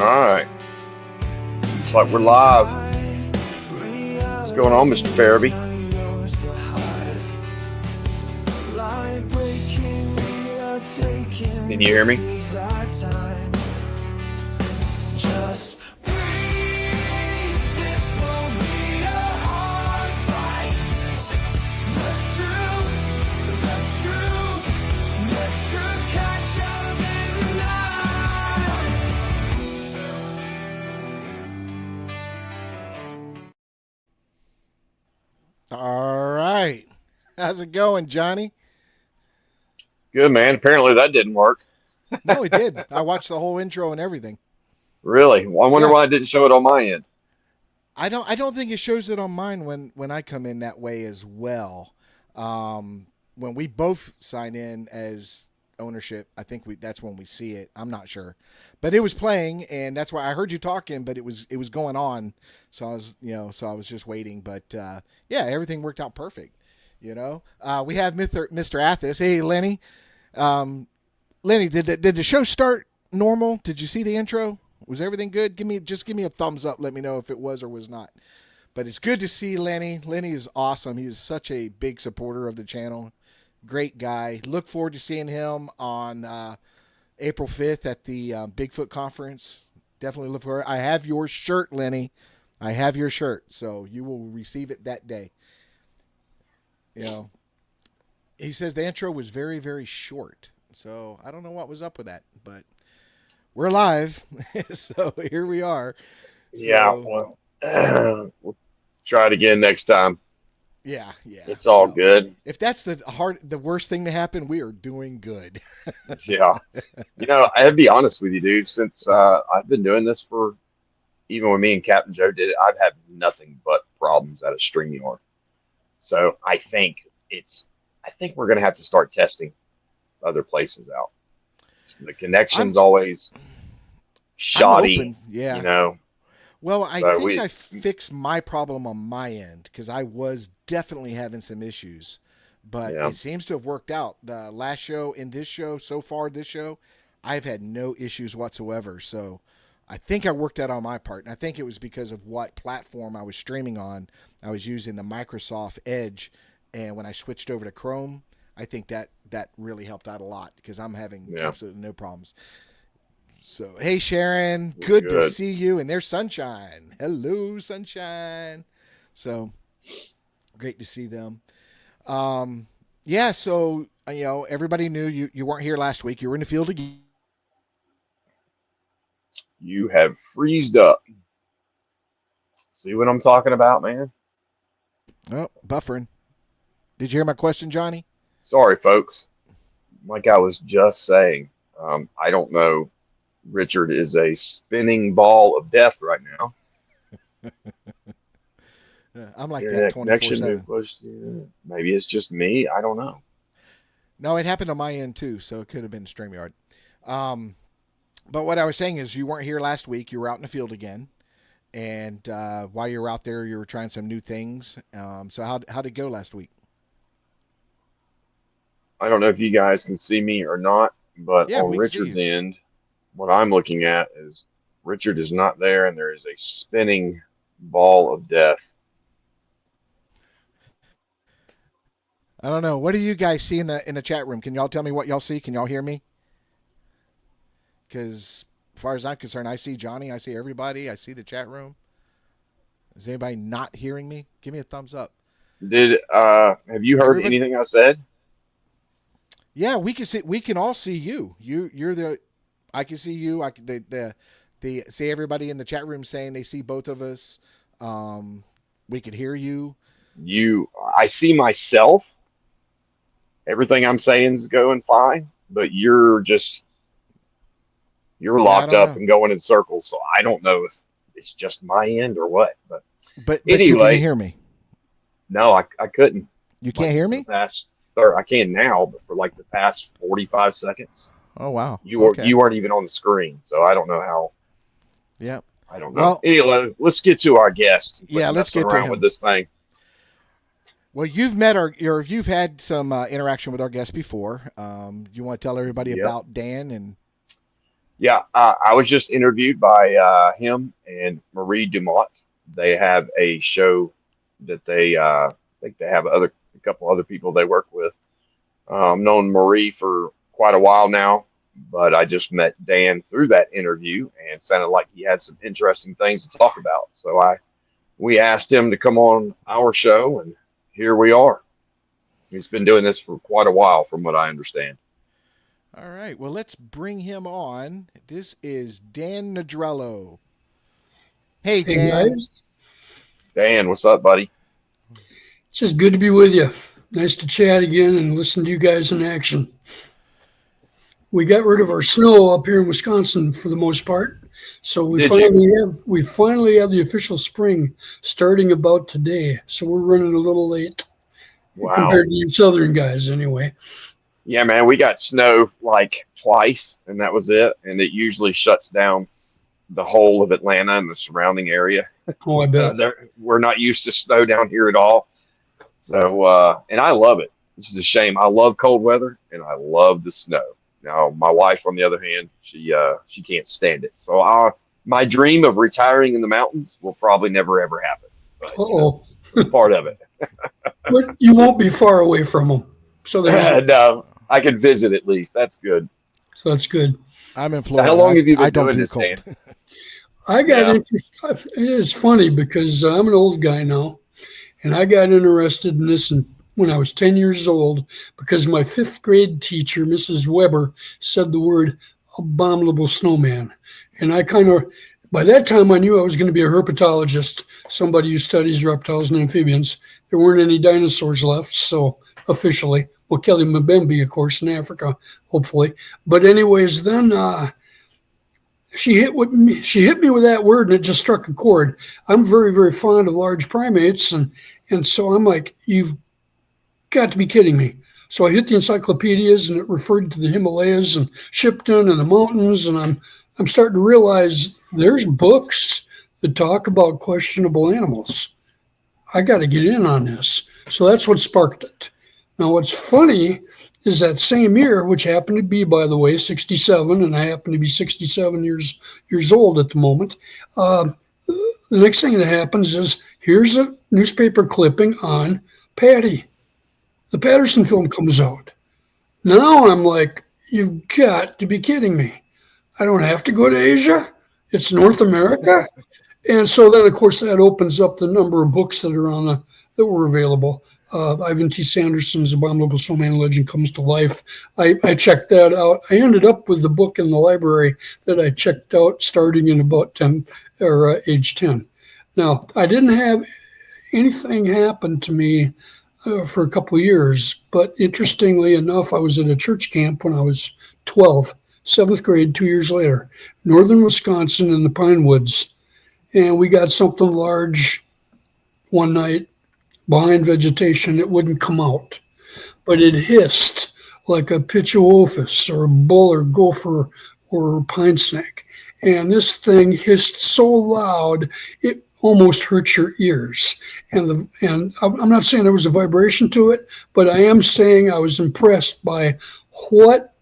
right. Looks like we're live. What's going on, Mr. Farabee? Can you hear me? All right. How's it going, Johnny? Good, man. Apparently that didn't work. No, it did. I watched the whole intro and everything. Really? Well, I wonder Yeah. why it didn't show it on my end. I don't think it shows it on mine when I come in that way as well. When we both sign in as ownership, I think that's when we see it. I'm not sure. But it was playing and that's why I heard you talking, but it was going on. So I was just waiting, but yeah, everything worked out perfect. We have Mr. Athos. Hey, Lenny. Lenny, did the show start normal? Did you see the intro? Was everything good? Give me a thumbs up. Let me know if it was or was not. But it's good to see Lenny. Lenny is awesome. He's such a big supporter of the channel. Great guy. Look forward to seeing him on April 5th at the Bigfoot conference. Definitely look forward. I have your shirt, Lenny. I have your shirt, so you will receive it that day. He says the intro was very, very short. So I don't know what was up with that, but we're live. So here we are. Yeah, So, well, we'll try it again next time. yeah. It's all Well, good. if that's the worst thing to happen, we are doing good. Yeah. I have to be honest with you, dude. Since I've been doing this for, even when me and Captain Joe did it, I've had nothing but problems out of StreamYard. So I think we're going to have to start testing other places out. The connection's always I'm shoddy, open. Yeah. you know. Well, I So think I fixed my problem on my end because I was definitely having some issues, but Yeah, it seems to have worked out. The last show and this show, so far this show, I've had no issues whatsoever. So I think I worked out on my part, and I think it was because of what platform I was streaming on. I was using the Microsoft Edge, and when I switched over to Chrome, I think that really helped out a lot because I'm having yeah, absolutely no problems. So, hey, Sharon, we're good to good. see you. And there's Sunshine. Hello, Sunshine. So, great to see them. Yeah, so, everybody knew you weren't here last week. You were in the field again. You have freezed up. See what I'm talking about, man? Oh, buffering. Did you hear my question, Johnny? Sorry, folks. Like I was just saying, I don't know. Richard is a spinning ball of death right now. I'm like that Internet connection to 24/7. push. Maybe it's just me. I don't know. No, it happened on my end too, so it could have been StreamYard. Um, but what I was saying is you weren't here last week. You were out in the field again. And while you were out there, you were trying some new things. So how'd it go last week? I don't know if you guys can see me or not, but Yeah, on we can see Richard's you. end, what I'm looking at is Richard is not there, and there is a spinning ball of death. I don't know. What do you guys see in the chat room? Can y'all tell me what y'all see? Can y'all hear me? Because as far as I'm concerned, I see Johnny. I see everybody. I see the chat room. Is anybody not hearing me? Give me a thumbs up. Did have you heard Everybody? anything I said? Yeah, we can see. We can all see you. You're the. I can see you. I can, the see everybody in the chat room saying they see both of us. We could hear you. I see myself. Everything I'm saying is going fine, but you're Yeah, I locked don't up know. and going in circles. So I don't know if it's just my end or what. But But you can anyway, hear me. no, I couldn't. You Like can't hear for the me? past third, I can now, but for like the past 45 seconds, Oh wow. you Okay. weren't even on the screen. So I don't know how. Yeah. I don't know. Well, Anyway, let's get to our guest and quit yeah. Let's messing get to around with him. this thing. Well, you've had some interaction with our guest before. You want to tell everybody Yep. about Dan and Yeah, I was just interviewed by him and Marie Dumont. They have a show that I think they have a couple other people they work with. Known Marie for quite a while now, but I just met Dan through that interview and sounded like he had some interesting things to talk about. So we asked him to come on our show, and here we are. He's been doing this for quite a while, from what I understand. All right. Well, let's bring him on. This is Dan Nedrelo. Hey, Hey Dan. guys, Dan, what's up, buddy? it's just good to be with you. Nice to chat again and listen to you guys in action. We got rid of our snow up here in Wisconsin for the most part, so we Did you? finally have the official spring starting about today. So we're running a little late Wow. compared to you southern guys, anyway. Yeah, man, we got snow like twice, and that was it. And it usually shuts down the whole of Atlanta and the surrounding area. Oh, I bet. We're not used to snow down here at all. So, and I love it. This is a shame. I love cold weather and I love the snow. Now, my wife, on the other hand, she can't stand it. So, my dream of retiring in the mountains will probably never ever happen. But Uh-oh, it's part of it. but you won't be far away from them, so there's No, I could visit at least. That's good. so that's good. I'm in Florida. How long have you I been don't doing do this, Dan? cold. I got Yeah. interested. It's funny because I'm an old guy now. And I got interested in this when I was 10 years old because my fifth grade teacher, Mrs. Weber, said the word abominable snowman. And I kind of, by that time, I knew I was going to be a herpetologist, somebody who studies reptiles and amphibians. There weren't any dinosaurs left, so officially. Well, Kelly Mbembe, of course, in Africa, hopefully. But anyways, then she hit me with that word and it just struck a chord. I'm very, very fond of large primates, and so I'm like, you've got to be kidding me. So I hit the encyclopedias and it referred to the Himalayas and Shipton and the mountains, and I'm starting to realize there's books that talk about questionable animals. I got to get in on this. So that's what sparked it. Now, what's funny is that same year, which happened to be, by the way, 67, and I happen to be 67 years old at the moment. The next thing that happens is here's a newspaper clipping on Patty. The Patterson film comes out. Now I'm like, you've got to be kidding me. I don't have to go to Asia. It's North America. And so then, of course, that opens up the number of books that are that were available. Ivan T. Sanderson's Abominable Snowman Legend Comes to Life. I checked that out. I ended up with the book in the library that I checked out starting in about 10 or age 10. Now, I didn't have anything happen to me for a couple of years, but interestingly enough, I was at a church camp when I was 12, seventh grade, 2 years later, northern Wisconsin in the Pine Woods. And we got something large one night behind vegetation. It wouldn't come out, but it hissed like a Pichuophis or a bull or gopher or pine snake. And this thing hissed so loud, it almost hurt your ears. And I'm not saying there was a vibration to it, but I am saying I was impressed by what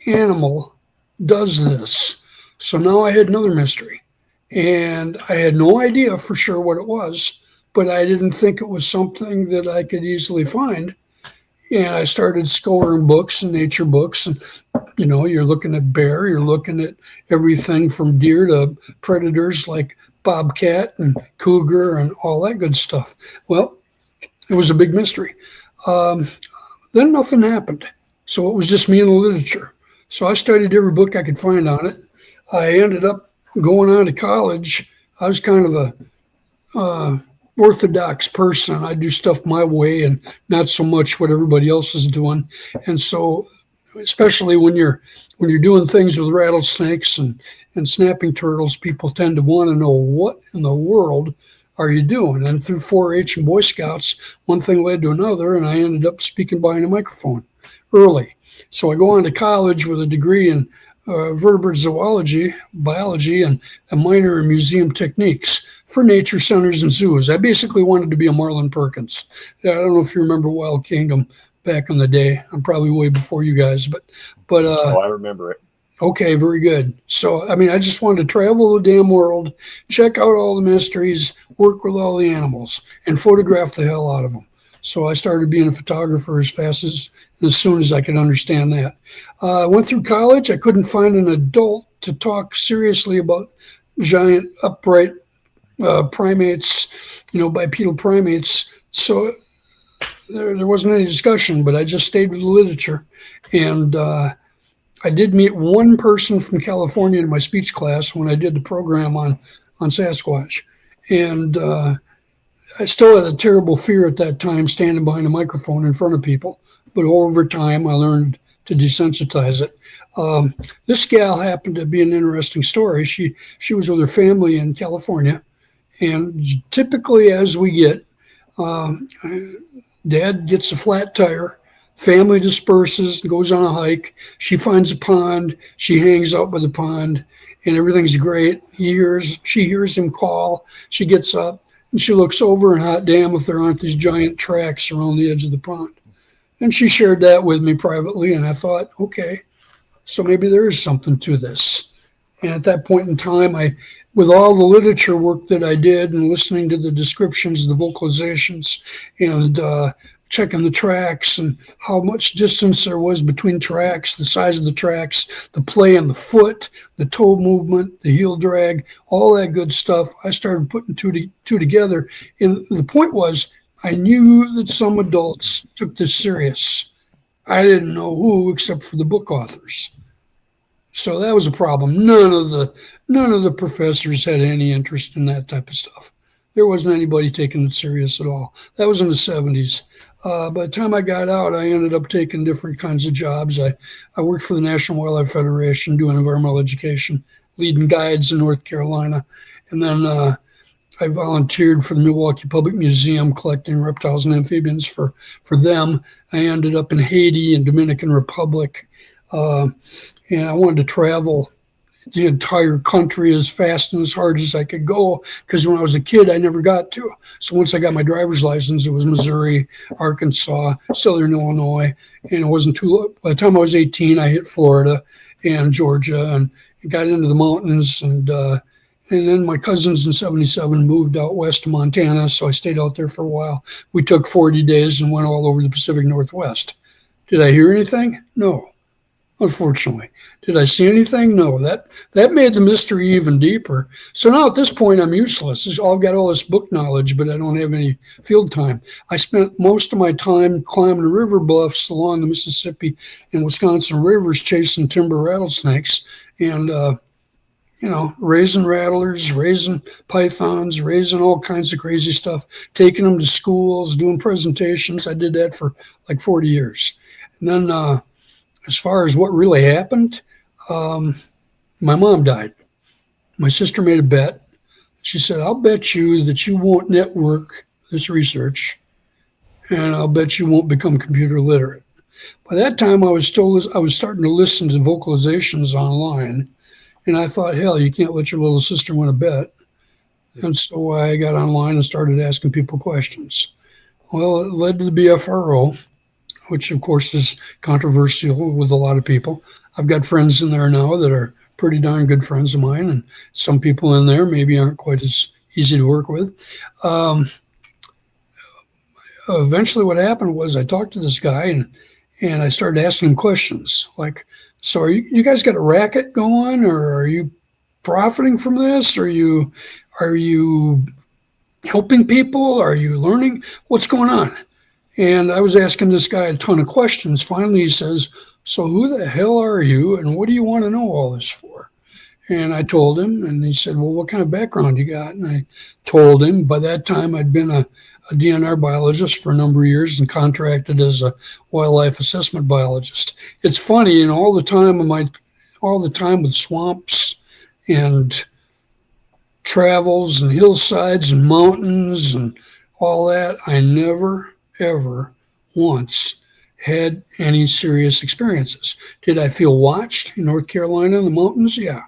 animal does this. So now I had another mystery. And I had no idea for sure what it was, but I didn't think it was something that I could easily find. And I started scouring books and nature books. And, you're looking at bear, you're looking at everything from deer to predators like bobcat and cougar and all that good stuff. Well, it was a big mystery. Then nothing happened. So it was just me and the literature. So I studied every book I could find on it. I ended up going on to college. I was kind of a orthodox person. I do stuff my way and not so much what everybody else is doing. And so, especially when you're doing things with rattlesnakes and snapping turtles, people tend to want to know what in the world are you doing. And through 4-H and Boy Scouts, one thing led to another, and I ended up speaking behind a microphone early. So I go on to college with a degree in vertebrate zoology, biology, and a minor in museum techniques for nature centers and zoos. I basically wanted to be a Marlin Perkins. I don't know if you remember Wild Kingdom back in the day. I'm probably way before you guys, but Oh, I remember it. Okay, very good. So, I mean, I just wanted to travel the damn world, check out all the mysteries, work with all the animals, and photograph the hell out of them. So I started being a photographer as fast as soon as I could understand that. I went through college. I couldn't find an adult to talk seriously about giant upright primates, bipedal primates. So there wasn't any discussion, but I just stayed with the literature. And I did meet one person from California in my speech class when I did the program on Sasquatch. And I still had a terrible fear at that time standing behind a microphone in front of people. But over time, I learned to desensitize it. This gal happened to be an interesting story. She was with her family in California. And typically, as we get, um, dad gets a flat tire. Family disperses, goes on a hike. She finds a pond. She hangs out by the pond, and everything's great. She hears him call. She gets up and she looks over, and hot damn, if there aren't these giant tracks around the edge of the pond. And she shared that with me privately, and I thought, okay, so maybe there is something to this. And at that point in time, with all the literature work that I did and listening to the descriptions, the vocalizations, and checking the tracks and how much distance there was between tracks, the size of the tracks, the play in the foot, the toe movement, the heel drag, all that good stuff, I started putting two together. And the point was, I knew that some adults took this serious. I didn't know who except for the book authors. So that was a problem. None of the professors had any interest in that type of stuff. There wasn't anybody taking it serious at all. That was in the 70s. By the time I got out, I ended up taking different kinds of jobs. I worked for the National Wildlife Federation doing environmental education, leading guides in North Carolina. And then I volunteered for the Milwaukee Public Museum collecting reptiles and amphibians for them. I ended up in Haiti and Dominican Republic. And I wanted to travel the entire country as fast and as hard as I could go, because when I was a kid, I never got to. So once I got my driver's license, it was Missouri, Arkansas, Southern Illinois, and it wasn't too long. By the time I was 18, I hit Florida and Georgia and got into the mountains. And then my cousins in 77 moved out west to Montana, so I stayed out there for a while. We took 40 days and went all over the Pacific Northwest. Did I hear anything? No. Unfortunately. Did I see anything? No. That made the mystery even deeper. So now at this point, I'm useless. I've got all this book knowledge, but I don't have any field time. I spent most of my time climbing the river bluffs along the Mississippi and Wisconsin rivers chasing timber rattlesnakes and, raising rattlers, raising pythons, raising all kinds of crazy stuff, taking them to schools, doing presentations. I did that for like 40 years. And then, as far as what really happened, my mom died. My sister made a bet. She said, I'll bet you that you won't network this research, and I'll bet you won't become computer literate. By that time, I was starting to listen to vocalizations online, and I thought, hell, you can't let your little sister win a bet. And so I got online and started asking people questions. Well, it led to the BFRO, which of course is controversial with a lot of people. I've got friends in there now that are pretty darn good friends of mine, and some people in there maybe aren't quite as easy to work with. Eventually what happened was I talked to this guy and I started asking him questions like, so you guys got a racket going, or are you profiting from this? Are you helping people? Are you learning? What's going on? And I was asking this guy a ton of questions. Finally, he says, so who the hell are you and what do you want to know all this for? And I told him, and he said, well, what kind of background you got? And I told him. By that time, I'd been a DNR biologist for a number of years and contracted as a wildlife assessment biologist. It's funny, all the time with swamps and travels and hillsides and mountains and all that, I never ever once had any serious experiences. Did I feel watched in North Carolina in the mountains? Yeah.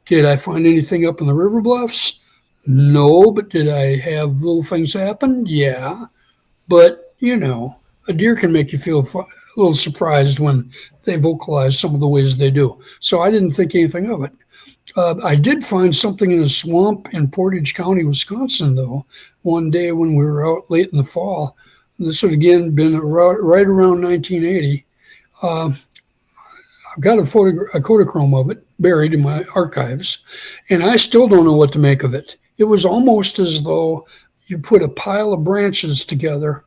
Did I find anything up in the river bluffs? No. But did I have little things happen? Yeah. But, a deer can make you feel a little surprised when they vocalize some of the ways they do. So I didn't think anything of it. I did find something in a swamp in Portage County, Wisconsin, though, one day when we were out late in the fall. And this had again been right around 1980. I've got a Kodachrome of it buried in my archives, and I still don't know what to make of it. It was almost as though you put a pile of branches together,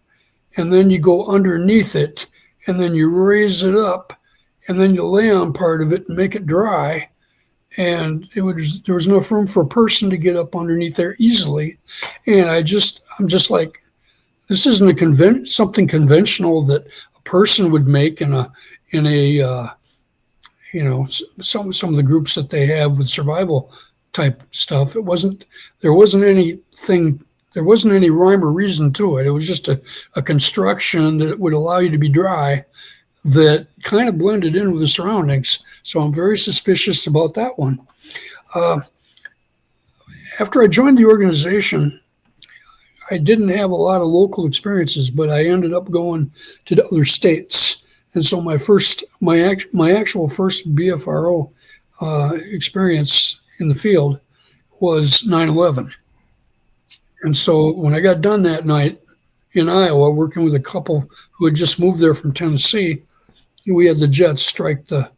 and then you go underneath it, and then you raise it up, and then you lay on part of it and make it dry. And there was enough room for a person to get up underneath there easily. And I'm just like, this isn't something conventional that a person would make in a some of the groups that they have with survival type stuff. There wasn't any rhyme or reason to it. It was just a construction that would allow you to be dry that kind of blended in with the surroundings. So I'm very suspicious about that one. After I joined the organization, I didn't have a lot of local experiences, but I ended up going to other states. And so my actual first BFRO experience in the field was 9/11. And so when I got done that night in Iowa, working with a couple who had just moved there from Tennessee, we had the jets strike the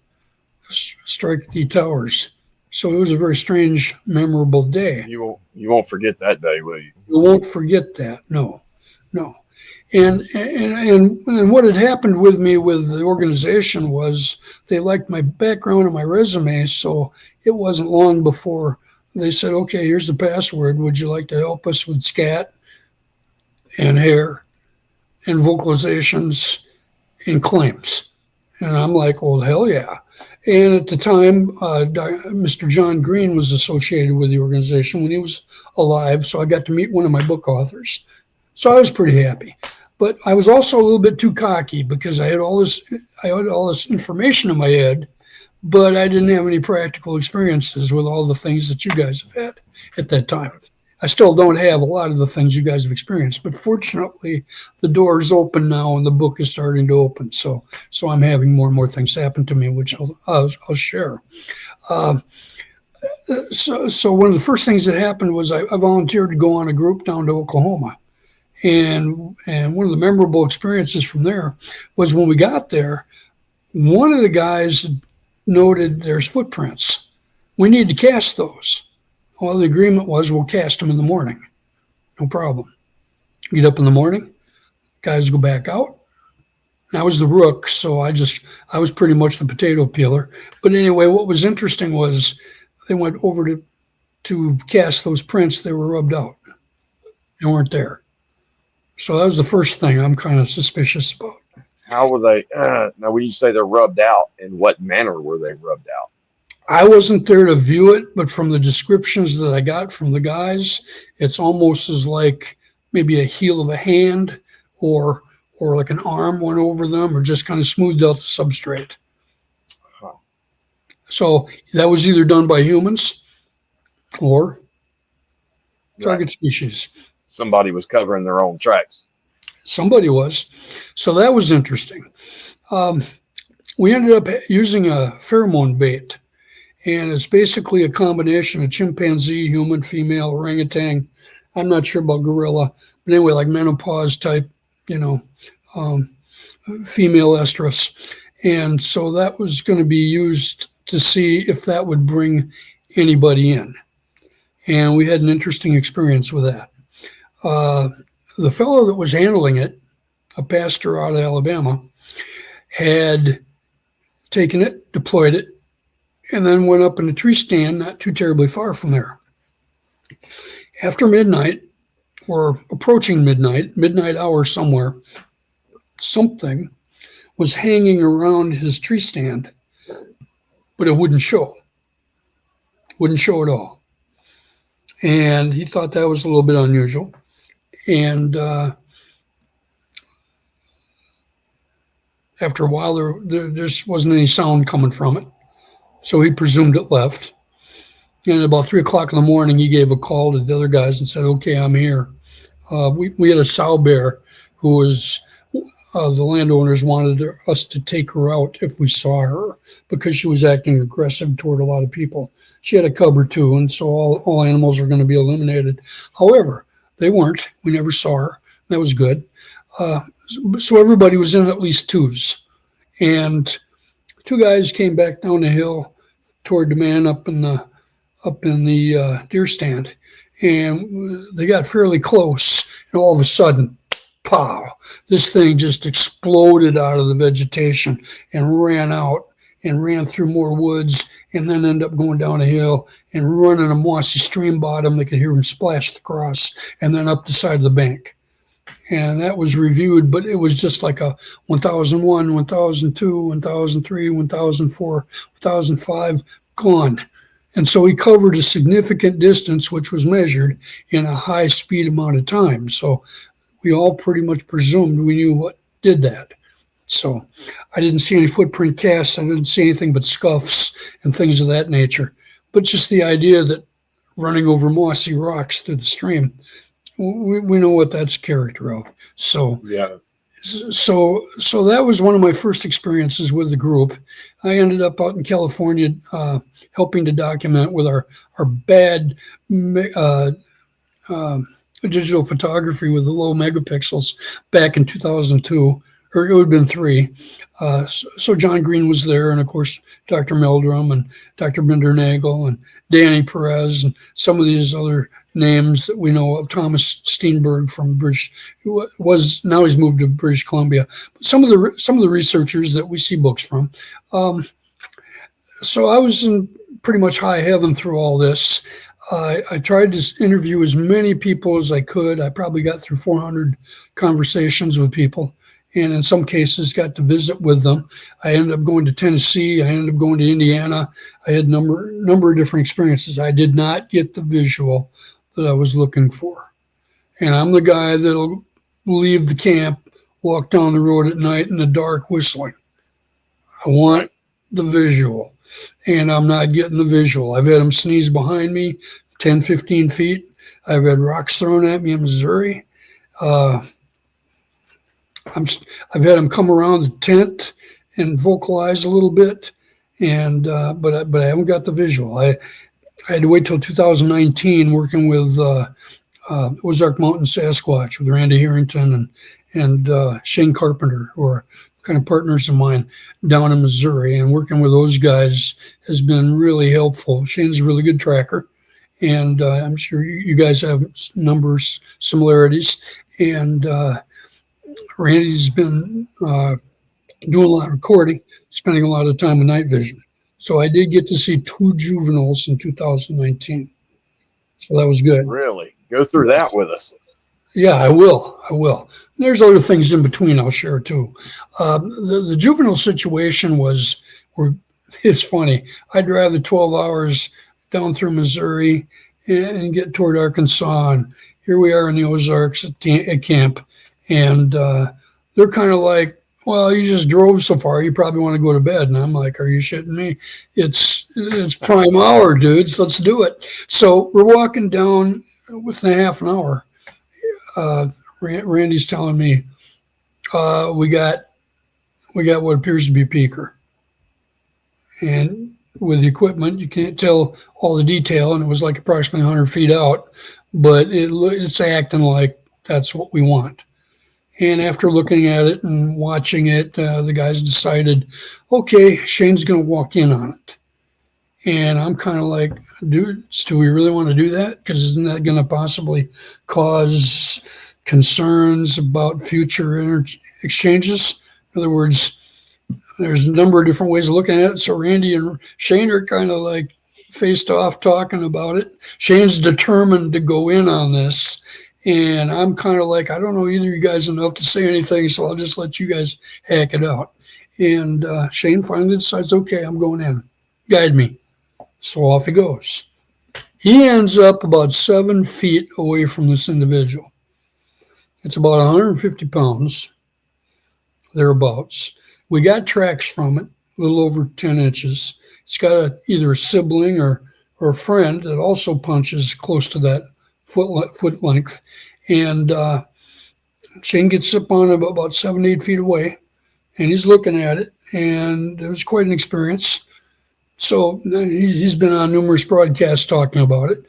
towers. So it was a very strange, memorable day. You won't forget that day, will you? You won't forget that. No. And what had happened with me with the organization was they liked my background and my resume. So it wasn't long before they said, okay, here's the password. Would you like to help us with scat and hair and vocalizations and claims? And I'm like, well, hell yeah. And at the time, Mr. John Green was associated with the organization when he was alive. So I got to meet one of my book authors. So I was pretty happy. But I was also a little bit too cocky because I had all this information in my head, but I didn't have any practical experiences with all the things that you guys have had at that time. I still don't have a lot of the things you guys have experienced, but fortunately, the door is open now and the book is starting to open. So I'm having more and more things happen to me, which I'll share. So one of the first things that happened was I volunteered to go on a group down to Oklahoma. And one of the memorable experiences from there was when we got there, one of the guys noted there's footprints. We need to cast those. Well, the agreement was we'll cast them in the morning. No problem. Get up in the morning, guys go back out. And I was the rook, so I was pretty much the potato peeler. But anyway, what was interesting was they went over to cast those prints. They were rubbed out. They weren't there. So that was the first thing I'm kind of suspicious about. How were they? Now, when you say they're rubbed out, in what manner were they rubbed out? I wasn't there to view it, but from the descriptions that I got from the guys, it's almost as like maybe a heel of a hand or like an arm went over them or just kind of smoothed out the substrate. Huh. So that was either done by humans or target species. Somebody was covering their own tracks. Somebody was. So that was interesting. We ended up using a pheromone bait. And it's basically a combination of chimpanzee, human, female, orangutan. I'm not sure about gorilla, but anyway, like menopause type, female estrus. And so that was going to be used to see if that would bring anybody in. And we had an interesting experience with that. The fellow that was handling it, a pastor out of Alabama, had taken it, deployed it, and then went up in a tree stand not too terribly far from there. After midnight, or approaching midnight hour somewhere, something was hanging around his tree stand, but it wouldn't show. Wouldn't show at all. And he thought that was a little bit unusual. And after a while, there just wasn't any sound coming from it. So he presumed it left. And at about 3 o'clock in the morning, he gave a call to the other guys and said, okay, I'm here. We had a sow bear who was the landowners wanted us to take her out if we saw her because she was acting aggressive toward a lot of people. She had a cub or two, and so all animals are going to be eliminated. However, they weren't. We never saw her. That was good. So everybody was in at least twos. And two guys came back down the hill toward the man up in the deer stand, and they got fairly close, and all of a sudden, pow! This thing just exploded out of the vegetation and ran out and ran through more woods, and then ended up going down a hill and running a mossy stream bottom. They could hear him splash across, and then up the side of the bank. And that was reviewed, but it was just like a 1001, 1002, 1003, 1004, 1005, gone. And so he covered a significant distance, which was measured in a high speed amount of time. So we all pretty much presumed we knew what did that. So I didn't see any footprint casts. I didn't see anything but scuffs and things of that nature. But just the idea that running over mossy rocks through the stream, we know what that's character of. So Yeah. so that was one of my first experiences with the group. I ended up out in California helping to document with our bad digital photography with the low megapixels back in 2002, or it would have been 3. So John Green was there, and of course Dr. Meldrum and Dr. Bindernagel and Danny Perez and some of these other names that we know of. Thomas Steenberg from British, who was, now he's moved to British Columbia. But some of the researchers that we see books from. So I was in pretty much high heaven through all this. I tried to interview as many people as I could. I probably got through 400 conversations with people, and in some cases got to visit with them. I ended up going to Tennessee. I ended up going to Indiana. I had a number of different experiences. I did not get the visual that I was looking for. And I'm the guy that'll leave the camp, walk down the road at night in the dark whistling. I want the visual, and I'm not getting the visual. I've had them sneeze behind me 10, 15 feet. I've had rocks thrown at me in Missouri. I've had them come around the tent and vocalize a little bit, and but I haven't got the visual. I had to wait till 2019 working with Ozark Mountain Sasquatch with Randy Harrington and Shane Carpenter, who are kind of partners of mine down in Missouri. And working with those guys has been really helpful. Shane's a really good tracker, and I'm sure you guys have numbers similarities. And Randy's been doing a lot of recording, spending a lot of time with night vision. So I did get to see 2 juveniles in 2019. So that was good. Really? Go through that with us. Yeah, I will. There's other things in between I'll share too. The juvenile situation it's funny. I drive the 12 hours down through Missouri and get toward Arkansas. And here we are in the Ozarks at camp. And they're kind of like, well, you just drove so far, you probably want to go to bed. And I'm like, are you shitting me? It's prime hour, dudes. Let's do it. So we're walking down within a half an hour. Randy's telling me we got what appears to be peaker. And with the equipment, you can't tell all the detail, and it was like approximately 100 feet out, but it's acting like that's what we want. And after looking at it and watching it, the guys decided, okay, Shane's going to walk in on it. And I'm kind of like, dudes, do we really want to do that? Because isn't that going to possibly cause concerns about future exchanges? In other words, there's a number of different ways of looking at it. So Randy and Shane are kind of like faced off talking about it. Shane's determined to go in on this. And I'm kind of like, I don't know either of you guys enough to say anything, so I'll just let you guys hack it out. And Shane finally decides, okay, I'm going in. Guide me. So off he goes. He ends up about 7 feet away from this individual. It's about 150 pounds, thereabouts. We got tracks from it, a little over 10 inches. It's got either a sibling or a friend that also punches close to that foot length. And Shane gets up on him about 7, 8 feet away, and he's looking at it, and it was quite an experience. So he's been on numerous broadcasts talking about it.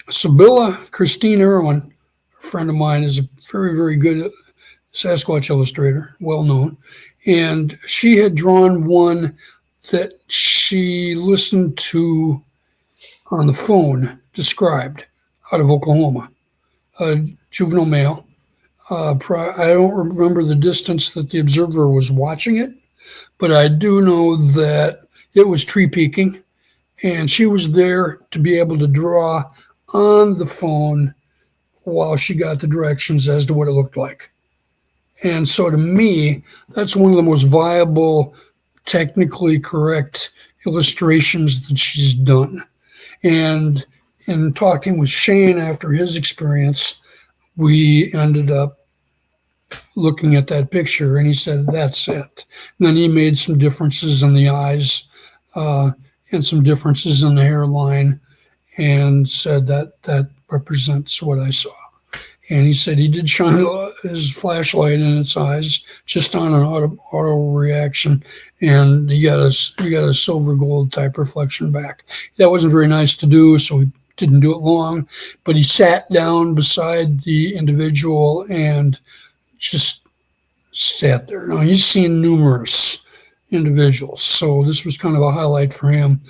Sibylla Christine Irwin, a friend of mine, is a very, very good Sasquatch illustrator, well known. And she had drawn one that she listened to on the phone described out of Oklahoma, a juvenile male. I don't remember the distance that the observer was watching it, but I do know that it was tree peaking, and she was there to be able to draw on the phone while she got the directions as to what it looked like. And so to me, that's one of the most viable, technically correct illustrations that she's done. And in talking with Shane after his experience, we ended up looking at that picture, and he said, that's it. And then he made some differences in the eyes and some differences in the hairline, and said that represents what I saw. And he said he did shine his flashlight in its eyes just on an auto reaction, and he got a silver gold type reflection back. That wasn't very nice to do, so he didn't do it long. But he sat down beside the individual and just sat there. Now, he's seen numerous individuals, so this was kind of a highlight for him.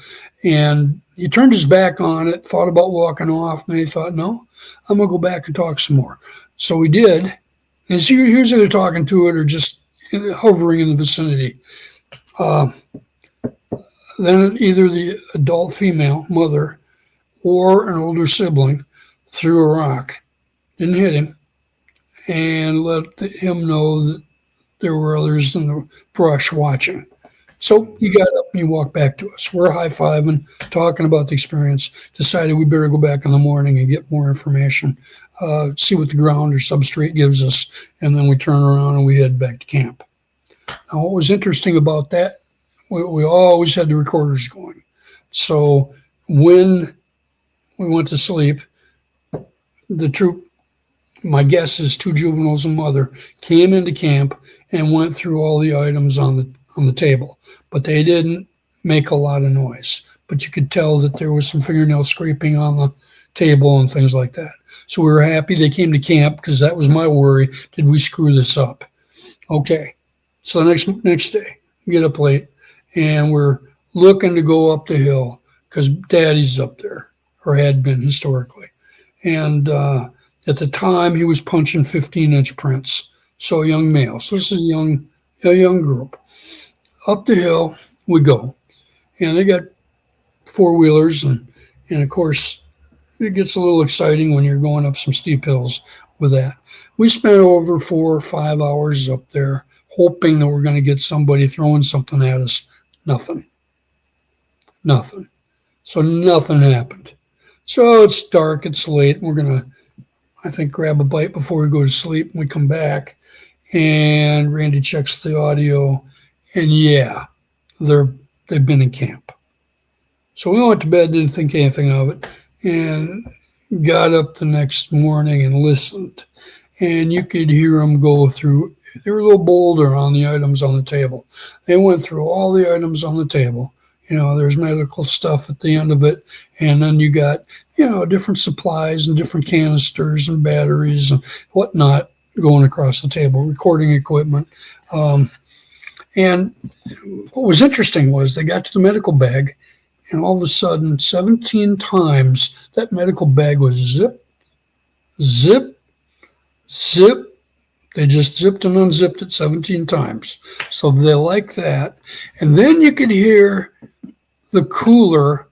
And he turned his back on it, thought about walking off, and then he thought, no, I'm going to go back and talk some more. So he did. And so here's either talking to it or just hovering in the vicinity. Then either the adult female mother or an older sibling threw a rock, didn't hit him, and let him know that there were others in the brush watching. So he got up and he walked back to us. We're high-fiving, talking about the experience, decided we better go back in the morning and get more information, see what the ground or substrate gives us, and then we turn around and we head back to camp. Now, what was interesting about that, we always had the recorders going. So when we went to sleep, the troop, my guess is 2 juveniles and mother, came into camp and went through all the items on the table, but they didn't make a lot of noise. But you could tell that there was some fingernail scraping on the table and things like that. So we were happy they came to camp, because that was my worry. Did we screw this up? Okay. So the next day, we get up late, and we're looking to go up the hill because Daddy's up there, or had been historically. And at the time, he was punching 15-inch prints. So a young male. So this is a young group. Up the hill we go, and they got 4-wheelers, and of course it gets a little exciting when you're going up some steep hills with that. We spent over 4 or 5 hours up there hoping that we're going to get somebody throwing something at us. Nothing. So nothing happened. So it's dark, it's late. We're going to, I think, grab a bite before we go to sleep. We come back, and Randy checks the audio, and yeah, they've been in camp. So we went to bed, didn't think anything of it, and got up the next morning and listened. And you could hear them go through. They were a little bolder on the items on the table. They went through all the items on the table. There's medical stuff at the end of it, and then you got, different supplies and different canisters and batteries and whatnot going across the table, recording equipment. And what was interesting was they got to the medical bag, and all of a sudden, 17 times, that medical bag was zip, zip, zip. They just zipped and unzipped it 17 times. So they like that. And then you could hear the cooler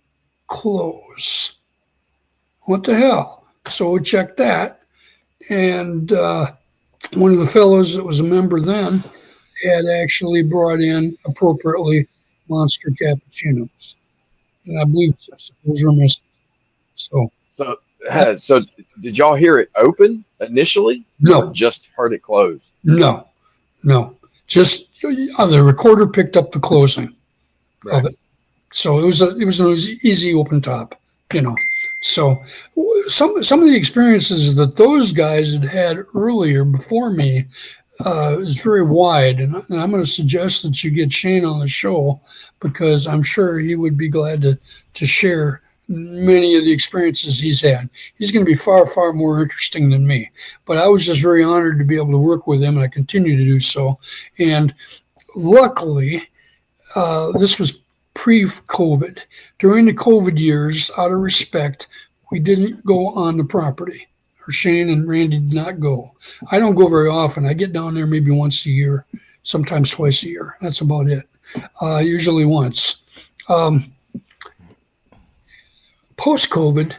close. What the hell? So we checked that. And one of the fellows that was a member then had actually brought in, appropriately, monster cappuccinos. And I believe those were missing. So did y'all hear it open initially? No. Or just heard it close? No. Just the recorder picked up the closing of it. So it was an easy open top, So some of the experiences that those guys had earlier before me is very wide, and I'm going to suggest that you get Shane on the show because I'm sure he would be glad to share many of the experiences he's had. He's going to be far, far more interesting than me. But I was just very honored to be able to work with him, and I continue to do so. And luckily, this was pre-COVID. During the COVID years, out of respect, we didn't go on the property. Or Shane and Randy did not go. I don't go very often. I get down there maybe once a year, sometimes twice a year. That's about it. Usually once. Post-COVID,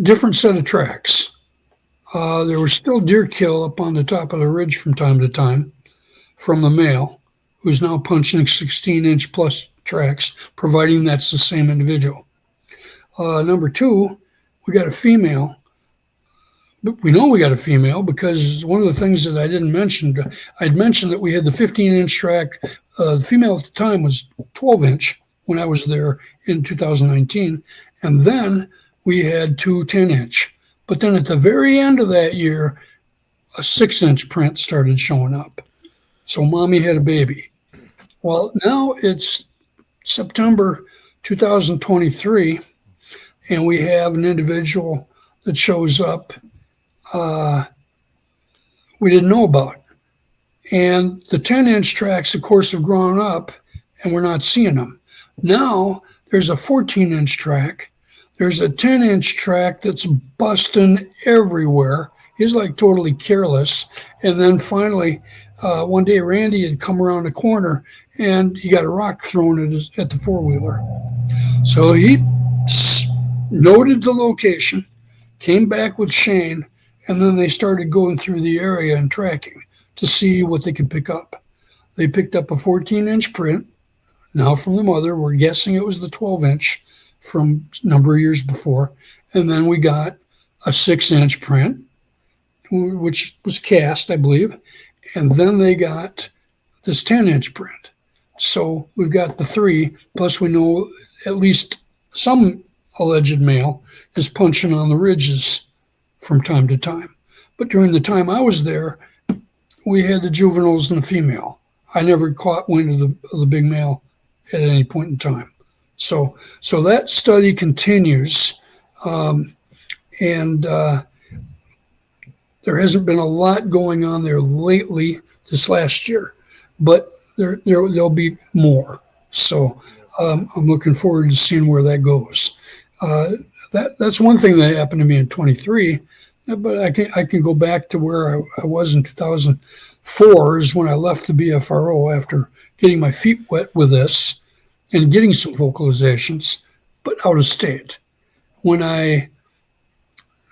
different set of tracks. There was still deer kill up on the top of the ridge from time to time from the male, who's now punching 16-inch plus tracks, providing that's the same individual. Number two, we got a female. But we know we got a female because one of the things that I didn't mention, I'd mentioned that we had the 15-inch track. The female at the time was 12-inch when I was there in 2019. And then we had two 10-inch. But then at the very end of that year, a 6-inch print started showing up. So mommy had a baby. Well, now it's September 2023, and we have an individual that shows up we didn't know about. And the 10-inch tracks, of course, have grown up, and we're not seeing them. Now, there's a 14-inch track. There's a 10-inch track that's busting everywhere. He's like totally careless. And then finally, one day, Randy had come around the corner, and he got a rock thrown at the four-wheeler. So he noted the location, came back with Shane, and then they started going through the area and tracking to see what they could pick up. They picked up a 14-inch print, now from the mother. We're guessing it was the 12-inch from a number of years before. And then we got a 6-inch print, which was cast, I believe. And then they got this 10-inch print. So we've got the three, plus we know at least some alleged male is punching on the ridges from time to time. But during the time I was there, we had the juveniles and the female. I never caught wind of the big male at any point in time. So that study continues, and there hasn't been a lot going on there lately this last year, but there'll be more. So I'm looking forward to seeing where that goes. That's one thing that happened to me in 23, but I can go back to where I was in 2004 is when I left the BFRO after getting my feet wet with this and getting some vocalizations, but out of state. When I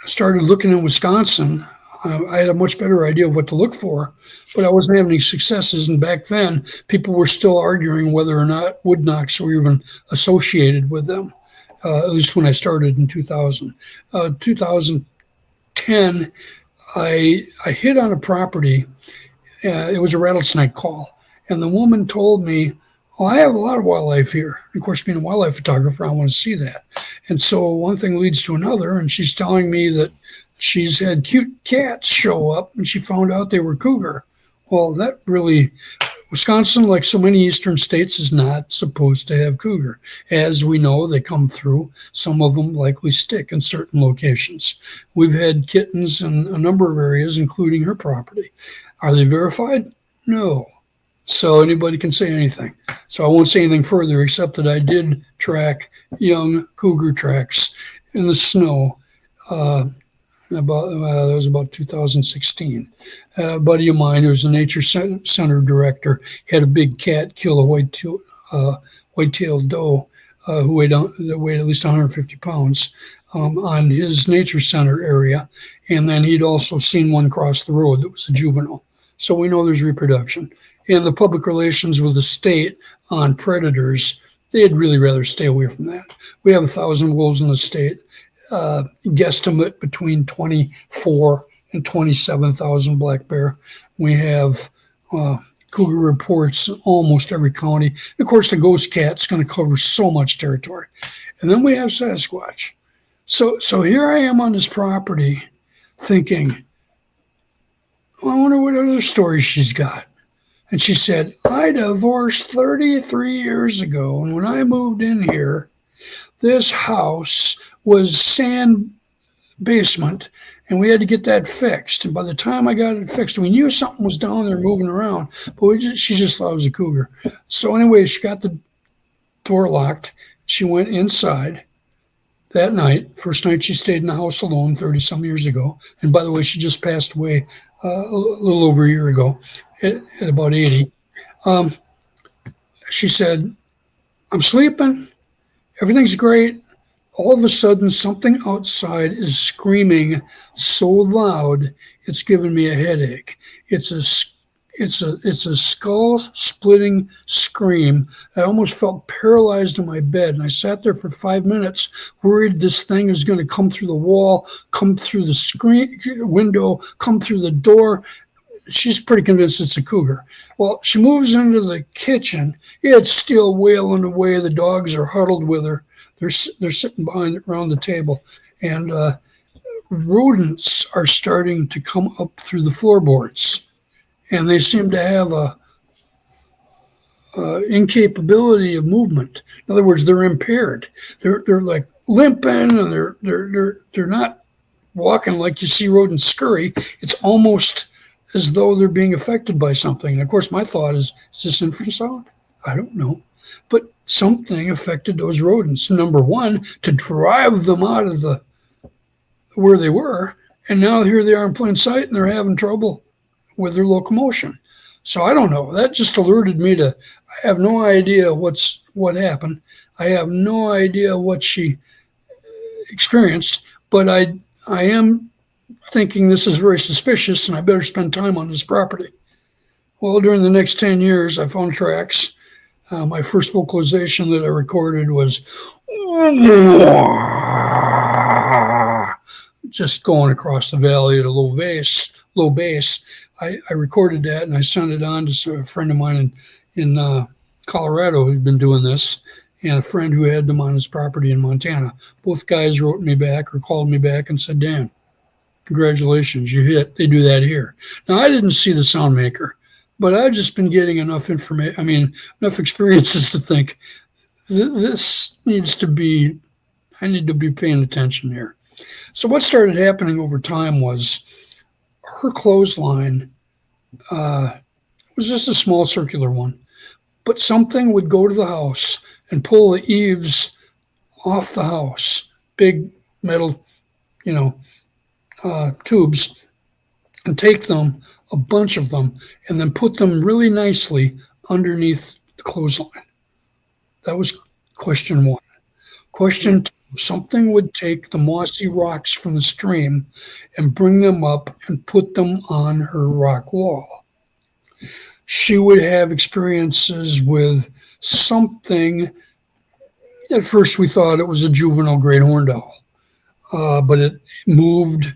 started looking in Wisconsin, I had a much better idea of what to look for, but I wasn't having any successes. And back then, people were still arguing whether or not wood knocks were even associated with them. At least when I started in 2000. 2010, I hit on a property. It was a rattlesnake call. And the woman told me, oh, I have a lot of wildlife here. Of course, being a wildlife photographer, I want to see that. And so one thing leads to another, and she's telling me that she's had cute cats show up, and she found out they were cougar. Well, that really... Wisconsin, like so many eastern states, is not supposed to have cougar. As we know, they come through. Some of them likely stick in certain locations. We've had kittens in a number of areas, including her property. Are they verified? No. So anybody can say anything. So I won't say anything further except that I did track young cougar tracks in the snow. That was about 2016. A buddy of mine, who was the nature center director, had a big cat kill a white-tailed doe who weighed at least 150 pounds on his nature center area. And then he'd also seen one cross the road that was a juvenile. So we know there's reproduction. And the public relations with the state on predators, they'd really rather stay away from that. We have 1,000 wolves in the state. Guesstimate between 24 and 27,000 black bear. We have cougar reports in almost every county. Of course, the ghost cat's going to cover so much territory. And then we have Sasquatch. So here I am on this property thinking, well, I wonder what other stories she's got. And she said, I divorced 33 years ago. And when I moved in here, this house was sand basement and we had to get that fixed. And by the time I got it fixed, we knew something was down there moving around, but she just thought it was a cougar. So anyway, she got the door locked. She went inside that night. First night she stayed in the house alone 30 some years ago. And by the way, she just passed away a little over a year ago at about 80. She said, I'm sleeping. Everything's great. All of a sudden, something outside is screaming so loud, it's giving me a headache. It's a skull-splitting scream. I almost felt paralyzed in my bed, and I sat there for 5 minutes, worried this thing is going to come through the wall, come through the screen window, come through the door. She's pretty convinced it's a cougar. Well, she moves into the kitchen. It's still wailing away. The dogs are huddled with her. They're sitting around the table, and rodents are starting to come up through the floorboards, and they seem to have a incapability of movement. In other words, they're impaired. They're like limping, and they're not walking like you see rodents scurry. It's almost as though they're being affected by something. And of course, my thought is this infrasound? I don't know. But something affected those rodents. Number one, to drive them out of where they were. And now here they are in plain sight and they're having trouble with their locomotion. So I don't know. That just alerted me to, I have no idea what happened. I have no idea what she experienced, but I am thinking this is very suspicious and I better spend time on this property. Well, during the next 10 years, I found tracks. My first vocalization that I recorded was just going across the valley at a low bass. I recorded that and I sent it on to a friend of mine in Colorado who's been doing this, and a friend who had them on his property in Montana. Both guys wrote me back or called me back and said, Dan, congratulations, you hit. They do that here. Now, I didn't see the sound maker, but I've just been getting enough information, enough experiences to think this needs to be, I need to be paying attention here. So what started happening over time was her clothesline was just a small circular one, but something would go to the house and pull the eaves off the house, big metal, tubes, and take them, a bunch of them, and then put them really nicely underneath the clothesline. That was question one. Question two, something would take the mossy rocks from the stream and bring them up and put them on her rock wall. She would have experiences with something. At first we thought it was a juvenile great horned owl, but it moved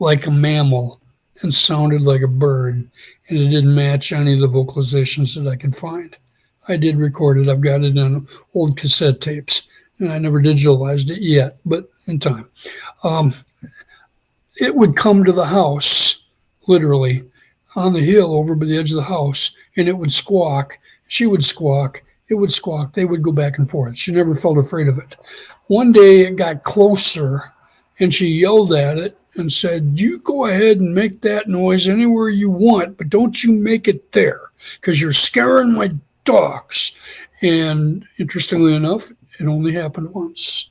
like a mammal and sounded like a bird, and it didn't match any of the vocalizations that I could find. I did record it. I've got it on old cassette tapes, and I never digitalized it yet, but in time. It would come to the house, literally, on the hill over by the edge of the house, and it would squawk. She would squawk. It would squawk. They would go back and forth. She never felt afraid of it. One day it got closer, and she yelled at it and said, you go ahead and make that noise anywhere you want, but don't you make it there, because you're scaring my dogs. And interestingly enough, it only happened once.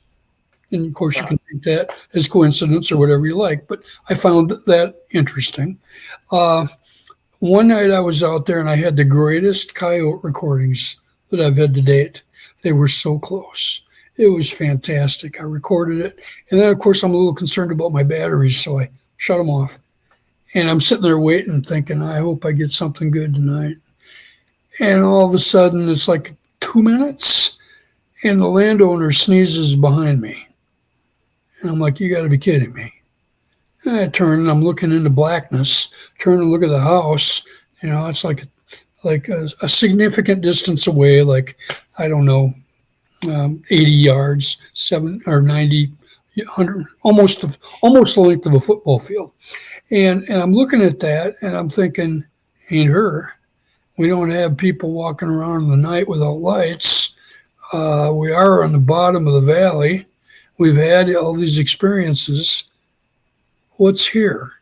And of course, you can take that as coincidence or whatever you like, but I found that interesting. One night I was out there and I had the greatest coyote recordings that I've had to date. They were so close. It was fantastic. I recorded it. And then, of course, I'm a little concerned about my batteries, so I shut them off. And I'm sitting there waiting, thinking, I hope I get something good tonight. And all of a sudden, it's like 2 minutes, and the landowner sneezes behind me. And I'm like, you got to be kidding me. And I turn, and I'm looking into blackness, turn and look at the house. It's like a significant distance away, like, I don't know, 80 yards, 7 or 90 almost the length of a football field. And I'm looking at that and I'm thinking, ain't her. We don't have people walking around in the night without lights. We are on the bottom of the valley. We've had all these experiences. What's here?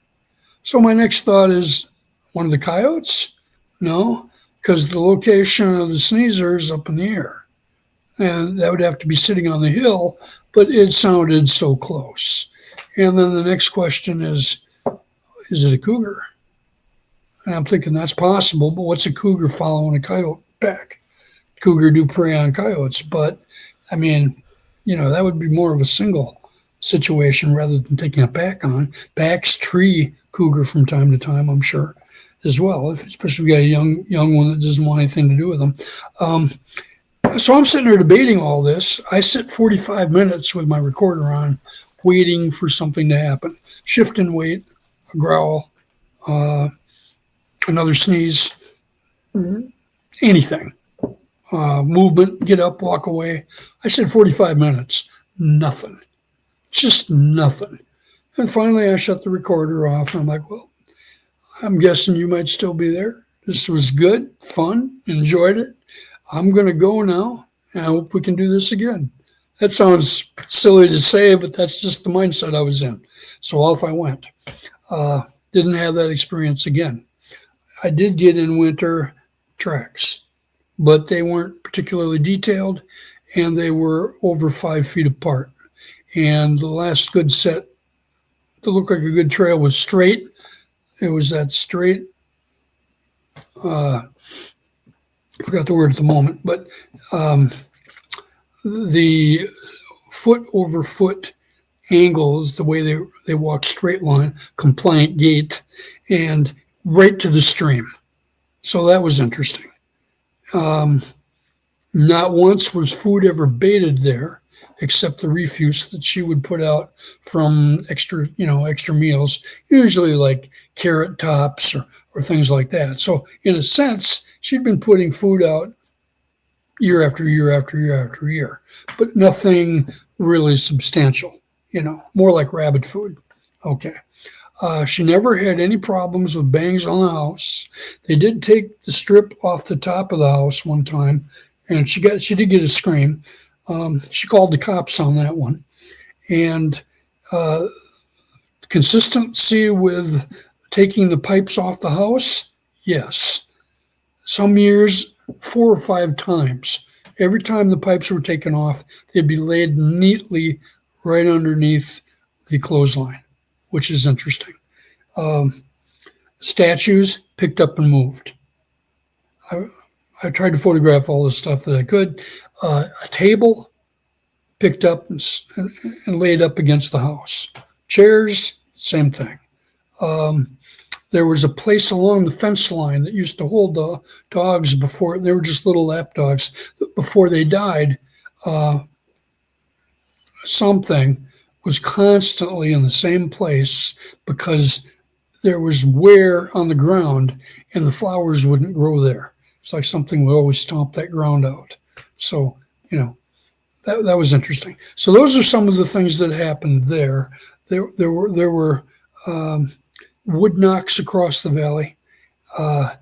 So my next thought is one of the coyotes? No, because the location of the sneezer is up in the air. And that would have to be sitting on the hill, but it sounded so close. And then the next question is it a cougar? And I'm thinking that's possible, but what's a cougar following a coyote back? Cougar do prey on coyotes, but I mean, that would be more of a single situation rather than taking a pack on. Packs tree cougar from time to time, I'm sure, as well, especially if you got a young one that doesn't want anything to do with them. So I'm sitting there debating all this. I sit 45 minutes with my recorder on, waiting for something to happen. Shift in weight, a growl, another sneeze, anything. Movement, get up, walk away. I said 45 minutes, nothing, just nothing. And finally I shut the recorder off and I'm like, well, I'm guessing you might still be there. This was good, fun, enjoyed it. I'm going to go now and I hope we can do this again. That sounds silly to say, but that's just the mindset I was in. So off I went. Didn't have that experience again. I did get in winter tracks, but they weren't particularly detailed and they were over 5 feet apart. And the last good set that looked like a good trail was straight. It was that straight, I forgot the word at the moment, but the foot over foot angles, the way they walk straight line, compliant gait, and right to the stream. So that was interesting. Not once was food ever baited there, except the refuse that she would put out from extra meals, usually like carrot tops or things like that. So in a sense, she'd been putting food out year after year after year after year, but nothing really substantial, more like rabbit food. Okay. She never had any problems with bangs on the house. They did take the strip off the top of the house one time, and she did get a scream. She called the cops on that one. And consistency with taking the pipes off the house, yes. Some years, 4 or 5 times. Every time the pipes were taken off, they'd be laid neatly right underneath the clothesline, which is interesting. Statues picked up and moved. I tried to photograph all the stuff that I could. A table picked up and laid up against the house. Chairs, same thing. There was a place along the fence line that used to hold the dogs before they were just little lap dogs. Before they died, something was constantly in the same place because there was wear on the ground and the flowers wouldn't grow there. It's like something would always stomp that ground out. So, that was interesting. So those are some of the things that happened there. There were wood knocks across the valley. I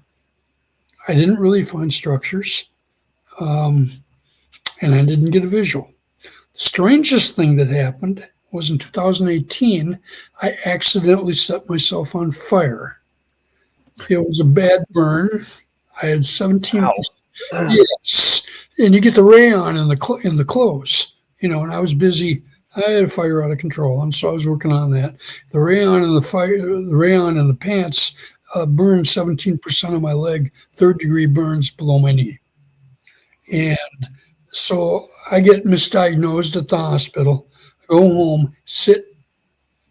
didn't really find structures, and I didn't get a visual. The strangest thing that happened was in 2018, I accidentally set myself on fire. It was a bad burn. I had 17%. Wow. Yes, and you get the rayon in the clothes, and I was busy. I had a fire out of control, and so I was working on that. The rayon in the pants burned 17% of my leg, 3rd-degree burns below my knee. And so I get misdiagnosed at the hospital, go home, sit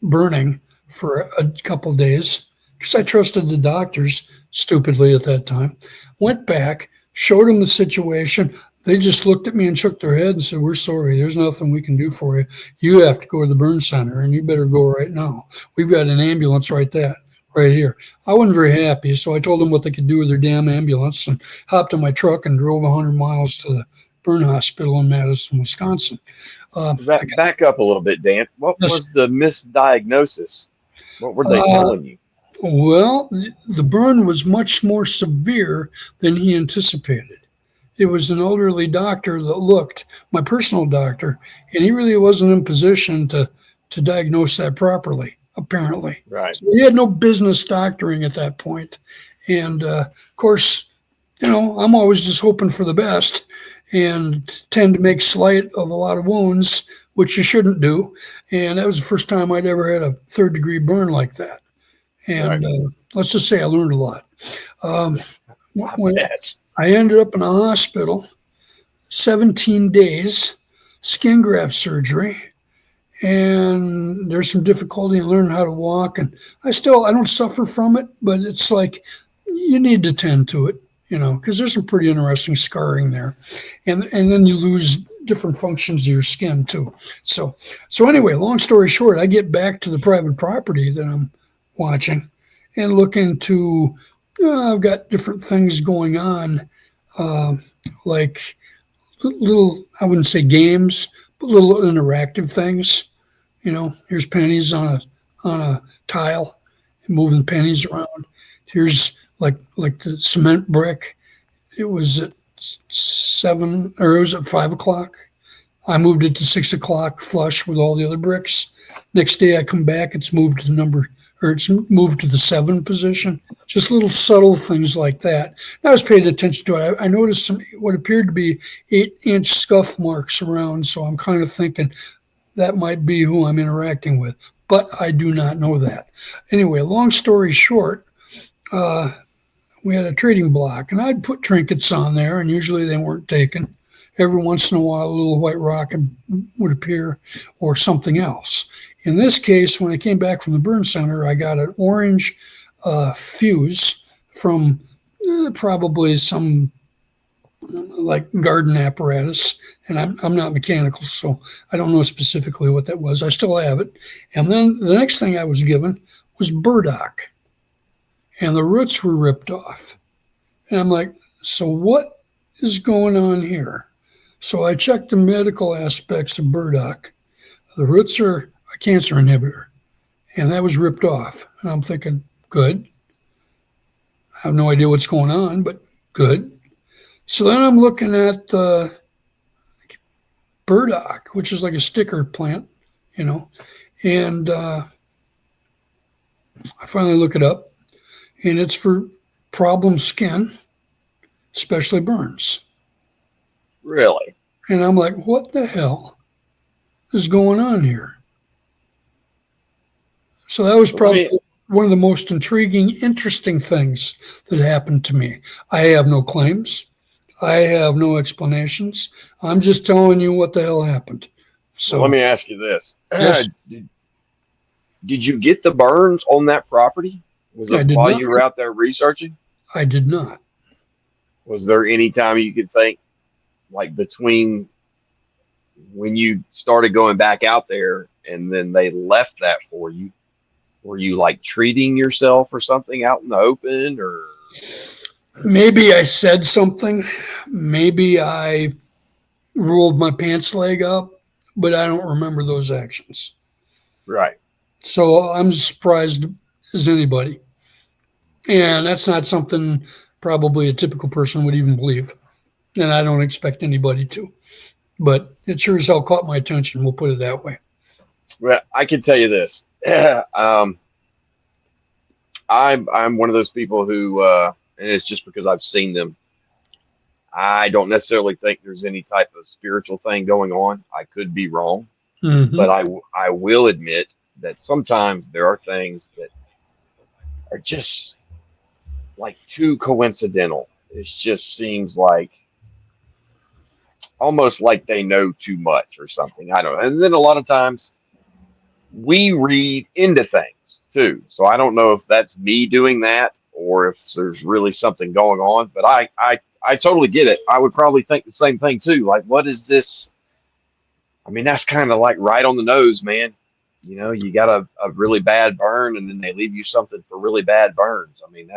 burning for a couple days because I trusted the doctors stupidly at that time. Went back, showed them the situation. They just looked at me and shook their head and said, "We're sorry. There's nothing we can do for you. You have to go to the burn center, and you better go right now. We've got an ambulance right here." I wasn't very happy, so I told them what they could do with their damn ambulance and hopped in my truck and drove 100 miles to the burn hospital in Madison, Wisconsin. Back up a little bit, Dan. What Yes. was the misdiagnosis? What were they Uh, telling you? well, the burn was much more severe than he anticipated. It was an elderly doctor that looked, my personal doctor, and he really wasn't in position to diagnose that properly, apparently. Right. So he had no business doctoring at that point. And of course, I'm always just hoping for the best and tend to make slight of a lot of wounds, which you shouldn't do. And that was the first time I'd ever had a third-degree burn like that. Right. And let's just say I learned a lot. I When bet. I ended up in a hospital, 17 days, skin graft surgery, and there's some difficulty in learning how to walk. And I don't suffer from it, but it's like you need to tend to it, because there's some pretty interesting scarring there. And then you lose different functions of your skin too. So anyway, long story short, I get back to the private property that I'm watching and look into, I've got different things going on, like little, I wouldn't say games, but little interactive things. Here's pennies on a tile, moving pennies around. Here's like the cement brick. It was at 7, or it was at 5 o'clock. I moved it to 6 o'clock, flush with all the other bricks. Next day I come back, it's moved to the 7 position. Just little subtle things like that. I was paying attention to it. I noticed some what appeared to be 8-inch scuff marks around, so I'm kind of thinking that might be who I'm interacting with, but I do not know that. Anyway, long story short, we had a trading block, and I'd put trinkets on there, and usually they weren't taken. Every once in a while, a little white rock would appear or something else. In this case, when I came back from the burn center, I got an orange fuse from probably some like garden apparatus, and I'm not mechanical, so I don't know specifically what that was. I still have it. And then the next thing I was given was burdock, and the roots were ripped off. And I'm like, so what is going on here? So I checked the medical aspects of burdock. The roots are a cancer inhibitor, and that was ripped off. And I'm thinking, good. I have no idea what's going on, but good. So then I'm looking at the burdock, which is like a sticker plant, and I finally look it up, and it's for problem skin, especially burns. Really? And I'm like, what the hell is going on here? So that was probably one of the most intriguing, interesting things that happened to me. I have no claims. I have no explanations. I'm just telling you what the hell happened. So let me ask you this. Yes. Did you get the burns on that property? Was it while you were out there researching? I did not. Was there any time you could think, like between when you started going back out there and then they left that for you, were you like treating yourself or something out in the open, or? Maybe I said something. Maybe I rolled my pants leg up, but I don't remember those actions. Right. So I'm as surprised as anybody. And that's not something probably a typical person would even believe. And I don't expect anybody to. But it sure as hell caught my attention. We'll put it that way. Well, I can tell you this. I'm one of those people who, and it's just because I've seen them. I don't necessarily think there's any type of spiritual thing going on. I could be wrong, but I will admit that sometimes there are things that are just like too coincidental. It just seems like almost like they know too much or something. I don't know. And then a lot of times we read into things too. So I don't know if that's me doing that or if there's really something going on, but I totally get it. I would probably think the same thing too. Like, what is this? I mean, that's kind of like right on the nose, man. You got a really bad burn and then they leave you something for really bad burns. I mean,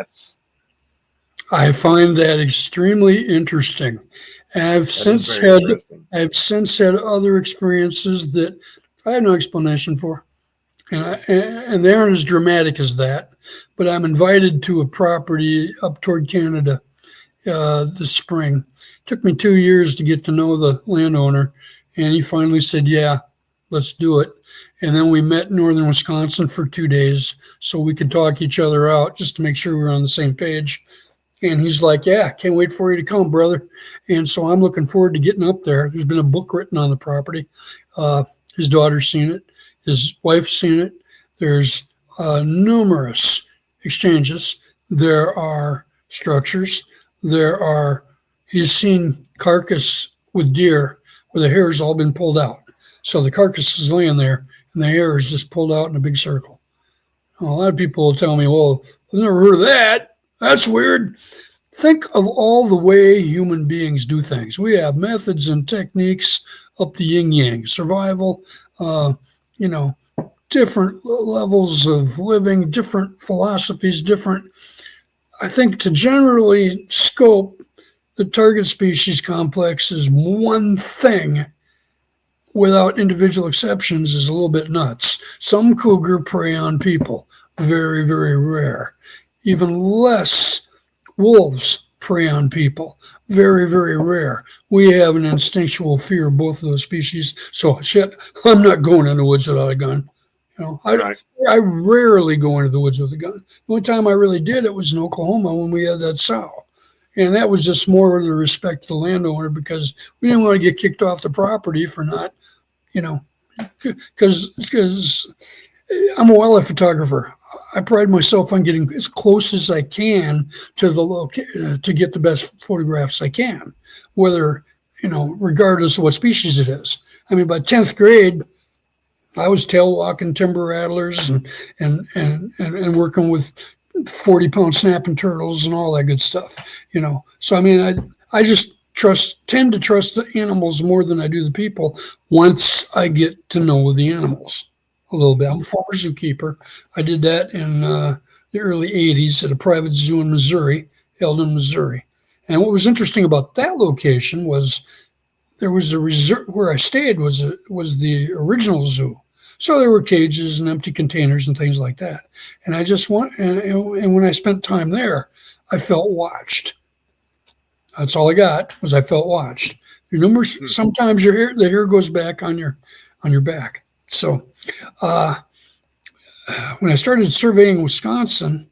I find that extremely interesting. And That is very interesting. I've since had other experiences that I have no explanation for, and they aren't as dramatic as that. But I'm invited to a property up toward Canada this spring. It took me 2 years to get to know the landowner, and he finally said, "Yeah, let's do it." And then we met in northern Wisconsin for 2 days so we could talk each other out just to make sure we were on the same page. And he's like, "Yeah, can't wait for you to come, brother." And so I'm looking forward to getting up there. There's been a book written on the property. His daughter's seen it. His wife's seen it. There's numerous exchanges. There are structures. He's seen carcass with deer where the hair has all been pulled out. So the carcass is laying there and the hair is just pulled out in a big circle. A lot of people will tell me, well, I've never heard of that. That's weird. Think of all the way human beings do things. We have methods and techniques up the yin yang, survival, you know, different levels of living, different philosophies, I think to generally scope the target species complex is one thing without individual exceptions is a little bit nuts. Some cougar prey on people, very, very rare. Even less wolves prey on people, very, very rare. We have an instinctual fear of both of those species. So shit, I'm not going in the woods without a gun. You know, Right. I rarely go into the woods with a gun. The only time I really did it was in Oklahoma when we had that sow. And that was just more with the respect to the landowner because we didn't want to get kicked off the property for not, you know, because I'm a wildlife photographer. I pride myself on getting as close as I can to the to get the best photographs I can, whether, you know, regardless of what species it is. I mean, by 10th grade, I was tail walking timber rattlers and working with 40-pound snapping turtles and all that good stuff, you know. So I mean, I just tend to trust the animals more than I do the people once I get to know the animals a little bit. I'm a former zookeeper. I did that in the early 80s at a private zoo in Missouri, Eldon, Missouri. And what was interesting about that location was there was a reserve where I stayed was the original zoo. So there were cages and empty containers and things like that. And I just and when I spent time there, I felt watched. That's all I got was I felt watched. Your numbers, sometimes the hair goes back on your back. So when I started surveying Wisconsin,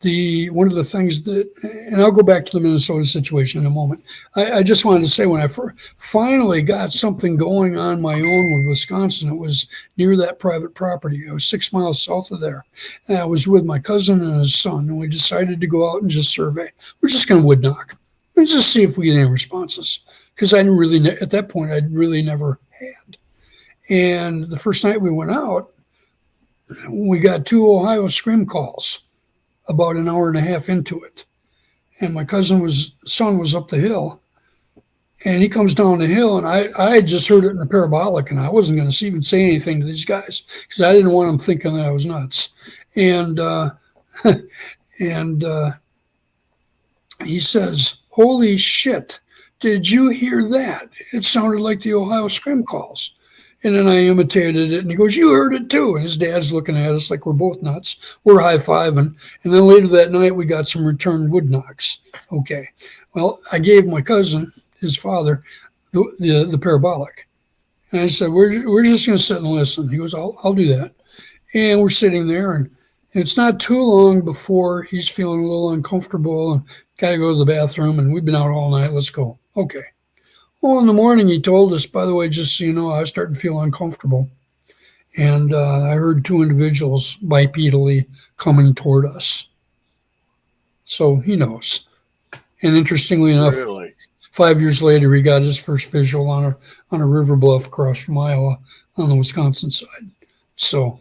one of the things that, and I'll go back to the Minnesota situation in a moment. I just wanted to say when I finally got something going on my own with Wisconsin, it was near that private property. I was 6 miles south of there. And I was with my cousin and his son, and we decided to go out and just survey. We're just going to wood knock and just see if we get any responses. Because I didn't really, at that point, I'd really never had. And the first night we went out, we got 2 Ohio scream calls about an hour and a half into it. And my son was up the hill, and he comes down the hill, and I had just heard it in the parabolic, and I wasn't going to even say anything to these guys because I didn't want them thinking that I was nuts. And he says, "Holy shit, did you hear that? It sounded like the Ohio scream calls." And then I imitated it, and he goes, "You heard it too." And his dad's looking at us like we're both nuts. We're high-fiving. And then later that night, we got some return wood knocks. Okay. Well, I gave my cousin, his father, the parabolic. And I said, we're just going to sit and listen. He goes, I'll do that. And we're sitting there, and it's not too long before he's feeling a little uncomfortable and got to go to the bathroom, and we've been out all night. Let's go. Okay. Well, in the morning, he told us, by the way, just so you know, I was starting to feel uncomfortable. And I heard 2 individuals bipedally coming toward us. So he knows. And interestingly enough, Really? 5 years later, he got his first visual on a river bluff across from Iowa on the Wisconsin side. So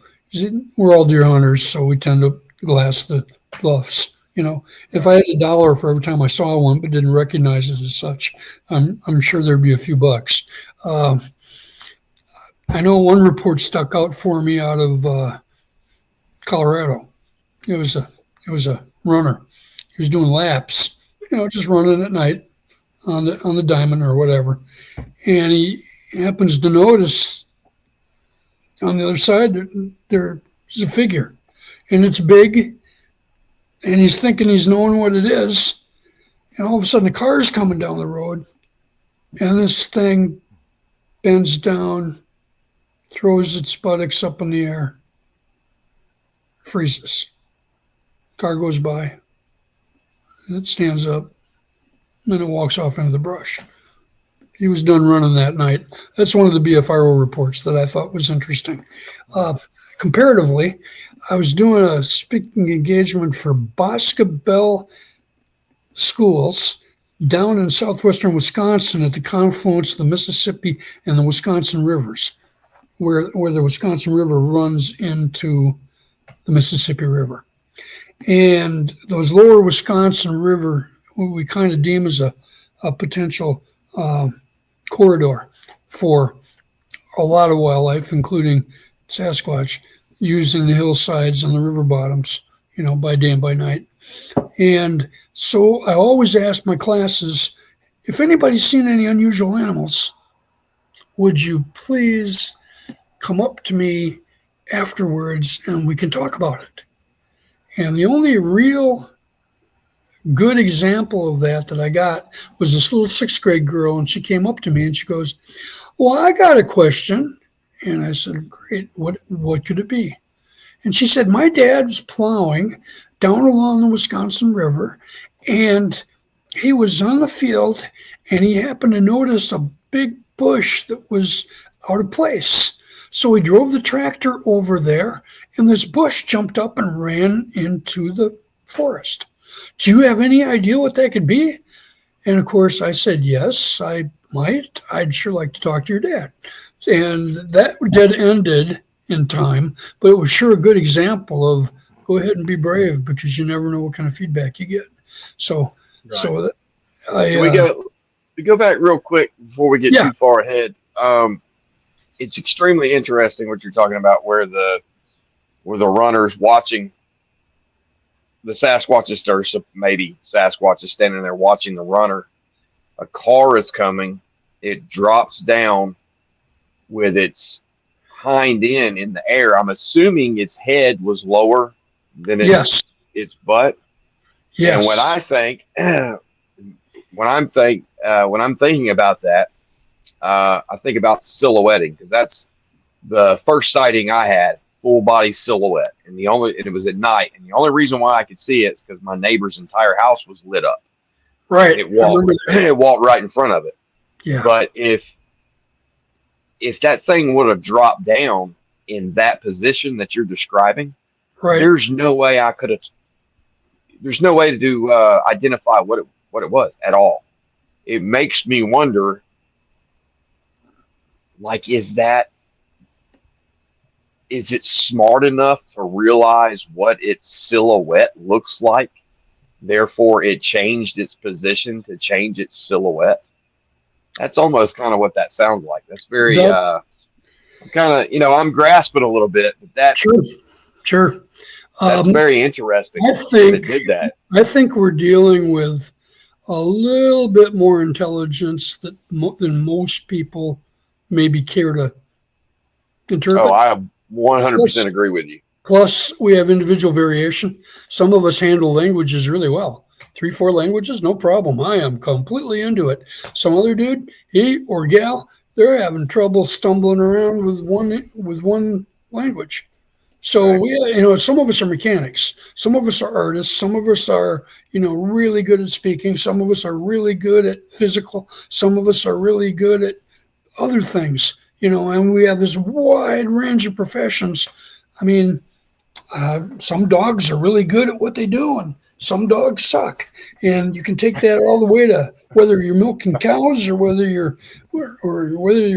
we're all deer hunters, so we tend to glass the bluffs. You know, if I had $1 for every time I saw one but didn't recognize it as such, I'm sure there'd be a few bucks. I know one report stuck out for me out of Colorado. It was a runner. He was doing laps, you know, just running at night on the diamond or whatever, and he happens to notice on the other side there's a figure, and it's big, and he's thinking he's knowing what it is, and all of a sudden a car's coming down the road, and this thing bends down, throws its buttocks up in the air, freezes. Car goes by, and it stands up, and it walks off into the brush. He was done running that night. That's one of the BFRO reports that I thought was interesting. Comparatively, I was doing a speaking engagement for Boscobel schools down in southwestern Wisconsin at the confluence of the Mississippi and the Wisconsin rivers, where the Wisconsin River runs into the Mississippi River. And those lower Wisconsin River, we kind of deem as a potential corridor for a lot of wildlife, including Sasquatch, used in the hillsides and the river bottoms, by day and by night. And so I always ask my classes, if anybody's seen any unusual animals, would you please come up to me afterwards and we can talk about it? And the only real good example of that I got was this little 6th grade girl, and she came up to me and she goes, "Well, I got a question." And I said, "Great, what could it be?" And she said, "My dad was plowing down along the Wisconsin River, and he was on the field, and he happened to notice a big bush that was out of place. So he drove the tractor over there, and this bush jumped up and ran into the forest. Do you have any idea what that could be?" And of course, I said, "Yes, I might. I'd sure like to talk to your dad." And that ended in time, but it was sure a good example of go ahead and be brave, because you never know what kind of feedback you get. So, right. So we go back real quick before we get too far ahead. It's extremely interesting what you're talking about, where the runners watching the Sasquatches, or maybe Sasquatch is standing there watching the runner. A car is coming. It drops down with its hind end in the air. I'm assuming its head was lower than its butt. Yes. And when I'm thinking about that, I think about silhouetting, because that's the first sighting I had, full body silhouette, and it was at night, and the only reason why I could see it is because my neighbor's entire house was lit up. Right, it walked right in front of it. Yeah, but if that thing would have dropped down in that position that you're describing, right, there's no way to identify what it was at all. It makes me wonder, like, is it smart enough to realize what its silhouette looks like? Therefore, it changed its position to change its silhouette. That's almost kind of what that sounds like. That's very, kind of, I'm grasping a little bit, but that sure. That's very interesting. I think it did that. I think we're dealing with a little bit more intelligence than most people maybe care to interpret. Oh, I 100% agree with you. Plus, we have individual variation. Some of us handle languages really well. 3-4 languages, no problem. I am completely into it. Some other dude, he or gal, they're having trouble stumbling around with one language. So right. Some of us are mechanics. Some of us are artists. Some of us are, really good at speaking. Some of us are really good at physical. Some of us are really good at other things. And we have this wide range of professions. I mean, some dogs are really good at what they do, and some dogs suck. And you can take that all the way to whether you're milking cows, or whether you're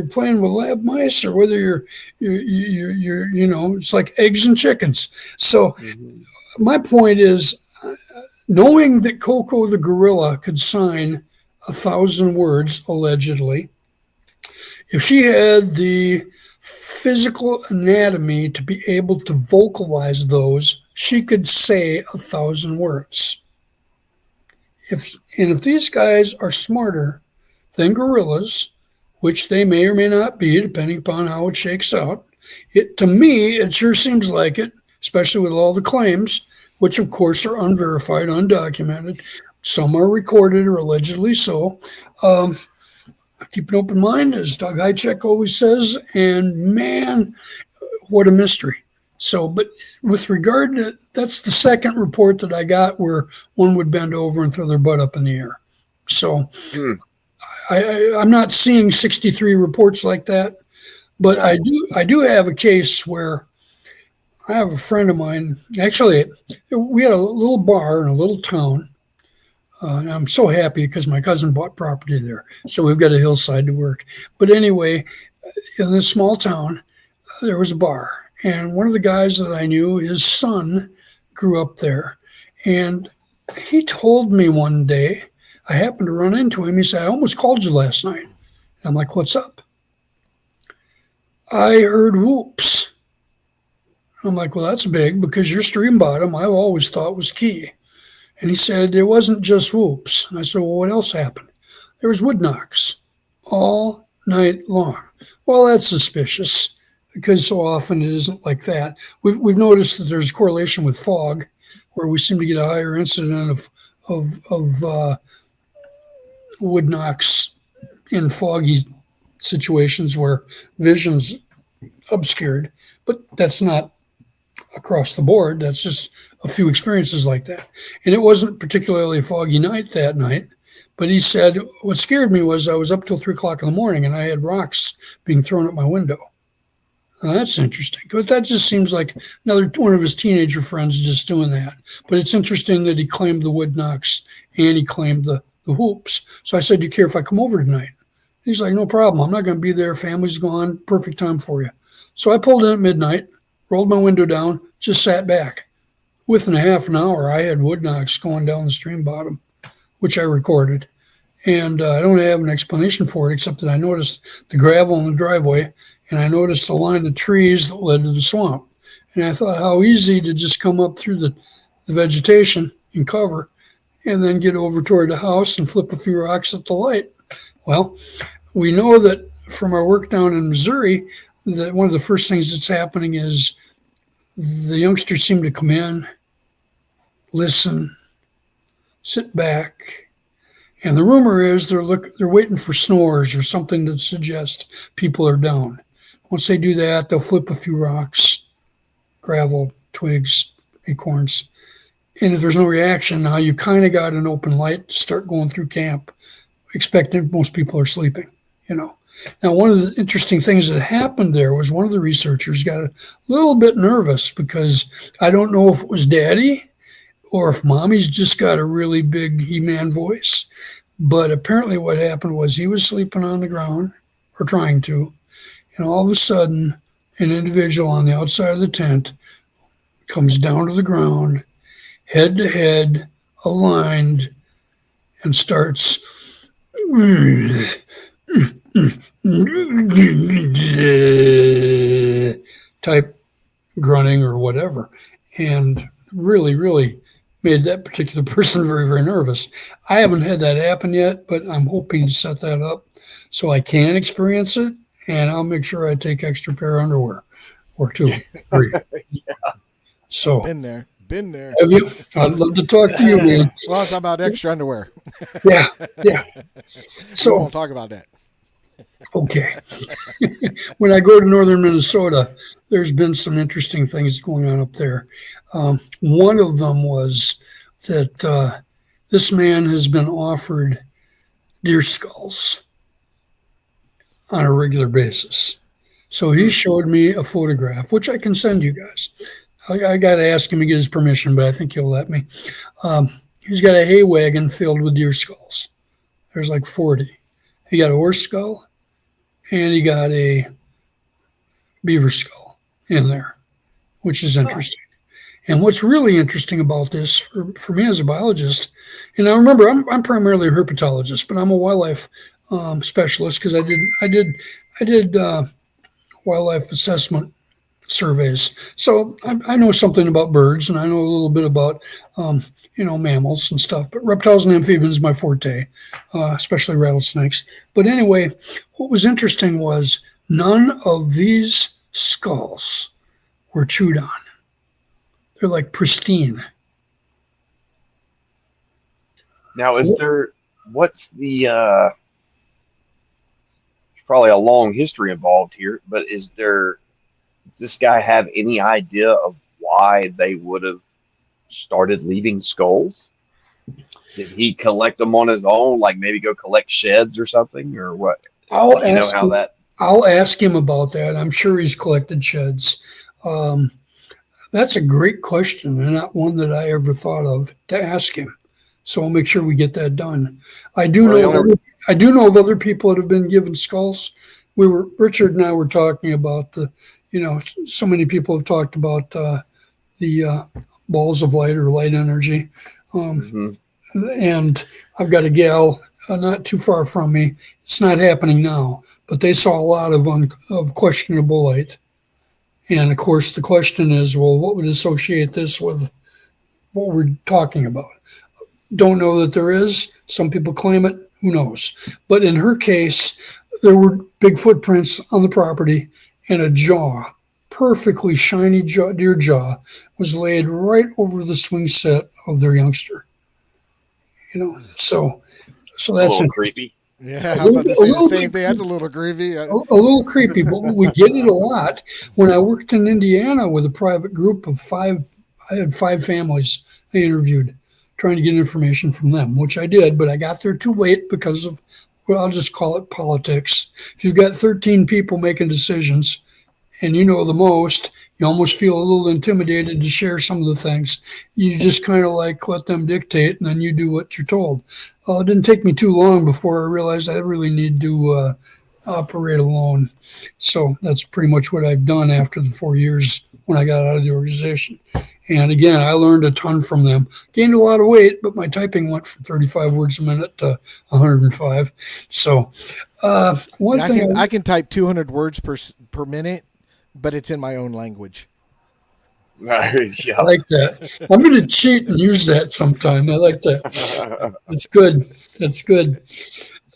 playing with lab mice, or whether you're it's like eggs and chickens. So my point is, knowing that Coco the gorilla could sign 1,000 words allegedly, if she had the physical anatomy to be able to vocalize those, she could say 1,000 words. If these guys are smarter than gorillas, which they may or may not be, depending upon how it shakes out, to me, it sure seems like it, especially with all the claims, which of course are unverified, undocumented. Some are recorded or allegedly so. Keep an open mind, as Doug Hychek always says, and man, what a mystery. So, but with regard to, that's the second report that I got where one would bend over and throw their butt up in the air. So I'm not seeing 63 reports like that, but I do have a case where I have a friend of mine. Actually, we had a little bar in a little town. And I'm so happy because my cousin bought property there. So we've got a hillside to work. But anyway, in this small town, there was a bar. And one of the guys that I knew, his son grew up there. And he told me one day, I happened to run into him. He said, I almost called you last night. And I'm like, what's up? I heard whoops. I'm like, well, that's big because your stream bottom I've always thought was key. And he said, it wasn't just whoops. And I said, well, what else happened? There was wood knocks all night long. Well, that's suspicious because so often it isn't like that. We've noticed that there's a correlation with fog where we seem to get a higher incident of wood knocks in foggy situations where vision's obscured. But that's not across the board. That's just a few experiences like that. And it wasn't particularly a foggy night that night, but he said, what scared me was I was up till 3:00 in the morning and I had rocks being thrown at my window. Now, that's interesting, but that just seems like another one of his teenager friends just doing that. But it's interesting that he claimed the wood knocks and he claimed the whoops. So I said, do you care if I come over tonight? He's like, no problem. I'm not going to be there. Family's gone. Perfect time for you. So I pulled in at midnight, rolled my window down, just sat back. Within a half an hour, I had wood knocks going down the stream bottom, which I recorded. And I don't have an explanation for it, except that I noticed the gravel in the driveway, and I noticed the line of trees that led to the swamp. And I thought how easy to just come up through the vegetation and cover, and then get over toward the house and flip a few rocks at the light. Well, we know that from our work down in Missouri, that one of the first things that's happening is the youngsters seem to come in, listen, sit back, and the rumor is they're waiting for snores or something that suggests people are down. Once they do that, they'll flip a few rocks, gravel, twigs, acorns, and if there's no reaction, now you kind of got an open light to start going through camp, expecting most people are sleeping, Now, one of the interesting things that happened there was one of the researchers got a little bit nervous because I don't know if it was daddy or if mommy's just got a really big He-Man voice. But apparently what happened was he was sleeping on the ground or trying to. And all of a sudden, an individual on the outside of the tent comes down to the ground, head to head, aligned, and starts type grunting or whatever, and really made that particular person very, very nervous. I haven't had that happen yet, but I'm hoping to set that up so I can experience it, and I'll make sure I take extra pair of underwear or 2, 3. Yeah. So Been there. Have you? I'd love to talk to you, man. Well, it's about extra underwear. Yeah. So we won't talk about that. Okay. When I go to northern Minnesota, there's been some interesting things going on up there. One of them was that this man has been offered deer skulls on a regular basis. So he showed me a photograph, which I can send you guys. I got to ask him to get his permission, but I think he'll let me. He's got a hay wagon filled with deer skulls. There's like 40. He got a horse skull, and he got a beaver skull in there, which is interesting. And what's really interesting about this for me as a biologist, and I remember I'm primarily a herpetologist, but I'm a wildlife specialist because I did wildlife assessment surveys. So I know something about birds, and I know a little bit about mammals and stuff. But reptiles and amphibians is my forte, especially rattlesnakes. But anyway, what was interesting was none of these skulls were chewed on. They're like pristine. Now, what's the, probably a long history involved here, but does this guy have any idea of why they would have started leaving skulls? Did he collect them on his own, like maybe go collect sheds or something, or what? I'll Do you know ask how him. that? I'll ask him about that. I'm sure he's collected sheds. Um, that's a great question, and not one that I ever thought of to ask him. So I'll make sure we get that done. I do Well, the know. only I do know of other people that have been given skulls. Richard and I were talking about so many people have talked about the balls of light or light energy. Um, Mhm. and I've got a gal not too far from me. It's not happening now, but they saw a lot of questionable light. And of course, the question is, well, what would associate this with what we're talking about? Don't know that there is. Some people claim it. Who knows? But in her case, there were big footprints on the property, and a jaw, perfectly shiny deer jaw, was laid right over the swing set of their youngster. So It's a that's little interesting. creepy. Yeah, A I was little, about to a say the little same bit thing. That's a little creepy. a little creepy, but we get it a lot. When I worked in Indiana with a private group of five, I had 5 families I interviewed, trying to get information from them, which I did, but I got there too late because of, well, I'll just call it politics. If you've got 13 people making decisions and you know the most, you almost feel a little intimidated to share some of the things. You just kind of like let them dictate, and then you do what you're told. It didn't take me too long before I realized I really need to operate alone. So that's pretty much what I've done after the 4 years when I got out of the organization. And again, I learned a ton from them. Gained a lot of weight, but my typing went from 35 words a minute to 105. So one Yeah, thing I can type 200 words per minute, but it's in my own language. I Yeah. like that. I'm going to cheat and use that sometime. I like that. That's good. That's good.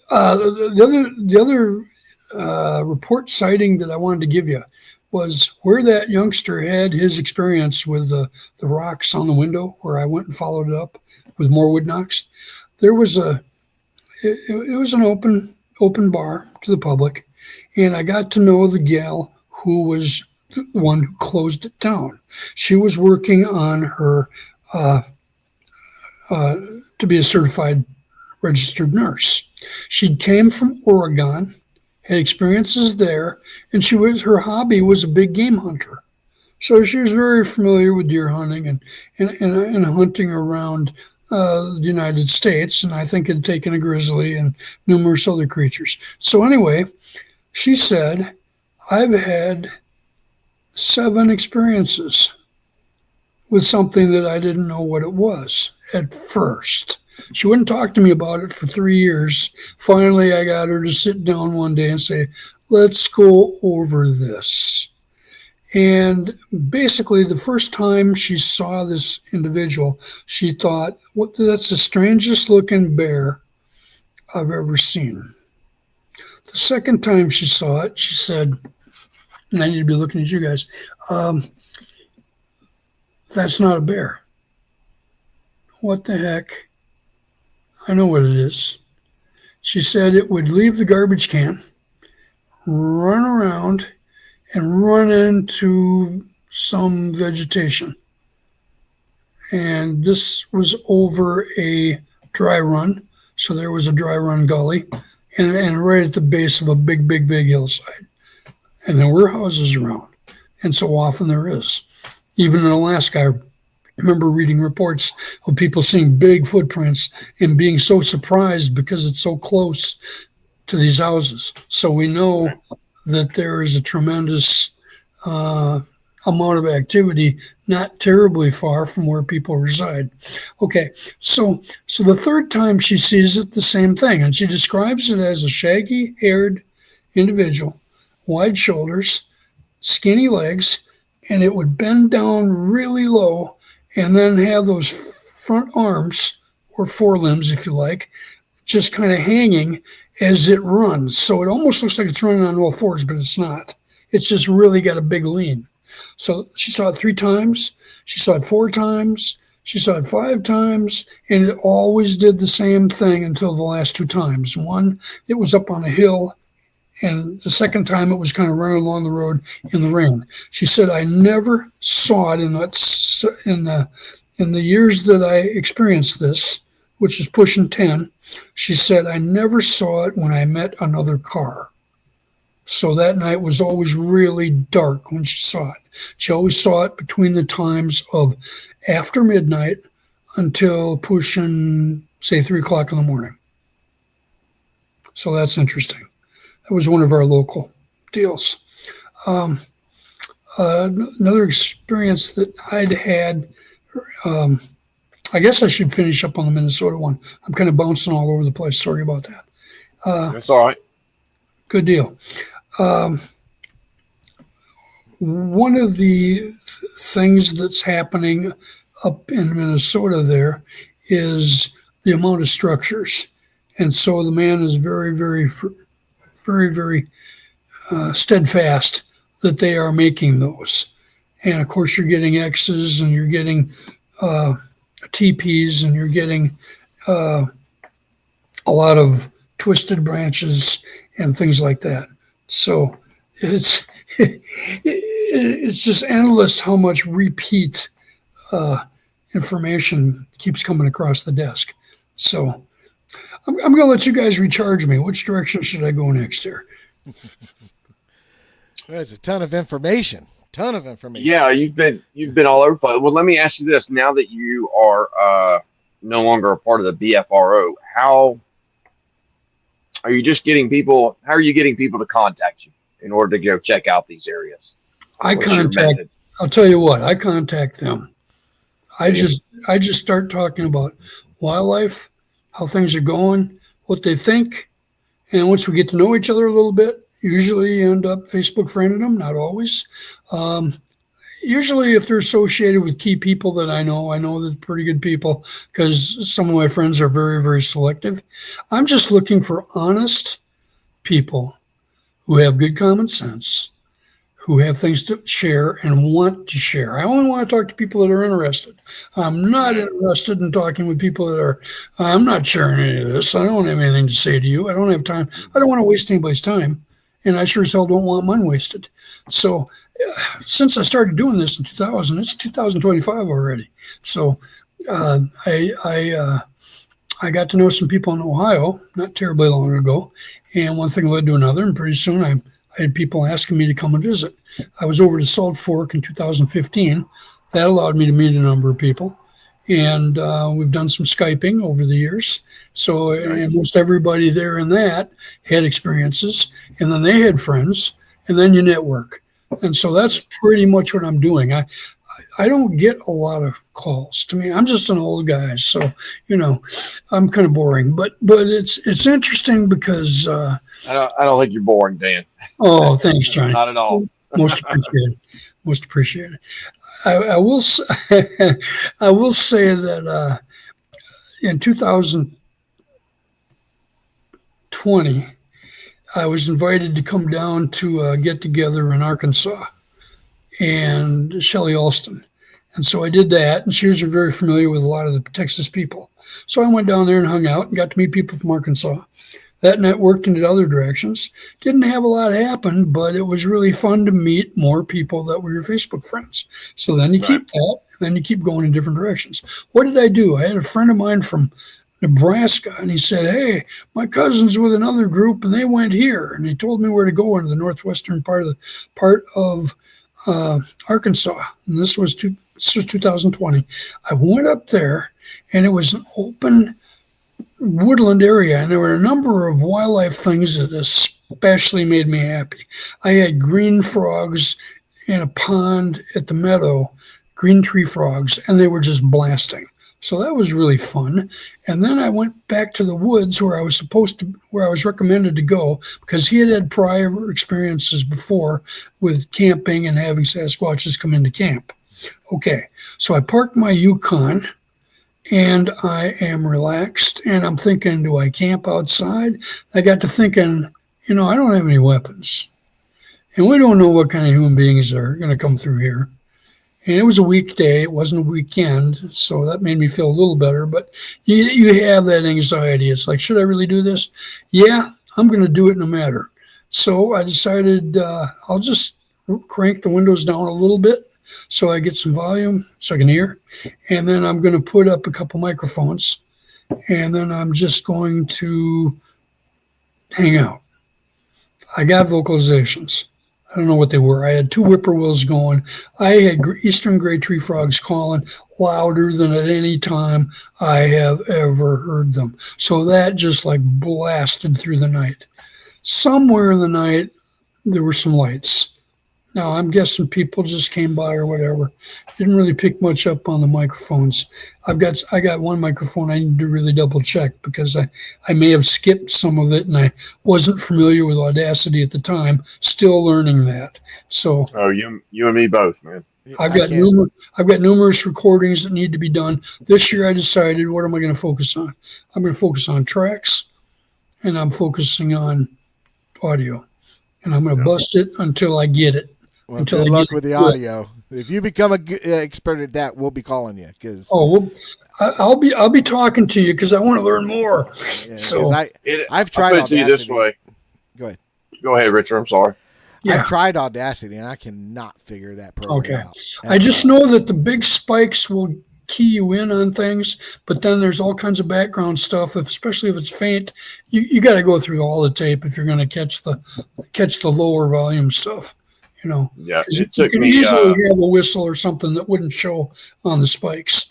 The other report citing that I wanted to give you was where that youngster had his experience with the rocks on the window, where I went and followed it up with more wood knocks. There was it was an open bar to the public, and I got to know the gal who was the one who closed it down. She was working on her uh, uh, to be a certified registered nurse. She came from Oregon, had experiences there, and her hobby was a big game hunter. So she was very familiar with deer hunting and hunting around the United States, and I think had taken a grizzly and numerous other creatures. So anyway, she said, I've had 7 experiences with something that I didn't know what it was at first. She wouldn't talk to me about it for 3 years. Finally, I got her to sit down one day and say, let's go over this. And basically, the first time she saw this individual, she thought, that's the strangest looking bear I've ever seen. The second time she saw it, she said, and I need to be looking at you guys, um, that's not a bear. What the heck? I know what it is. She said it would leave the garbage can, run around, and run into some vegetation. And this was over a dry run. So there was a dry run gully and right at the base of a big, big, big hillside. And there were houses around. And so often there is. Even in Alaska, I remember reading reports of people seeing big footprints and being so surprised because it's so close to these houses. So we know that there is a tremendous amount of activity not terribly far from where people reside. Okay, so the third time she sees it, the same thing, and she describes it as a shaggy-haired individual, wide shoulders, skinny legs, and it would bend down really low and then have those front arms, or forelimbs, if you like, just kind of hanging as it runs. So it almost looks like it's running on all fours, but it's not. It's just really got a big lean. So she saw it 3 times. She saw it 4 times. She saw it 5 times, and it always did the same thing until the last 2 times. One, it was up on a hill, and the second time it was kind of running along the road in the rain. She said, I never saw it in the years that I experienced this, which is pushing 10. She said, I never saw it when I met another car. So that night was always really dark when she saw it. She always saw it between the times of after midnight until pushing, say, 3 o'clock in the morning. So that's interesting. That was one of our local deals. Another experience that I'd had, I guess I should finish up on the Minnesota one. I'm kind of bouncing all over the place. Sorry about that. That's all right. Good deal. One of the things that's happening up in Minnesota there is the amount of structures. And so the man is very, very, very, very steadfast that they are making those. And of course, you're getting X's and you're getting TPs and you're getting a lot of twisted branches and things like that. So it's just endless how much repeat information keeps coming across the desk. So I'm going to let you guys recharge me. Which direction should I go next here? That's a ton of information. Yeah, you've been all over the place. Well, let me ask you this: now that you are no longer a part of the BFRO, how are you just getting people? How are you getting people to contact you in order to go check out these areas? I'll tell you what, I contact them. I just start talking about wildlife, how things are going, what they think, and once we get to know each other a little bit, usually end up Facebook friending them, not always. Usually if they're associated with key people that I know they're pretty good people because some of my friends are very, very selective. I'm just looking for honest people who have good common sense, who have things to share and want to share. I only want to talk to people that are interested. I'm not interested in talking with people that are, I'm not sharing any of this. I don't have anything to say to you. I don't have time. I don't want to waste anybody's time. And I sure as hell don't want mine wasted. So since I started doing this in 2000, it's 2025 already. So I got to know some people in Ohio not terribly long ago. And one thing led to another. And pretty soon I had people asking me to come and visit. I was over to Salt Fork in 2015. That allowed me to meet a number of people. And we've done some Skyping over the years. So and most everybody there in that had experiences. And then they had friends. And then you network. And so that's pretty much what I'm doing. I don't get a lot of calls. To me, I'm just an old guy. So, I'm kind of boring. But it's interesting because... I don't think you're boring, Dan. Oh, thanks, Johnny. Not at all. Most appreciated. Most appreciated. I will say that in 2020, I was invited to come down to a get together in Arkansas and Shelley Alston. And so I did that, and she was very familiar with a lot of the Texas people. So I went down there and hung out and got to meet people from Arkansas. That networked into other directions. Didn't have a lot happen, but it was really fun to meet more people that were your Facebook friends. So then you keep that, and then you keep going in different directions. What did I do? I had a friend of mine from Nebraska, and he said, hey, my cousin's with another group, and they went here. And he told me where to go into the northwestern part of Arkansas. And this was 2020. I went up there, and it was an open woodland area, and there were a number of wildlife things that especially made me happy. I had green frogs in a pond at the meadow, green tree frogs, and they were just blasting. So that was really fun. And then I went back to the woods where I was recommended to go because he had prior experiences before with camping and having Sasquatches come into camp. Okay, so I parked my Yukon and I am relaxed and I'm thinking, do I camp outside? I got to thinking, I don't have any weapons. And we don't know what kind of human beings are going to come through here. And it was a weekday. It wasn't a weekend. So that made me feel a little better. But you have that anxiety. It's like, should I really do this? Yeah, I'm going to do it no matter. So I decided I'll just crank the windows down a little bit so I get some volume so I can hear. And then I'm going to put up a couple microphones. And then I'm just going to hang out. I got vocalizations. I don't know what they were. I had 2 whippoorwills going. I had eastern gray tree frogs calling louder than at any time I have ever heard them. So that just like blasted through the night. Somewhere in the night, there were some lights. Now, I'm guessing people just came by or whatever. Didn't really pick much up on the microphones. I got one microphone I need to really double check because I may have skipped some of it and I wasn't familiar with Audacity at the time. Still learning that. So you and me both, man. I've got numerous recordings that need to be done. This year I decided, what am I going to focus on? I'm going to focus on tracks and I'm focusing on audio. And I'm going to bust it until I get it. Well, good luck with the audio. If you become an expert at that, we'll be calling you because. I'll be talking to you because I want to learn more. Yeah, so I've tried Audacity. This way. Go ahead, Richard. I'm sorry. Yeah. I've tried Audacity and I cannot figure that program out. I just know that the big spikes will key you in on things, but then there's all kinds of background stuff. Especially if it's faint, you got to go through all the tape if you're going to catch the lower volume stuff. Yeah, it took me easily have a whistle or something that wouldn't show on the spikes.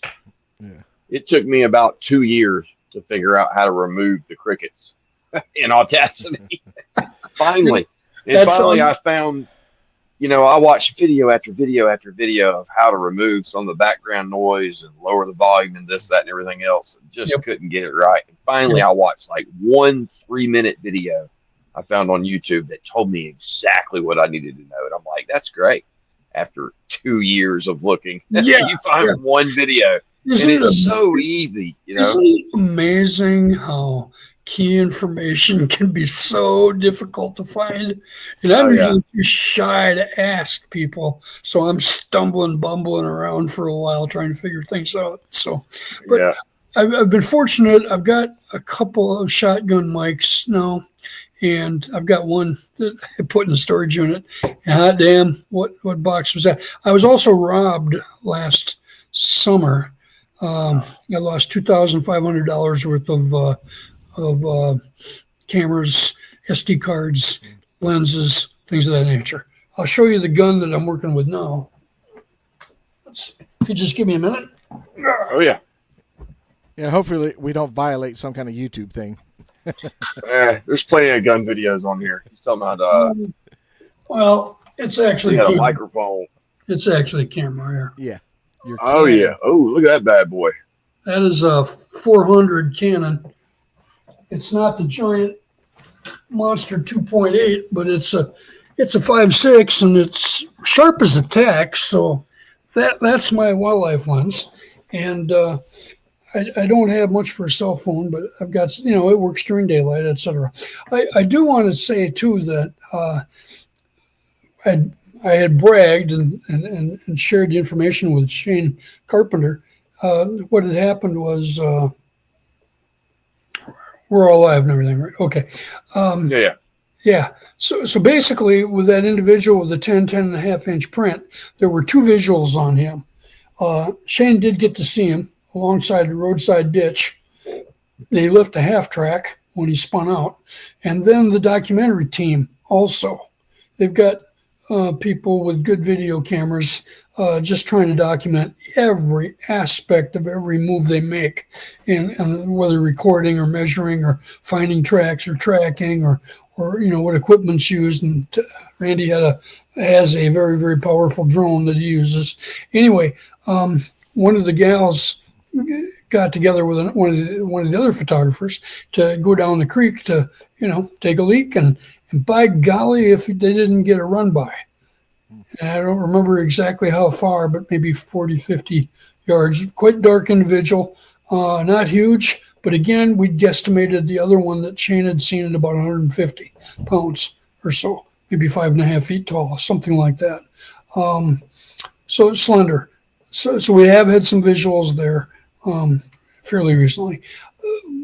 Yeah, it took me about 2 years to figure out how to remove the crickets in Audacity. Finally, I found. I watched video after video after video of how to remove some of the background noise and lower the volume and this, that, and everything else. Just couldn't get it right. And finally, I watched like 1 3-minute video I found on YouTube that told me exactly what I needed to know. And I'm like, that's great. After 2 years of looking, you find one video. And it's so easy. Isn't it amazing how key information can be so difficult to find? And I'm usually too shy to ask people. So I'm bumbling around for a while trying to figure things out. So, but I've been fortunate. I've got a couple of shotgun mics now. And I've got one that I put in the storage unit. And hot damn, what box was that? I was also robbed last summer. I lost $2,500 worth of cameras, SD cards, lenses, things of that nature. I'll show you the gun that I'm working with now. If you just give me a minute. Oh, yeah. Yeah, hopefully we don't violate some kind of YouTube thing. There's plenty of gun videos on here. He's talking about well, it's actually a microphone. It's actually a camera Yeah. here. Oh yeah. Oh, look at that bad boy. That is a 400 Canon. It's not the giant monster 2.8, but it's a 5.6 and it's sharp as a tack. So that's my wildlife lens. And I don't have much for a cell phone, but I've got, it works during daylight, etc. I do want to say, too, that I had bragged and shared the information with Shane Carpenter. What had happened was we're all alive and everything, right? Okay. Yeah. So basically, with that individual with the 10.5-inch print, there were 2 visuals on him. Shane did get to see him alongside the roadside ditch. They left a half track when he spun out. And then the documentary team also. They've got people with good video cameras just trying to document every aspect of every move they make, and whether recording or measuring or finding tracks or tracking or what equipment's used. And Randy has a very, very powerful drone that he uses. Anyway, one of the gals got together with one of the other photographers to go down the creek to, take a leak. And by golly, if they didn't get a run by. And I don't remember exactly how far, but maybe 40, 50 yards. Quite dark individual, not huge. But again, we guesstimated the other one that Shane had seen at about 150 pounds or so, maybe 5.5 feet tall, something like that. So it's slender. So we have had some visuals there fairly recently.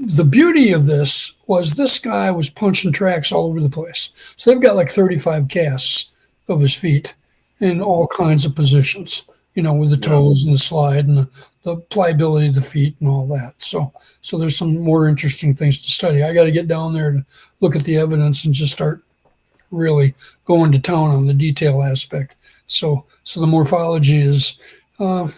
The beauty of this was this guy was punching tracks all over the place. So they've got like 35 casts of his feet in all kinds of positions, with the toes and the slide and the pliability of the feet and all that. So there's some more interesting things to study. I got to get down there and look at the evidence and just start really going to town on the detail aspect. So the morphology is, I'm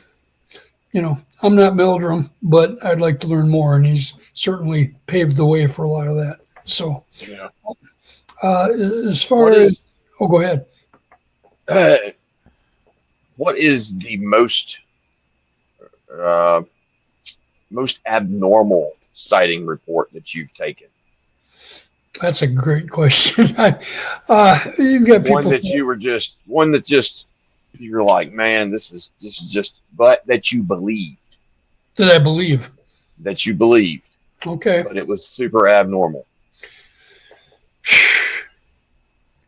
not Meldrum, but I'd like to learn more, and he's certainly paved the way for a lot of that. So, as far as, go ahead. What is the most abnormal sighting report that you've taken? That's a great question. You've got people one that you're like, man, this is just, but that you believed. Did I believe? That you believed. Okay. But it was super abnormal.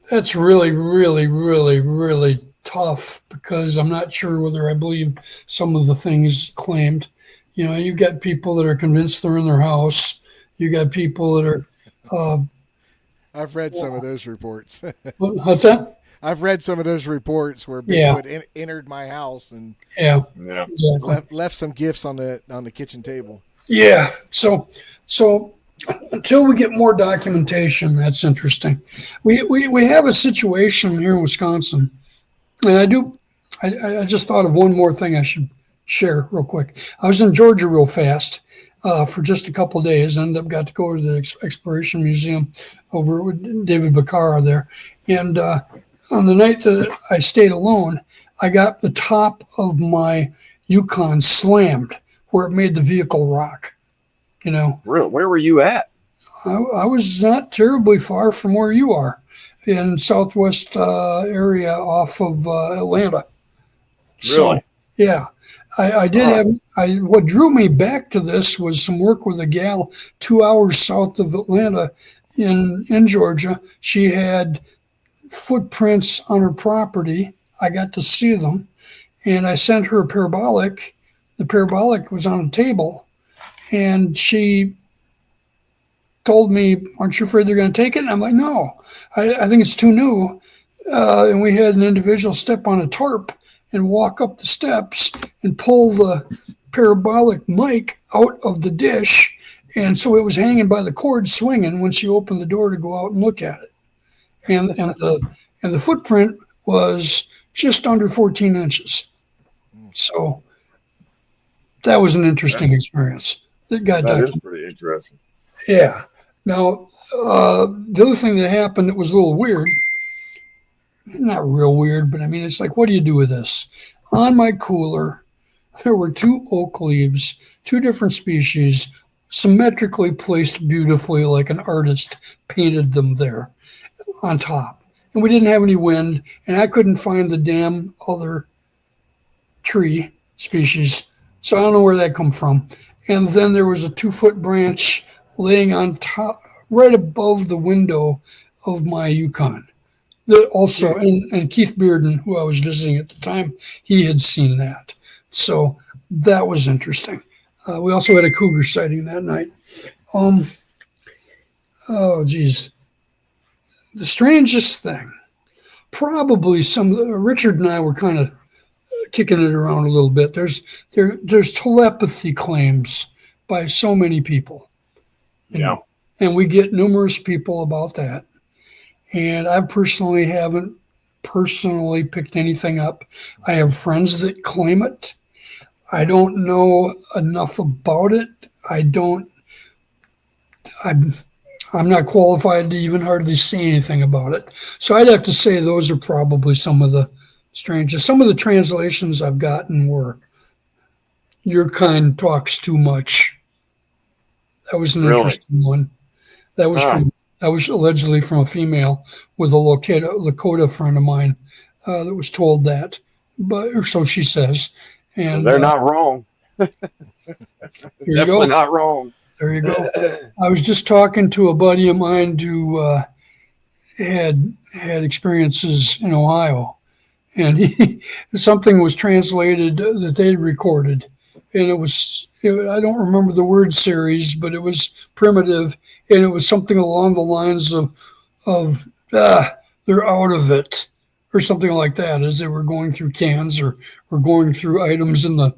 That's really, really, really, really tough because I'm not sure whether I believe some of the things claimed. You've got people that are convinced they're in their house. You got people that are. I've read some of those reports. What's that? I've read some of those reports where Bigfoot entered my house and exactly. left some gifts on the kitchen table. Yeah. So until we get more documentation, that's interesting. We have a situation here in Wisconsin, and I just thought of one more thing I should share real quick. I was in Georgia real fast for just a couple of days. Ended up got to go to the Exploration Museum over with David Bacara there, and on the night that I stayed alone, I got the top of my Yukon slammed where it made the vehicle rock. Where were you at? I was not terribly far from where you are, in southwest area off of Atlanta. Really? So, yeah. I did have, what drew me back to this was some work with a gal 2 hours south of Atlanta in Georgia. She had footprints on her property. I got to see them, and I sent her a parabolic. The parabolic was on a table, and she told me, "Aren't you afraid they're going to take it?" And I'm like, "No, I think it's too new." And we had an individual step on a tarp and walk up the steps and pull the parabolic mic out of the dish, and so it was hanging by the cord, swinging when she opened the door to go out and look at it. And the footprint was just under 14 inches. So that was an interesting experience. That is pretty interesting. Yeah. Now, the other thing that happened that was a little weird, not real weird, but I mean, it's like, what do you do with this? On my cooler, there were 2 oak leaves, 2 different species, symmetrically placed beautifully like an artist painted them there on top. And we didn't have any wind, and I couldn't find the damn other tree species. So I don't know where that come from. And then there was a 2-foot branch laying on top, right above the window of my Yukon. That also, and Keith Bearden, who I was visiting at the time, he had seen that. So that was interesting. We also had a cougar sighting that night. Oh, geez. The strangest thing, probably Richard and I were kind of kicking it around a little bit. There's telepathy claims by so many people. You know, and we get numerous people about that. And I personally haven't picked anything up. I have friends that claim it. I don't know enough about it. I'm not qualified to even hardly say anything about it. So I'd have to say those are probably some of the strangest. Some of the translations I've gotten were your kind talks too much. That was an Really? interesting one. That was Huh. from that was allegedly from a female with a Lakota friend of mine that was told that, but or so she says. Well, And they're not wrong. here you Definitely go. not wrong. There you go. I was just talking to a buddy of mine who had experiences in Ohio, and something was translated that they recorded, and I don't remember the word series, but it was primitive, and it was something along the lines of they're out of it, or something like that, as they were going through cans or going through items in the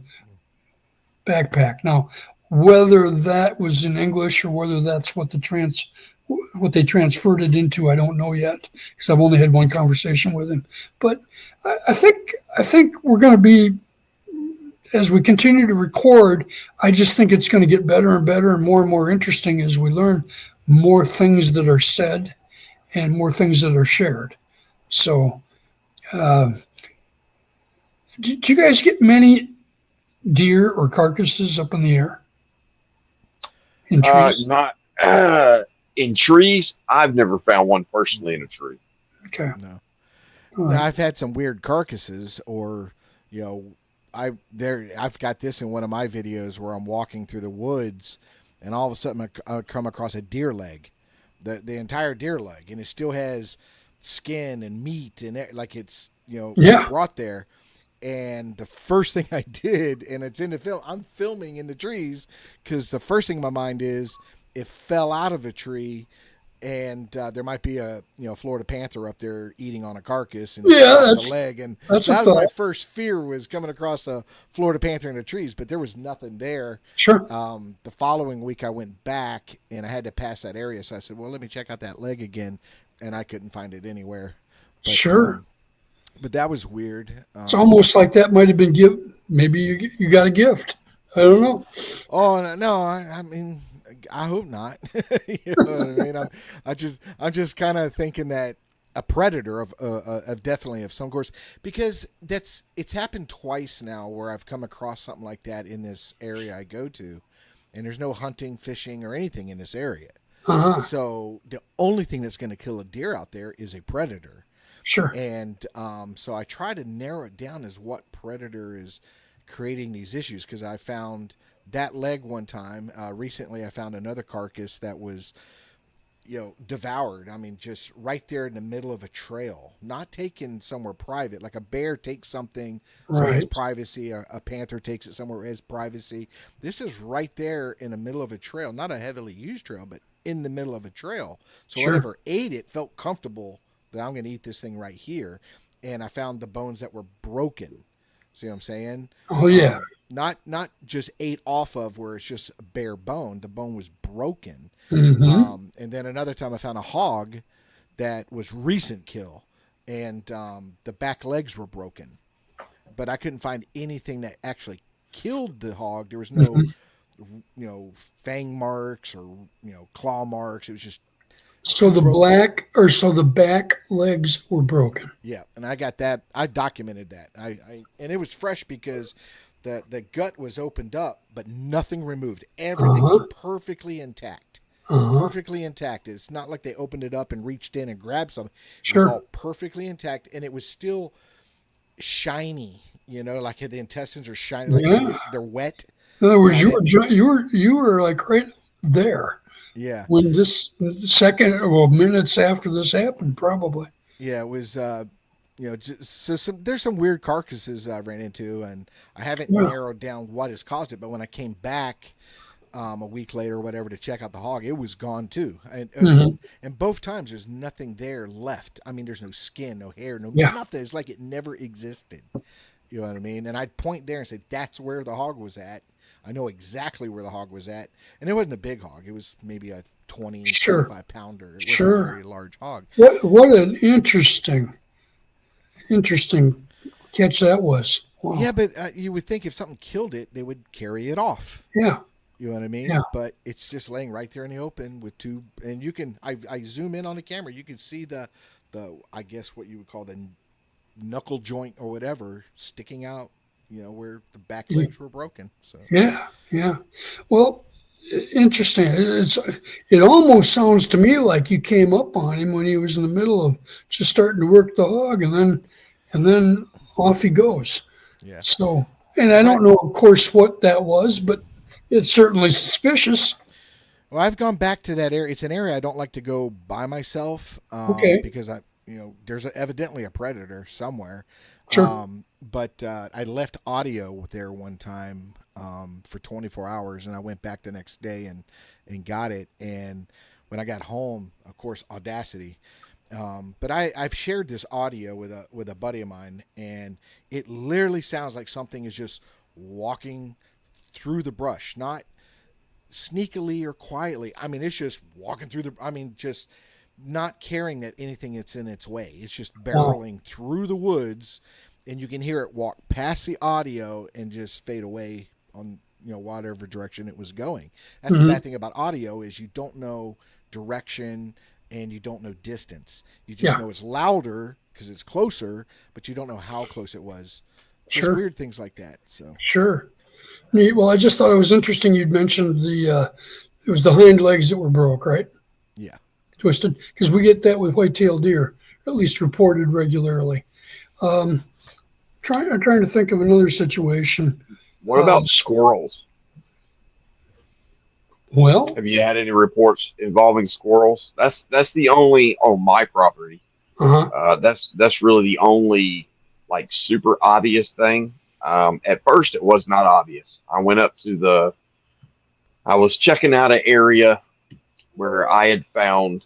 backpack. Now, whether that was in English or whether that's what they transferred it into, I don't know yet because I've only had one conversation with him. But I think we're going to be, as we continue to record. I just think it's going to get better and more interesting as we learn more things that are said and more things that are shared. So, uh, did you guys get many deer or carcasses up in the air in trees? Not in trees. I've never found one personally in a tree. Okay. No. All Now, right. I've had some weird carcasses, or you know, I've got this in one of my videos where I'm walking through the woods, and all of a sudden I come across a deer leg, the entire deer leg, and it still has skin and meat and like it's Yeah. brought there. And the first thing I did, and it's in the film, I'm filming in the trees because the first thing in my mind is it fell out of a tree, and there might be a Florida panther up there eating on a carcass and Yeah. chopped the That's leg, and that's a that was my thought. first fear, was coming across a Florida panther in the trees, but there was nothing there. Sure. The following week I went back and I had to pass that area, so I said, well, let me check out that leg again, and I couldn't find it anywhere. But Sure. that was weird. It's almost like that might have been given. Maybe you got a gift. I don't know. Oh no, I mean, I hope not. You know what I mean? I'm just kind of thinking that a predator of definitely of some course, because it's happened twice now where I've come across something like that in this area I go to, and there's no hunting, fishing, or anything in this area. Uh huh. So the only thing that's going to kill a deer out there is a predator. Sure. And so I try to narrow it down as what predator is creating these issues, because I found that leg one time. Recently, I found another carcass that was devoured. I mean, just right there in the middle of a trail, not taken somewhere private. Like a bear takes something so it has Right. privacy. A panther takes it somewhere it has privacy. This is right there in the middle of a trail, not a heavily used trail, but in the middle of a trail. So Sure. whatever ate it felt comfortable that I'm going to eat this thing right here. And I found the bones that were broken. See what I'm saying? Oh yeah. Not just ate off of where it's just a bare bone. The bone was broken. Mm-hmm. And then another time I found a hog that was recent kill, and the back legs were broken, but I couldn't find anything that actually killed the hog. There was no, Mm-hmm. fang marks or claw marks. It was just So two the broken. back legs were broken. Yeah, and I got that. I documented that. And it was fresh because the gut was opened up, but nothing removed. Uh Everything was huh. perfectly intact. Uh huh. Perfectly intact. It's not like they opened it up and reached in and grabbed something. It was all Sure. perfectly intact, and it was still shiny. Like the intestines are shiny, like Yeah. they're wet. In other And words, I didn't. you were like right there Yeah, when this second, well, minutes after this happened, probably. yeah. It was. Just, so there's some weird carcasses I ran into, and I haven't Yeah. narrowed down what has caused it. But when I came back a week later or whatever to check out the hog, it was gone too. And, and Hmm. and and both times there's nothing there left. I mean, there's no skin, no hair, no Yeah. nothing. It's like it never existed. You know what I mean? And I'd point there and say, "That's where the hog was at." I know exactly where the hog was at, and it wasn't a big hog. It was maybe a 20, Sure. 25 pounder. It wasn't a Sure. very large hog. What an interesting catch that was. Yeah, Wow. but you would think if something killed it, they would carry it off. Yeah. You know what I Yeah. mean? But it's just laying right there in the open with two, and you can. I zoom in on the camera, you can see the I guess what you would call the knuckle joint or whatever sticking out. where the back legs were broken. So Yeah, yeah. Well, interesting. It almost sounds to me like you came up on him when he was in the middle of just starting to work the hog, and then off he goes. yeah, So, and I because I don't know, of course, what that was, but it's certainly suspicious. well, I've gone back to that area. It's an area I don't like to go by myself Okay, because there's evidently a predator somewhere. sure. But I left audio there one time for 24 hours, and I went back the next day and got it. And when I got home, of course, Audacity. But I've shared this audio with a buddy of mine, and it literally sounds like something is just walking through the brush, not sneakily or quietly. I mean, it's just walking through the. I mean, just not caring that anything that's in its way. It's just Wow. barreling through the woods, and you can hear it walk past the audio and just fade away on whatever direction it was going. That's the Hmm. bad thing about audio is you don't know direction and you don't know distance. You just Yeah, know it's louder because it's closer, but you don't know how close it was. Just sure, weird things like that. So sure. Neat. Well, I just thought it was interesting you'd mentioned it was the hind legs that were broke, right? yeah. Twisted, because we get that with white-tailed deer, at least reported regularly. Um, I'm trying to think of another situation. What about Um, squirrels? well, Have you had any reports involving squirrels? That's the only on my property. uh-huh, That's really the only like super obvious thing. At first, it was not obvious. I was checking out an area where I had found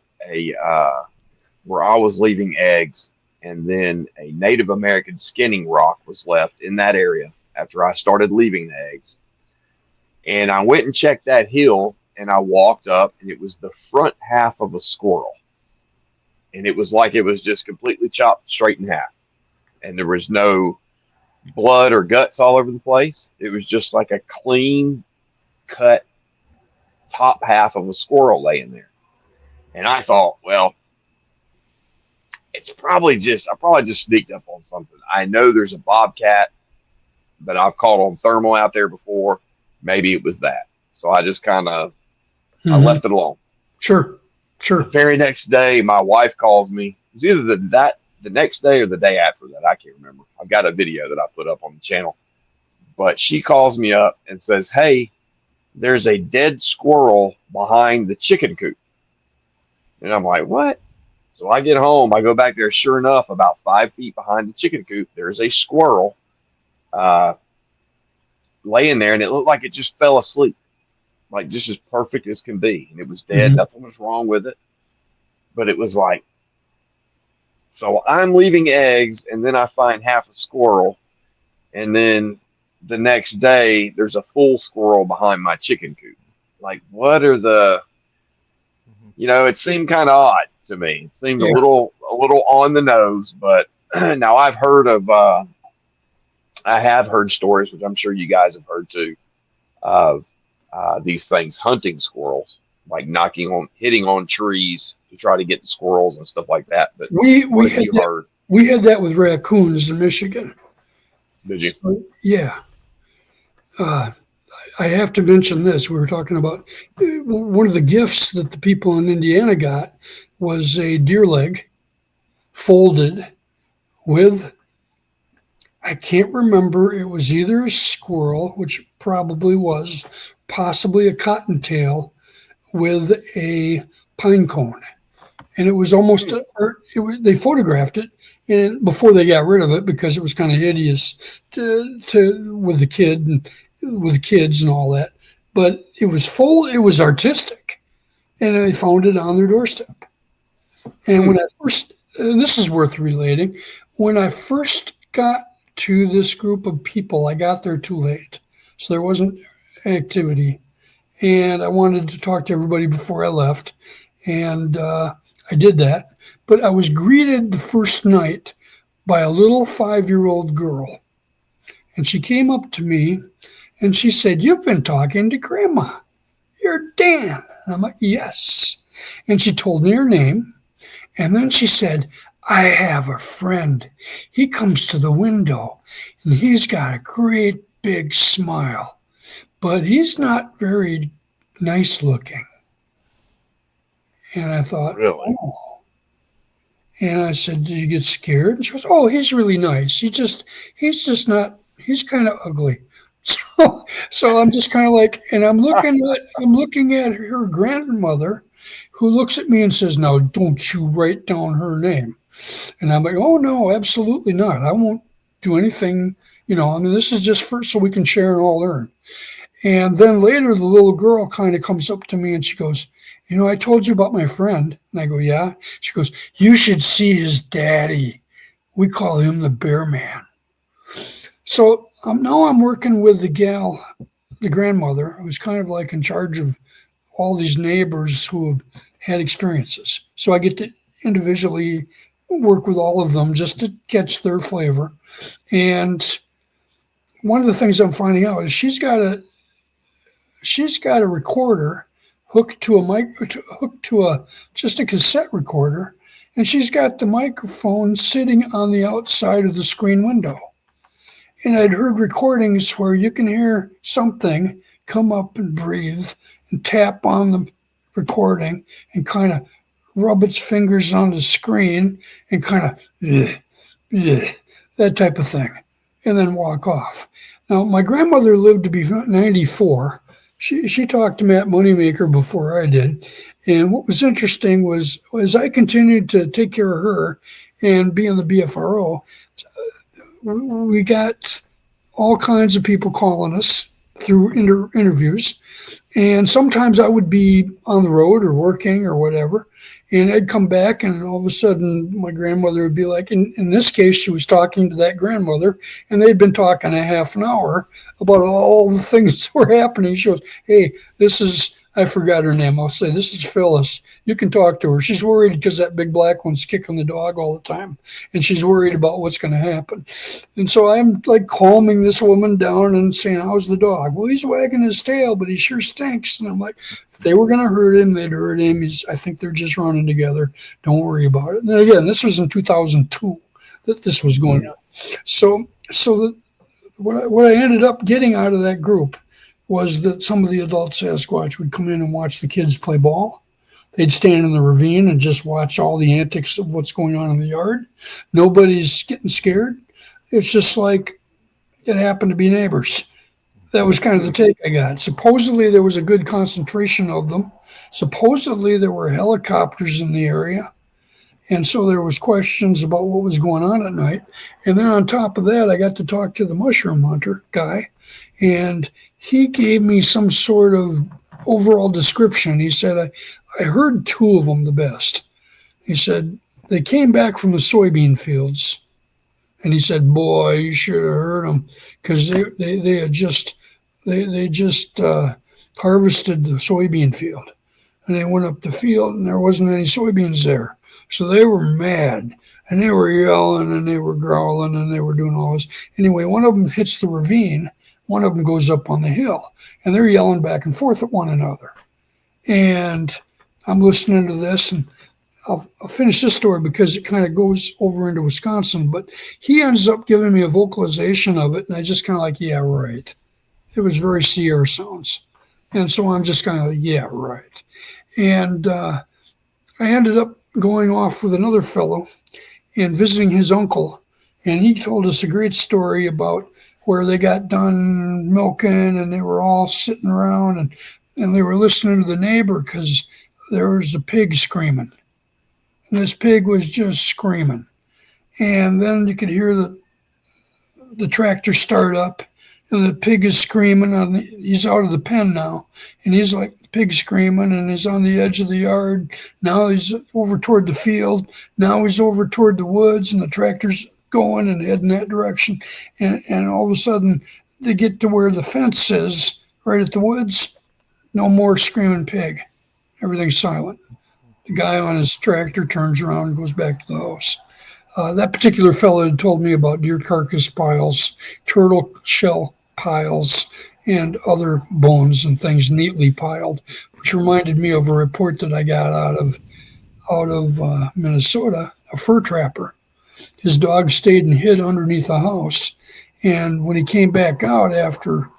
where I was leaving eggs, and then a Native American skinning rock was left in that area after I started leaving the eggs. And I went and checked that hill, and I walked up, and it was the front half of a squirrel, and it was like it was just completely chopped straight in half, and there was no blood or guts all over the place. It was just like a clean cut top half of a squirrel laying there. And I thought, well, I probably just sneaked up on something. I know there's a bobcat that I've caught on thermal out there before. Maybe it was that. So I just I hmm, left it alone. sure, The sure. very next day, my wife calls me. It's either the next day or the day after that. I can't remember. I've got a video that I put up on the channel. But she calls me up and says, "Hey, there's a dead squirrel behind the chicken coop." And I'm like, "What?" So I get home, I go back there. Sure enough, about 5 feet behind the chicken coop, there's a squirrel uh, laying there, and it looked like it just fell asleep, like just as perfect as can be. And it was dead. Hmm. Nothing was wrong with it. But it was like, so I'm leaving eggs, and then I find half a squirrel, and then the next day there's a full squirrel behind my chicken coop. Like, what are the Hmm. it seemed kind of odd to me. It seemed Yeah. a little on the nose, but now I have heard stories, which I'm sure you guys have heard too, of these things hunting squirrels, like hitting on trees to try to get the squirrels and stuff like that. But We what we have had you that heard? we had that with raccoons in Michigan. Did you? So, yeah. Uh, I have to mention this. We were talking about one of the gifts that the people in Indiana got was a deer leg folded with, I can't remember, it was either a squirrel, which probably was, possibly a cottontail with a pine cone. And it was almost, Hmm. they photographed it and before they got rid of it because it was kind of hideous with the with the kids and all that. But it was artistic, and they found it on their doorstep. And Hmm. when I first, and this is worth relating, when I first got to this group of people, I got there too late. So there wasn't activity. And I wanted to talk to everybody before I left. And I did that. But I was greeted the first night by a little 5-year old girl. And she came up to me and she said, "You've been talking to Grandma. You're Dan." And I'm like, "Yes." And she told me her name. And then she said, I have a friend. He comes to the window and he's got a great big smile, but he's not very nice looking. And I thought, Really? oh. And I said, did you get scared? And she goes, oh, he's really nice. He's just not, he's kind of ugly. So I'm just kind of like, and I'm looking at her grandmother, who looks at me and says, "Now, don't you write down her name." And I'm like, "Oh no, absolutely not. I won't do anything. I mean, this is just for so we can share and all learn." And then later, the little girl kind of comes up to me and she goes, I told you about my friend. And I go, yeah. She goes, you should see his daddy. We call him the Bear Man. So now I'm working with the gal, the grandmother, who's kind of like in charge of all these neighbors who have had experiences. So I get to individually work with all of them just to catch their flavor. And one of the things I'm finding out is she's got a recorder hooked to a hooked to a just a cassette recorder, and she's got the microphone sitting on the outside of the screen window. And I'd heard recordings where you can hear something come up and breathe and tap on the recording and kind of rub its fingers on the screen and kind of that type of thing, and then walk off. Now, my grandmother lived to be 94. She talked to Matt Moneymaker before I did. And what was interesting was as I continued to take care of her and be in the BFRO, we got all kinds of people calling us through interviews. And sometimes I would be on the road or working or whatever. And I'd come back, and all of a sudden, my grandmother would be like, in this case, she was talking to that grandmother, and they'd been talking a half an hour about all the things that were happening. She goes, hey, I forgot her name. I'll say, this is Phyllis. You can talk to her. She's worried because that big black one's kicking the dog all the time, and she's worried about what's going to happen. And so I'm like calming this woman down and saying, how's the dog? Well, he's wagging his tail, but he sure stinks. And I'm like, if they were going to hurt him, they'd hurt him. I think they're just running together. Don't worry about it. And again, this was in 2002 that this was going on. So what I ended up getting out of that group was that some of the adult Sasquatch would come in and watch the kids play ball. They'd stand in the ravine and just watch all the antics of what's going on in the yard. Nobody's getting scared. It's just like it happened to be neighbors. That was kind of the take I got. Supposedly there was a good concentration of them. Supposedly there were helicopters in the area. And so there was questions about what was going on at night. And then on top of that, I got to talk to the mushroom hunter guy. And he gave me some sort of overall description. He said, I heard two of them the best. He said, they came back from the soybean fields. And he said, boy, you should have heard them because they had just harvested the soybean field. And they went up the field and there wasn't any soybeans there. So they were mad and they were yelling and they were growling and they were doing all this. Anyway, one of them hits the ravine. One of them goes up on the hill, and they're yelling back and forth at one another. And I'm listening to this, and I'll finish this story because it kind of goes over into Wisconsin. But he ends up giving me a vocalization of it, and I just kind of like, yeah, right. It was very Sierra sounds. And so I'm just kind of like, yeah, right. And I ended up going off with another fellow and visiting his uncle, and he told us a great story about where they got done milking and they were all sitting around and they were listening to the neighbor because there was a pig screaming. And this pig was just screaming. And then you could hear the tractor start up and the pig is screaming. He's out of the pen now. And he's like, the pig screaming and he's on the edge of the yard. Now he's over toward the field. Now he's over toward the woods and the tractor's going and heading that direction, and all of a sudden they get to where the fence is, right at the woods. No more screaming pig. Everything's silent. The guy on his tractor turns around and goes back to the house. That particular fellow had told me about deer carcass piles, turtle shell piles, and other bones and things neatly piled, which reminded me of a report that I got out of Minnesota a fur trapper. His dog stayed and hid underneath the house. And when he came back out after,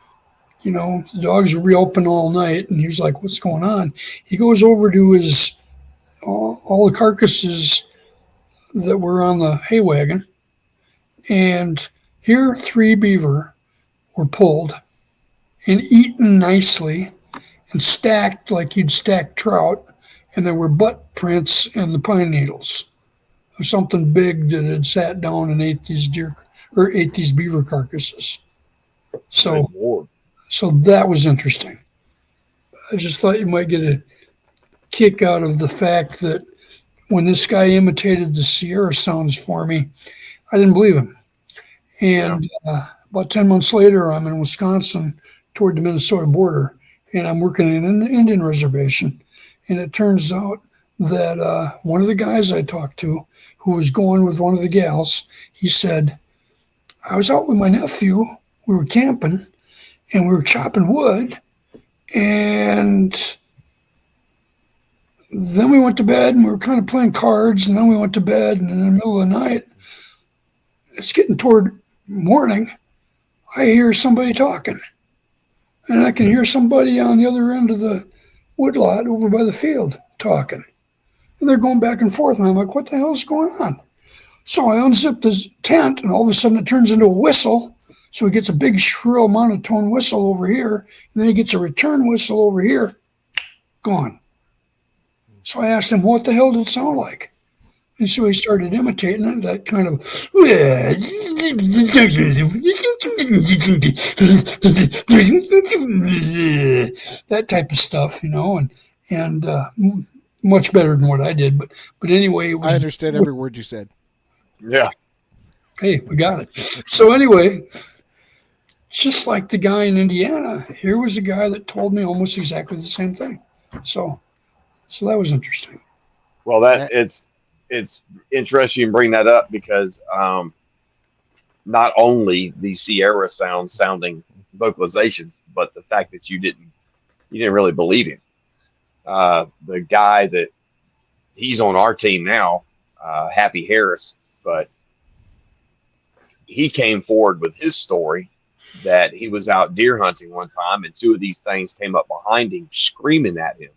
the dogs were reopened all night, and he was like, "What's going on?" He goes over to his all the carcasses that were on the hay wagon, and here 3 beaver were pulled and eaten nicely and stacked like you'd stack trout, and there were butt prints in the pine needles of something big that had sat down and ate these beaver carcasses. So, so that was interesting. I just thought you might get a kick out of the fact that when this guy imitated the Sierra sounds for me, I didn't believe him. And about 10 months later, I'm in Wisconsin toward the Minnesota border, and I'm working in an Indian reservation. And it turns out that one of the guys I talked to, who was going with one of the gals, he said, "I was out with my nephew. We were camping, and we were chopping wood, and then we went to bed, and we were kind of playing cards, and then we went to bed, and in the middle of the night, it's getting toward morning, I hear somebody talking, and I can hear somebody on the other end of the woodlot over by the field talking, and they're going back and forth, and I'm like, what the hell is going on?" So I unzip this tent, and all of a sudden it turns into a whistle. So he gets a big shrill monotone whistle over here, and then he gets a return whistle over here. Gone. So I asked him, what the hell did it sound like? And so he started imitating it, that kind of that type of stuff, and much better than what I did. But anyway, I understood every word you said. Yeah. Hey, we got it. So anyway, just like the guy in Indiana, here was a guy that told me almost exactly the same thing. So that was interesting. Well, it's interesting you bring that up because not only the Sierra sounding vocalizations, but the fact that you didn't really believe him. The guy that he's on our team now, Happy Harris, but he came forward with his story that he was out deer hunting one time, and 2 of these things came up behind him, screaming at him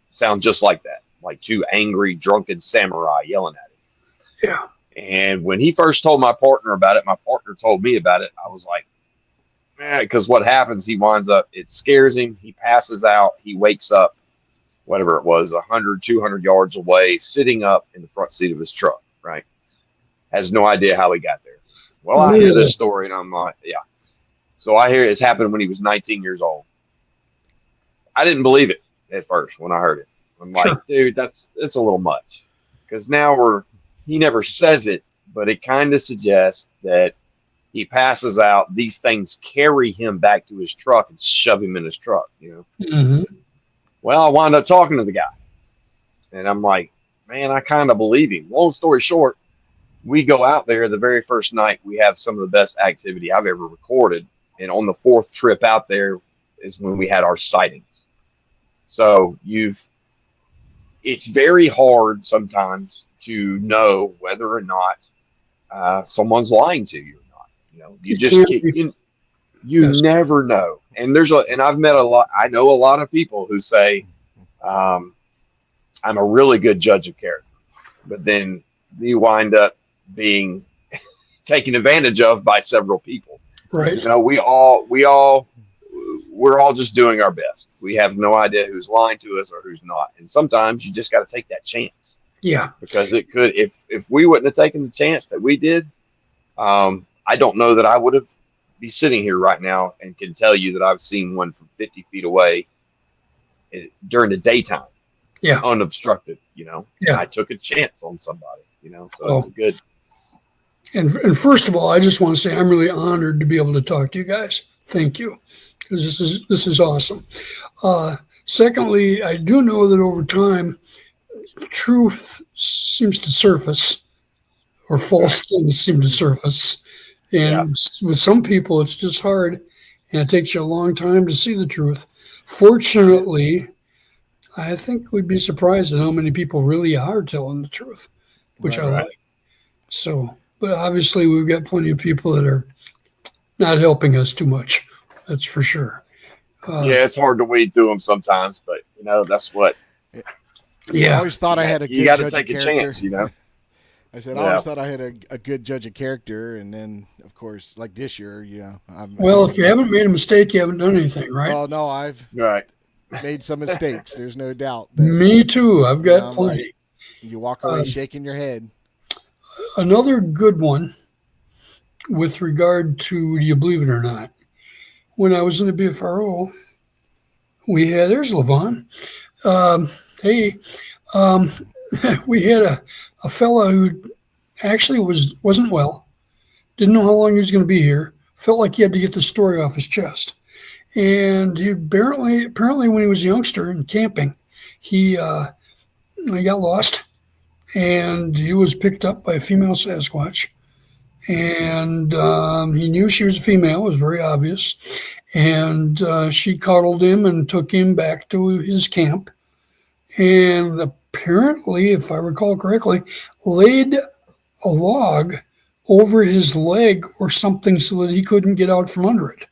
sound just like that, like 2 angry, drunken samurai yelling at him. Yeah. And when he first told my partner about it, my partner told me about it. I was like, because what happens, he winds up, it scares him. He passes out. He wakes up, whatever it was, 100, 200 yards away, sitting up in the front seat of his truck, right? Has no idea how he got there. Well, I hear this story, and I'm like, yeah. So I hear it's happened when he was 19 years old. I didn't believe it at first when I heard it. I'm like, dude, it's a little much. Because now he never says it, but it kind of suggests that he passes out. These things carry him back to his truck and shove him in his truck, Mm-hmm. Well, I wound up talking to the guy. And I'm like, man, I kind of believe him. Long story short, we go out there the very first night. We have some of the best activity I've ever recorded. And on the 4th trip out there is when we had our sightings. So it's very hard sometimes to know whether or not someone's lying to you or not. You just can't, you never know. And I've met I know a lot of people who say, I'm a really good judge of character, but then you wind up being taken advantage of by several people. Right. We're all just doing our best. We have no idea who's lying to us or who's not. And sometimes you just got to take that chance. Yeah. Because it could, if we wouldn't have taken the chance that we did, I don't know that I would have be sitting here right now and can tell you that I've seen one from 50 feet away during the daytime. Yeah. Unobstructed, Yeah. I took a chance on somebody, so it's good. And first of all, I just want to say I'm really honored to be able to talk to you guys. Thank you, because this is awesome. Secondly, I do know that over time, truth seems to surface, or false things seem to surface, and with some people, it's just hard, and it takes you a long time to see the truth. Fortunately, I think we'd be surprised at how many people really are telling the truth, which I Right. Right. like. So, but obviously we've got plenty of people that are not helping us too much. That's for sure. Uh, Yeah, it's hard to weed through them sometimes, but that's what I yeah, always thought I had a you good got to judge of take a character. chance. I said I Yeah. always thought I had a good judge of character, and then of course, like this year, I well, if made you haven't made a mistake, you haven't done anything, right? oh no, I've Right. made some mistakes. There's no doubt that Me too. I've got I'm like plenty. you walk away Uh, shaking your head. Another good one with regard to, do you believe it or not? When I was in the BFRO, we had, there's Levon. Um, hey, um, we had a fella who actually wasn't well, didn't know how long he was going to be here, felt like he had to get the story off his chest. And he apparently, when he was a youngster and camping, he, he got lost and he was picked up by a female Sasquatch. And he knew she was a female, it was very obvious. And she coddled him and took him back to his camp. And apparently, if I recall correctly, laid a log over his leg or something so that he couldn't get out from under it.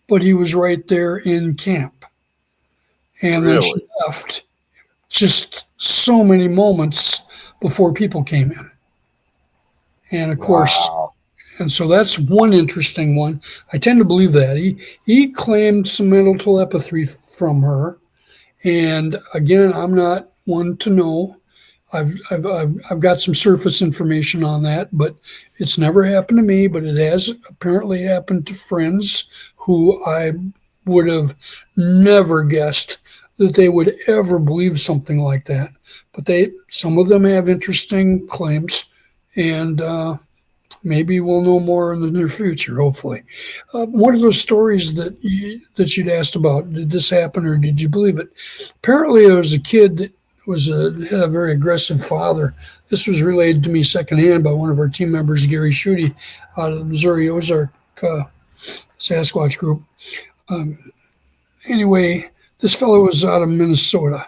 But he was right there in camp. And then she Really? left just so many moments before people came in. And of course, Wow. and so that's one interesting one. I tend to believe that. He claimed some mental telepathy from her. And again, I'm not one to know. I've got some surface information on that, but it's never happened to me. But it has apparently happened to friends who I would have never guessed that they would ever believe something like that. But some of them have interesting claims, and maybe we'll know more in the near future. Hopefully, one of those stories that you'd asked about. Did this happen, or did you believe it? Apparently, there was a kid that had a very aggressive father. This was relayed to me secondhand by one of our team members, Gary Schutte, out of the Missouri Ozark Sasquatch group. Um, anyway, this fellow was out of Minnesota.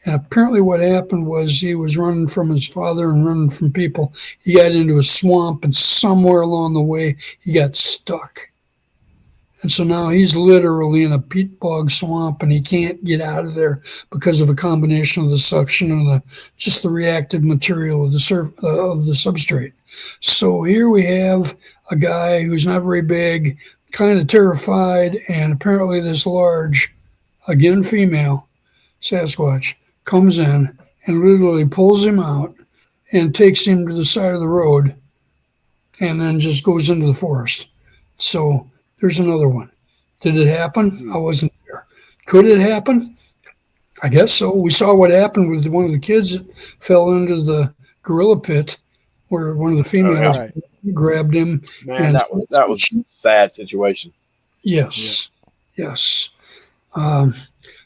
And apparently, what happened was he was running from his father and running from people. He got into a swamp, and somewhere along the way, he got stuck. And so now he's literally in a peat bog swamp, and he can't get out of there because of a combination of the suction and just the reactive material of of the substrate. So here we have a guy who's not very big, kind of terrified, and apparently this large, again female, Sasquatch comes in and literally pulls him out and takes him to the side of the road and then just goes into the forest. So there's another one. Did it happen? I wasn't there. Could it happen? I guess so. We saw what happened with one of the kids that fell into the gorilla pit where one of the Oh yeah. females Right. grabbed him. Man, And that was a sad situation. Yeah. yes, yes. Um,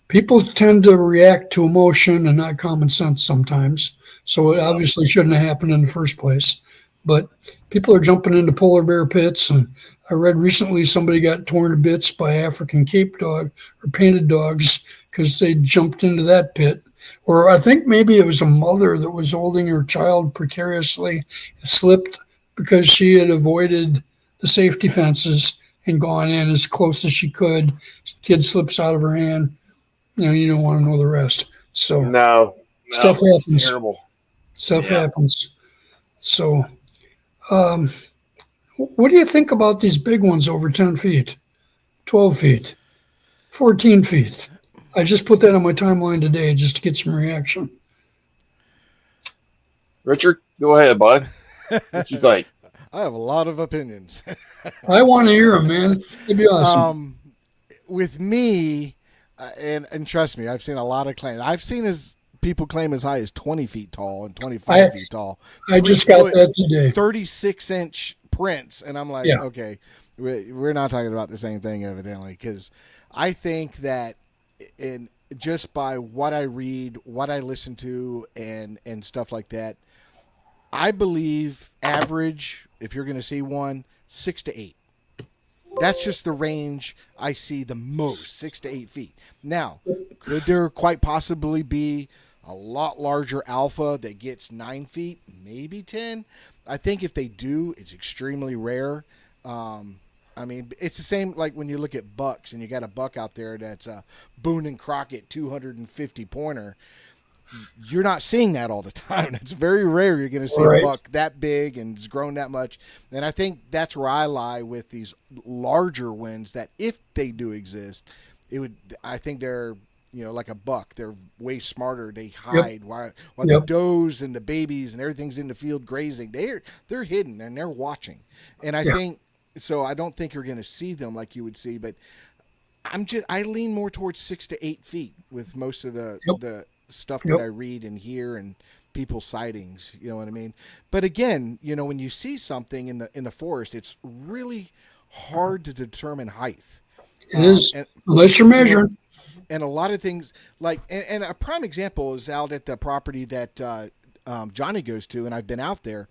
People tend to react to emotion and not common sense sometimes. So it Yeah. obviously shouldn't have happened in the first place. But people are jumping into polar bear pits. And I read recently somebody got torn to bits by African Cape dog or painted dogs because they jumped into that pit. Or I think maybe it was a mother that was holding her child precariously, slipped because she had avoided the safety fences and gone in as close as she could. Kid slips out of her hand, you don't want to know the rest. So No, stuff no, it's happens. terrible. Stuff Yeah. happens. So, um, what do you think about these big ones over 10 feet, 12 feet, 14 feet? I just put that on my timeline today just to get some reaction. Richard, go ahead, bud. What you think? I have a lot of opinions. I want to hear them, man. It'd be awesome. With me, and trust me, I've seen a lot of claims. I've seen people claim as high as 20 feet tall and 25 I feet tall. I Three just got foot, that today. 36-inch prints, and I'm like, Yeah. okay, we're not talking about the same thing evidently, because I think that in just by what I read, what I listen to, and stuff like that, I believe average, if you're going to see one, 6 to 8. That's just the range I see the most, 6 to 8 feet. Now, could there quite possibly be a lot larger alpha that gets 9 feet, maybe 10? I think if they do, it's extremely rare. I mean, it's the same like when you look at bucks and you got a buck out there that's a Boone and Crockett 250 pointer. You're not seeing that all the time. It's very rare you're going to see a buck that big and it's grown that much. And I think that's where I lie with these larger wins that if they do exist, I think they're, like a buck. They're way smarter. They hide while the does and the babies and everything's in the field grazing. They're hidden and they're watching. And I think, so I don't think you're going to see them like you would see, but I lean more towards 6 to 8 feet with most of the stuff that I read and hear and people's sightings, you know what I mean? But again, when you see something in the forest, it's really hard to determine height. It is, unless you're measuring. And a lot of things like, and a prime example is out at the property that Johnny goes to, and I've been out there.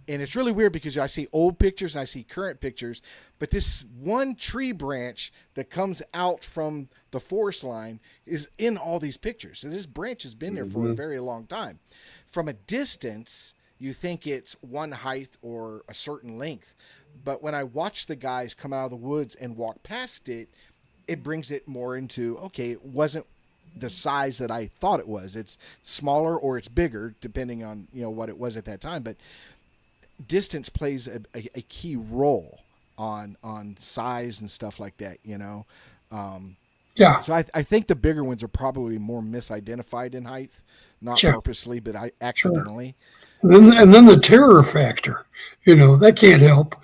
And it's really weird because I see old pictures and I see current pictures, but this one tree branch that comes out from the forest line is in all these pictures. So this branch has been there for a very long time. From a distance, you think it's one height or a certain length. But when I watch the guys come out of the woods and walk past it, it brings it more into, okay, it wasn't the size that I thought it was. It's smaller or it's bigger, depending on, what it was at that time. But distance plays a key role on size and stuff like that, So I think the bigger ones are probably more misidentified in height, not purposely, but accidentally. Sure. And then the terror factor, that can't help.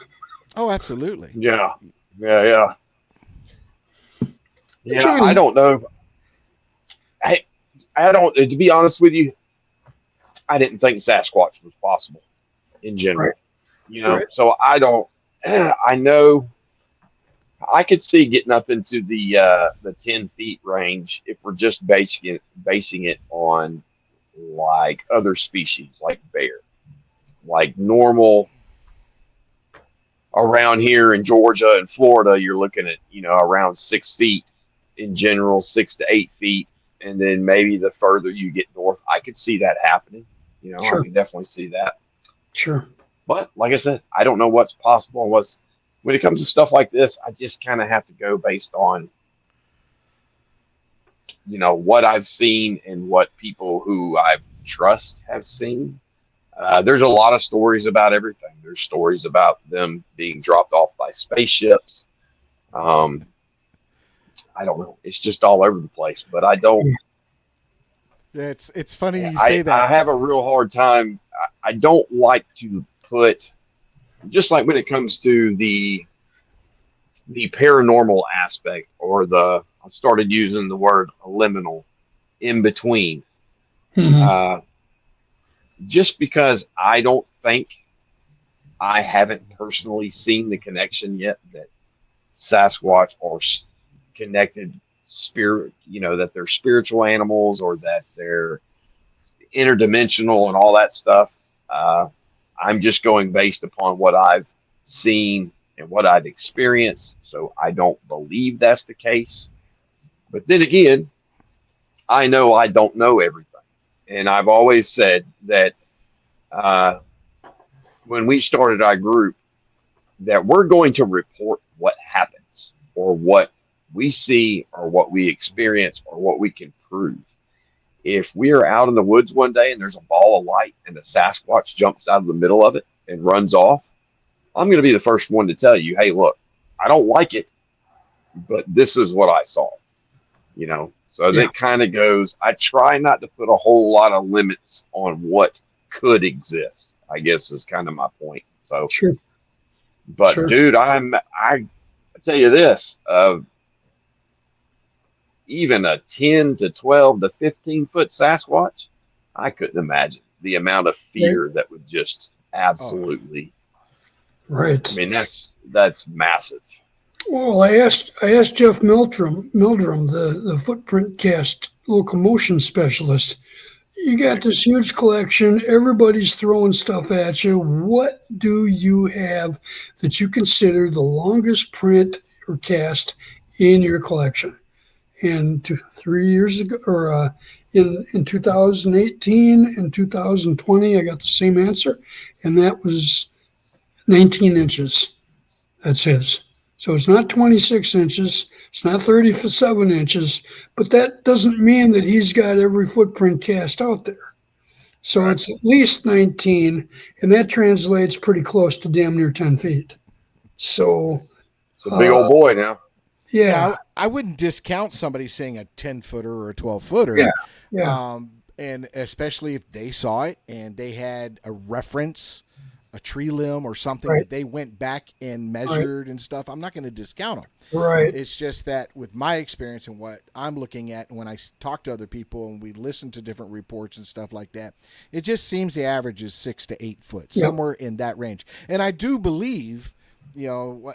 Oh, absolutely. Yeah. I don't know. I don't, to be honest with you, I didn't think Sasquatch was possible in general, so I know I could see getting up into the 10 feet range if we're just basing it on like other species like bear, like normal around here in Georgia and Florida, you're looking at, around 6 feet in general, 6 to 8 feet. And then maybe the further you get north, I could see that happening. I can definitely see that. Sure. But like I said, I don't know what's possible and when it comes to stuff like this, I just kind of have to go based on, what I've seen and what people who I trust have seen. There's a lot of stories about everything. There's stories about them being dropped off by spaceships. I don't know. It's just all over the place, but I don't. Yeah, it's funny you say that. I have a real hard time. I don't like to put, just like when it comes to the paranormal aspect or I started using the word liminal, in between. Just because I don't think, I haven't personally seen the connection yet that Sasquatch are connected spirit, that they're spiritual animals or that they're interdimensional and all that stuff. I'm just going based upon what I've seen and what I've experienced. So I don't believe that's the case. But then again, I know I don't know everything. And I've always said that when we started our group, that we're going to report what happens or what we see or what we experience or what we can prove. If we are out in the woods one day and there's a ball of light and the Sasquatch jumps out of the middle of it and runs off, I'm going to be the first one to tell you, hey, look, I don't like it, but this is what I saw, So that kind of goes, I try not to put a whole lot of limits on what could exist, I guess is kind of my point. So, but dude, I tell you this, even a 10 to 12 to 15 foot Sasquatch, I couldn't imagine the amount of fear that would just absolutely. Right. I mean, that's massive. Well, I asked Jeff Meldrum, the footprint cast locomotion specialist. You got this huge collection. Everybody's throwing stuff at you. What do you have that you consider the longest print or cast in your collection. And 3 years ago, or in 2018 and 2020, I got the same answer, and that was 19 inches. That's his. So it's not 26 inches. It's not 37 inches, but that doesn't mean that he's got every footprint cast out there. So it's at least 19, and that translates pretty close to damn near 10 feet. So It's a big old boy now. yeah. I wouldn't discount somebody seeing a 10-footer or a 12-footer. Yeah. And especially if they saw it and they had a reference, a tree limb or something Right. that they went back and measured and stuff, I'm not going to discount them. Right. It's just that with my experience and what I'm looking at when I talk to other people and we listen to different reports and stuff like that, it just seems the average is 6 to 8 foot, somewhere in that range. And I do believe,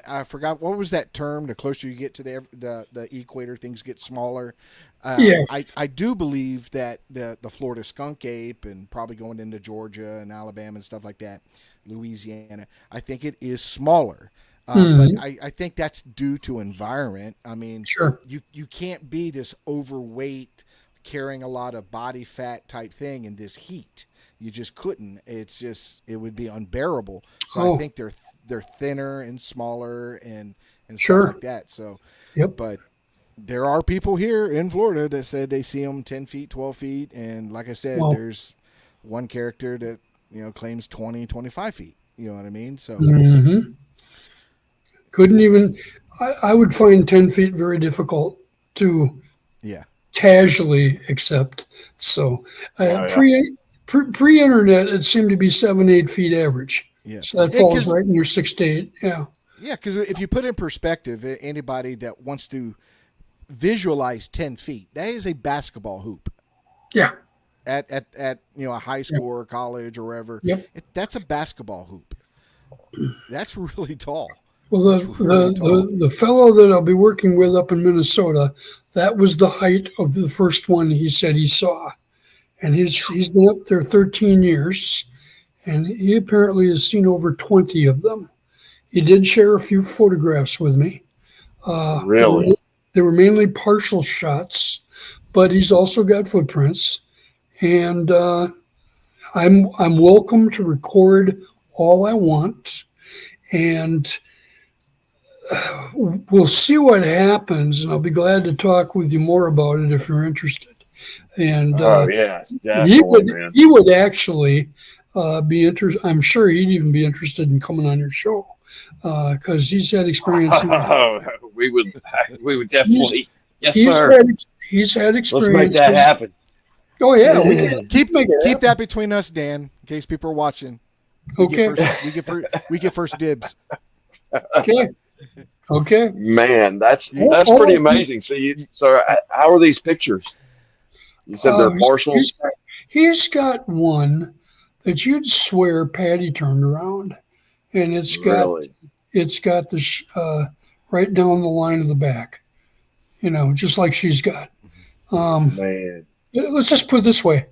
I forgot, what was that term? The closer you get to the equator, things get smaller. I do believe that the Florida skunk ape and probably going into Georgia and Alabama and stuff like that, Louisiana, I think it is smaller. But I think that's due to environment. I mean, Sure. you can't be this overweight, carrying a lot of body fat type thing in this heat. You just couldn't. It would be unbearable. So I think they're thinner and smaller and Sure. stuff like that. So, Yep. but there are people here in Florida that said they see them 10 feet, 12 feet. And like I said, there's one character that, claims 20, 25 feet. You know what I mean? So couldn't even, I would find 10 feet very difficult to casually accept. So pre-internet, it seemed to be 7, 8 feet average. Yeah. So that falls right in your 6 to 8. Yeah. Yeah, because if you put in perspective, anybody that wants to visualize 10 feet, that is a basketball hoop. Yeah. At a high school or college or wherever. Yep. That's a basketball hoop. That's really tall. Well, the fellow that I'll be working with up in Minnesota, that was the height of the first one he said he saw. And he's been up there 13 years, and he apparently has seen over 20 of them. He did share a few photographs with me. Really? They were mainly partial shots, but he's also got footprints. And I'm welcome to record all I want, and we'll see what happens. And I'll be glad to talk with you more about it if you're interested. And he would actually be interested. I'm sure he'd even be interested in coming on your show because he's had experience. We would definitely. Yes, sir. He's had experience. Let's make that happen. Oh yeah, we can keep that between us, Dan, in case people are watching. We get first dibs. Okay. Man, that's pretty amazing. So how are these pictures? You said they're partial. He's got one that you'd swear Patty turned around, and it's got the right down the line of the back, just like she's got. Man. Let's just put it this way.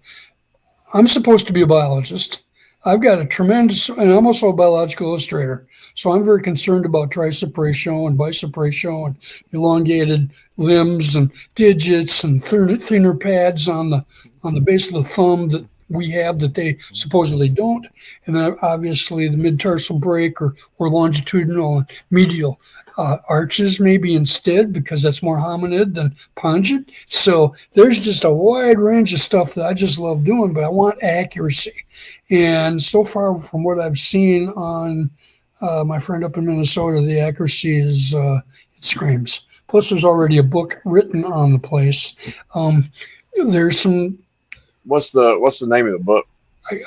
I'm supposed to be a biologist. I've got and I'm also a biological illustrator. So I'm very concerned about trisepratio and bisepratio and elongated limbs and digits and thinner pads on the base of the thumb that we have that they supposedly don't. And then obviously the mid-tarsal break or longitudinal and medial arches maybe instead, because that's more hominid than pungent. So there's just a wide range of stuff that I just love doing, but I want accuracy. And so far from what I've seen on my friend up in Minnesota, the accuracy is, it screams. Plus there's already a book written on the place. There's some. What's the name of the book?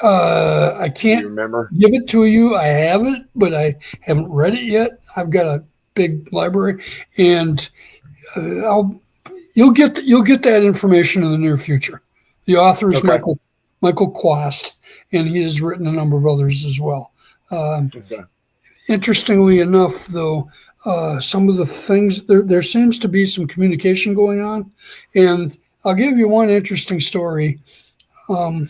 I can't remember. Give it to you. I have it, but I haven't read it yet. I've got a big library, and you'll get that information in the near future. The author is Michael Quast, and he has written a number of others as well. Interestingly enough, though, some of the things there seems to be some communication going on, and I'll give you one interesting story that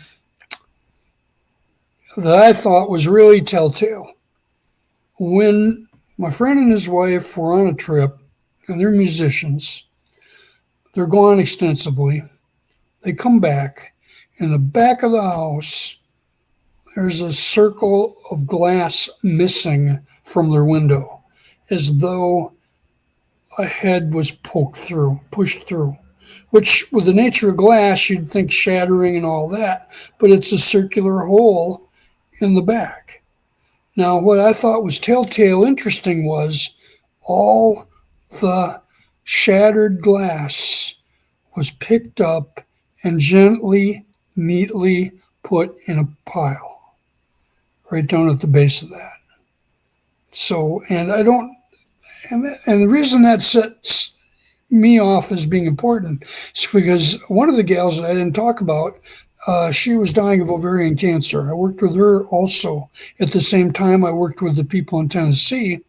I thought was really telltale. When my friend and his wife were on a trip and they're musicians. They're gone extensively. They come back. In the back of the house, there's a circle of glass missing from their window, as though a head was pushed through, which with the nature of glass, you'd think shattering and all that, but it's a circular hole in the back. Now, what I thought was telltale interesting was all the shattered glass was picked up and gently, neatly put in a pile right down at the base of that. So, and I don't, and the reason that sets me off as being important is because one of the gals that I didn't talk about, she was dying of ovarian cancer. I worked with her also at the same time I worked with the people in Tennessee,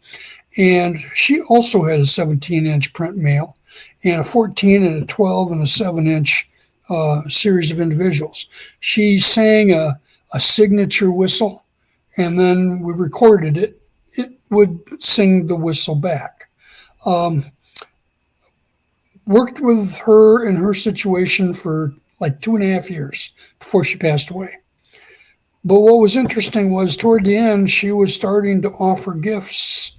and she also had a 17-inch print mail and a 14 and a 12 and a 7-inch series of individuals. She sang a signature whistle, and then we recorded it. It would sing the whistle back. Worked with her in her situation for like 2.5 years before she passed away. But what was interesting was toward the end, she was starting to offer gifts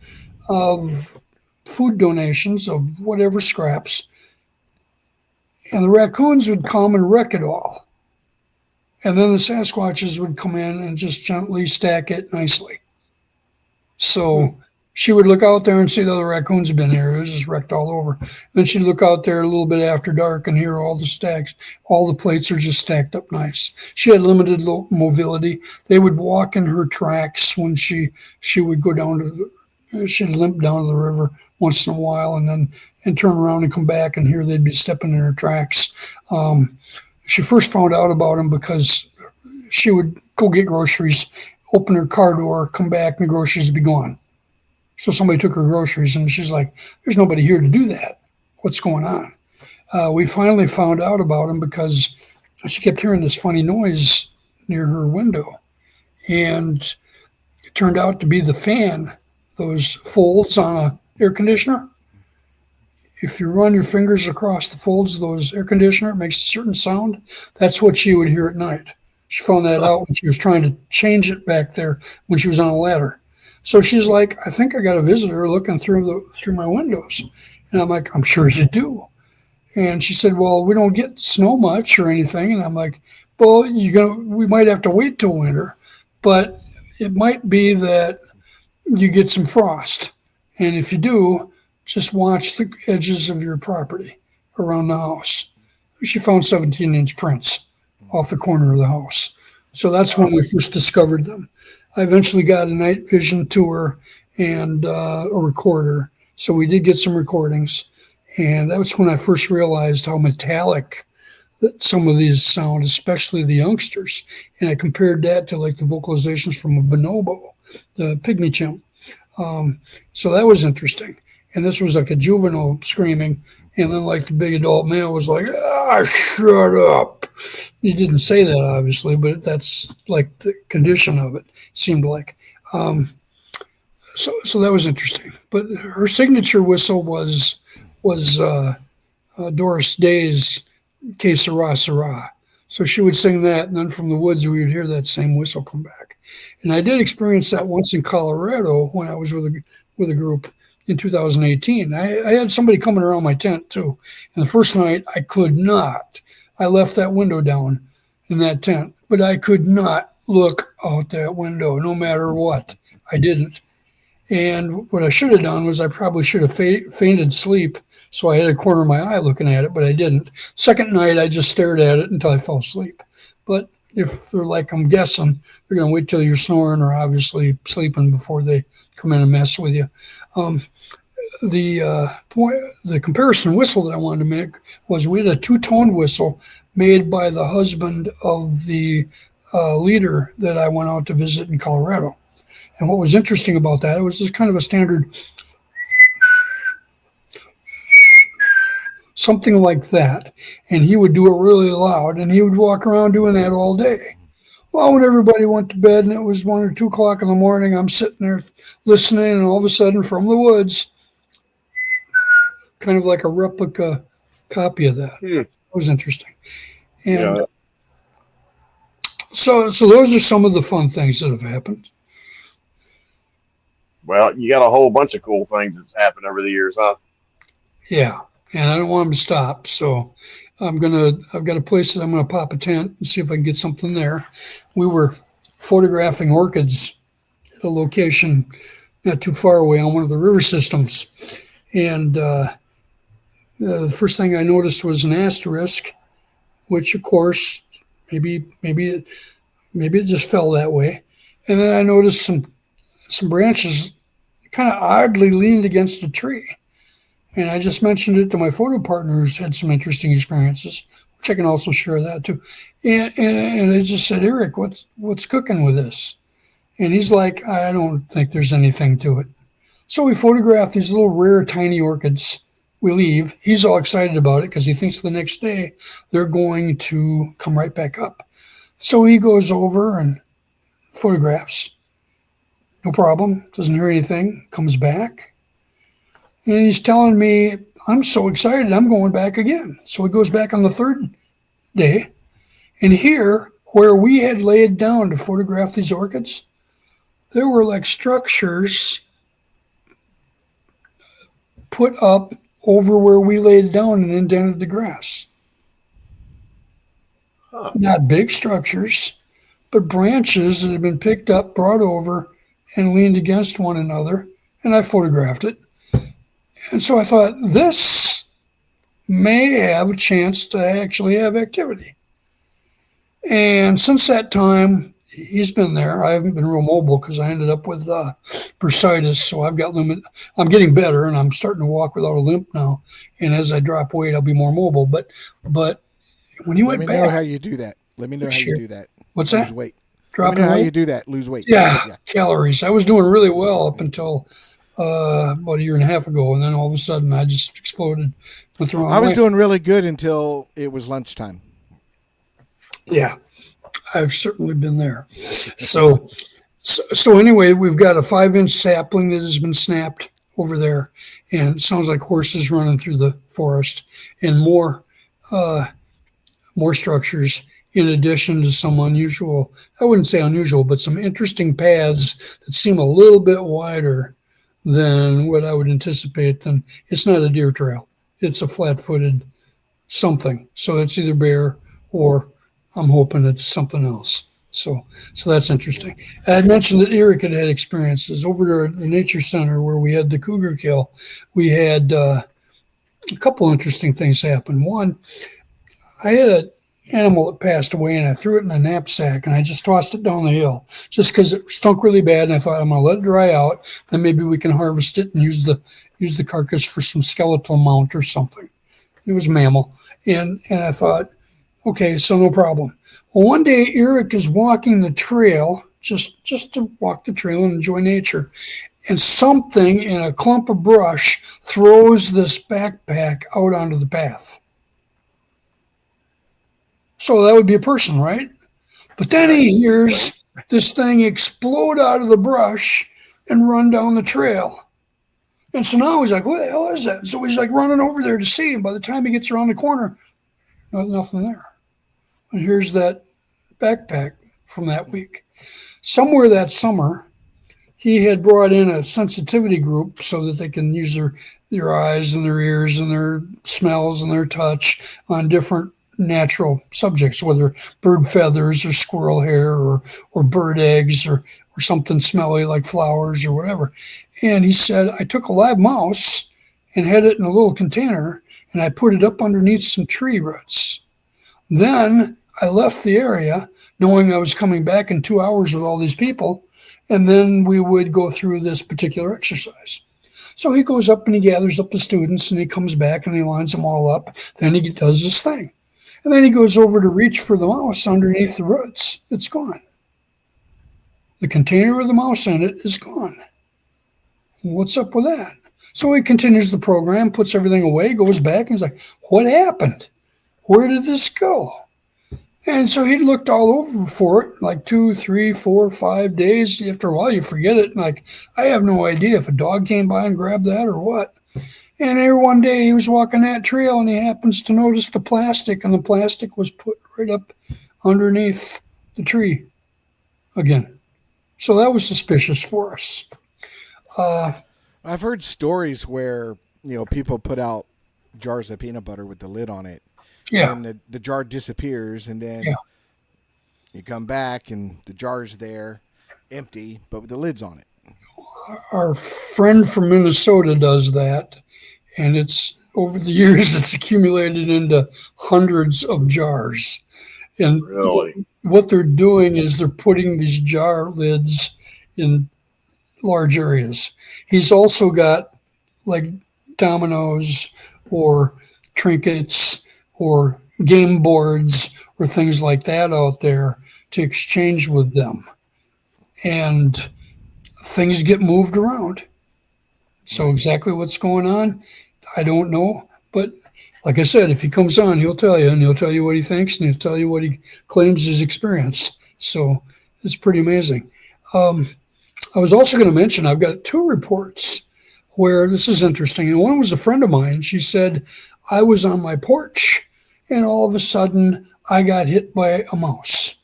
of food donations of whatever scraps, and the raccoons would come and wreck it all. And then the Sasquatches would come in and just gently stack it nicely. So she would look out there and see the other raccoons had been here. It was just wrecked all over. Then she'd look out there a little bit after dark and hear all the stacks. All the plates are just stacked up nice. She had limited mobility. They would walk in her tracks when she would go down to she'd limp down to the river once in a while and turn around and come back and here they'd be stepping in her tracks. She first found out about them because she would go get groceries, open her car door, come back, and the groceries would be gone. So somebody took her groceries, and she's like, there's nobody here to do that. What's going on? We finally found out about them because she kept hearing this funny noise near her window. And it turned out to be the fan, those folds on an air conditioner. If you run your fingers across the folds of those air conditioner, it makes a certain sound. That's what she would hear at night. She found that out when she was trying to change it back there when she was on a ladder. So she's like, I think I got a visitor looking through my windows. And I'm like, I'm sure you do. And she said, well, we don't get snow much or anything. And I'm like, well, we might have to wait till winter, but it might be that you get some frost. And if you do, just watch the edges of your property around the house. She found 17-inch prints off the corner of the house. So that's when we first discovered them. I eventually got a night vision tour and a recorder. So we did get some recordings. And that was when I first realized how metallic that some of these sound, especially the youngsters. And I compared that to like the vocalizations from a bonobo, the pygmy chimp. So that was interesting. And this was like a juvenile screaming. And then like the big adult male was like, shut up. He didn't say that, obviously, but that's like the condition of it, seemed like. So that was interesting. But her signature whistle was Doris Day's Que Sera Sera. So she would sing that, and then from the woods we would hear that same whistle come back. And I did experience that once in Colorado when I was with a group in 2018. I had somebody coming around my tent too. And the first night I could not. I left that window down in that tent, but I could not look out that window no matter what. I didn't. And what I should have done was I probably should have fainted sleep. So I had a corner of my eye looking at it, but I didn't. Second night, I just stared at it until I fell asleep. But if they're like, I'm guessing, they're going to wait till you're snoring or obviously sleeping before they come in and mess with you. The comparison whistle that I wanted to make was we had a two-tone whistle made by the husband of the leader that I went out to visit in Colorado. And what was interesting about that, it was just kind of a standard, something like that. And he would do it really loud, and he would walk around doing that all day. Well, when everybody went to bed and it was 1 or 2 o'clock in the morning, I'm sitting there listening, and all of a sudden from the woods kind of like a replica copy of that. Hmm. It was interesting. And Yeah. so those are some of the fun things that have happened. Well, you got a whole bunch of cool things that's happened over the years, huh? Yeah, and I don't want them to stop. So I've got a place that I'm gonna pop a tent and see if I can get something there. We were photographing orchids at a location not too far away on one of the river systems, and the first thing I noticed was an asterisk, which of course maybe it just fell that way, and then I noticed some branches kind of oddly leaned against a tree. And I just mentioned it to my photo partner who's had some interesting experiences, which I can also share that too. And I just said, Eric, what's cooking with this? And he's like, I don't think there's anything to it. So we photograph these little rare tiny orchids. We leave. He's all excited about it because he thinks the next day they're going to come right back up. So he goes over and photographs. No problem. Doesn't hear anything. Comes back. And he's telling me, I'm so excited, I'm going back again. So he goes back on the third day. And here, where we had laid down to photograph these orchids, there were like structures put up over where we laid down and indented the grass. Huh. Not big structures, but branches that had been picked up, brought over, and leaned against one another. And I photographed it. And so I thought, this may have a chance to actually have activity. And since that time, he's been there. I haven't been real mobile because I ended up with bursitis, so I've got limit. I'm getting better, and I'm starting to walk without a limp now. And as I drop weight, I'll be more mobile. But when he Let went me back, know how you do that. Let me know how sure. you do that. What's Lose that? weight. Let Dropping me know how weight? you do that. Lose weight. Yeah, calories. I was doing really well up until about a year and a half ago, and then all of a sudden I just exploded. Went the wrong I was way. doing really good until it was lunchtime. Yeah, I've certainly been there. So anyway, we've got a 5-inch sapling that has been snapped over there, and it sounds like horses running through the forest, and more structures in addition to some unusual, I wouldn't say unusual, but some interesting paths that seem a little bit wider than what I would anticipate. Then it's not a deer trail. It's a flat-footed something. So it's either bear or I'm hoping it's something else. So that's interesting. I had mentioned that Eric had experiences over there at the nature center where we had the cougar kill. We had a couple interesting things happen. One, I had an animal that passed away and I threw it in a knapsack and I just tossed it down the hill just because it stunk really bad. And I thought I'm going to let it dry out. Then maybe we can harvest it and use the carcass for some skeletal mount or something. It was a mammal. And I thought, okay, so no problem. Well, one day Eric is walking the trail, just to walk the trail and enjoy nature. And something in a clump of brush throws this backpack out onto the path. So that would be a person, right? But then he hears this thing explode out of the brush and run down the trail. And so now he's like, what the hell is that? So he's like running over there to see. And by the time he gets around the corner, nothing there. And here's that backpack from that week. Somewhere that summer, he had brought in a sensitivity group so that they can use their eyes and their ears and their smells and their touch on different natural subjects, whether bird feathers or squirrel hair or bird eggs or something smelly like flowers or whatever. And he said, I took a live mouse and had it in a little container and I put it up underneath some tree roots. Then I left the area knowing I was coming back in 2 hours with all these people, and then we would go through this particular exercise. So he goes up and he gathers up the students and he comes back and he lines them all up. Then he does this thing. And then he goes over to reach for the mouse underneath the roots. It's gone. The container with the mouse in it is gone. What's up with that? So he continues the program, puts everything away, goes back, and he's like, what happened? Where did this go? And so he looked all over for it, like 2, 3, 4, 5 days. After a while, you forget it. Like, I have no idea if a dog came by and grabbed that or what. And there one day he was walking that trail and he happens to notice the plastic, and the plastic was put right up underneath the tree again. So that was suspicious for us. I've heard stories where people put out jars of peanut butter with the lid on it, Yeah, and the jar disappears, and yeah. then you come back and the jar's there, empty, but with the lid's on it. Our friend from Minnesota does that, and it's over the years it's accumulated into hundreds of jars. And Really? what they're doing is they're putting these jar lids in large areas. He's also got like dominoes or trinkets or game boards or things like that out there to exchange with them. And things get moved around. So exactly what's going on, I don't know. But like I said, if he comes on, he'll tell you, and he'll tell you what he thinks, and he'll tell you what he claims is experienced. So it's pretty amazing. Um, I was also going to mention I've got two reports where this is interesting. And one was a friend of mine. She said, I was on my porch and all of a sudden I got hit by a mouse.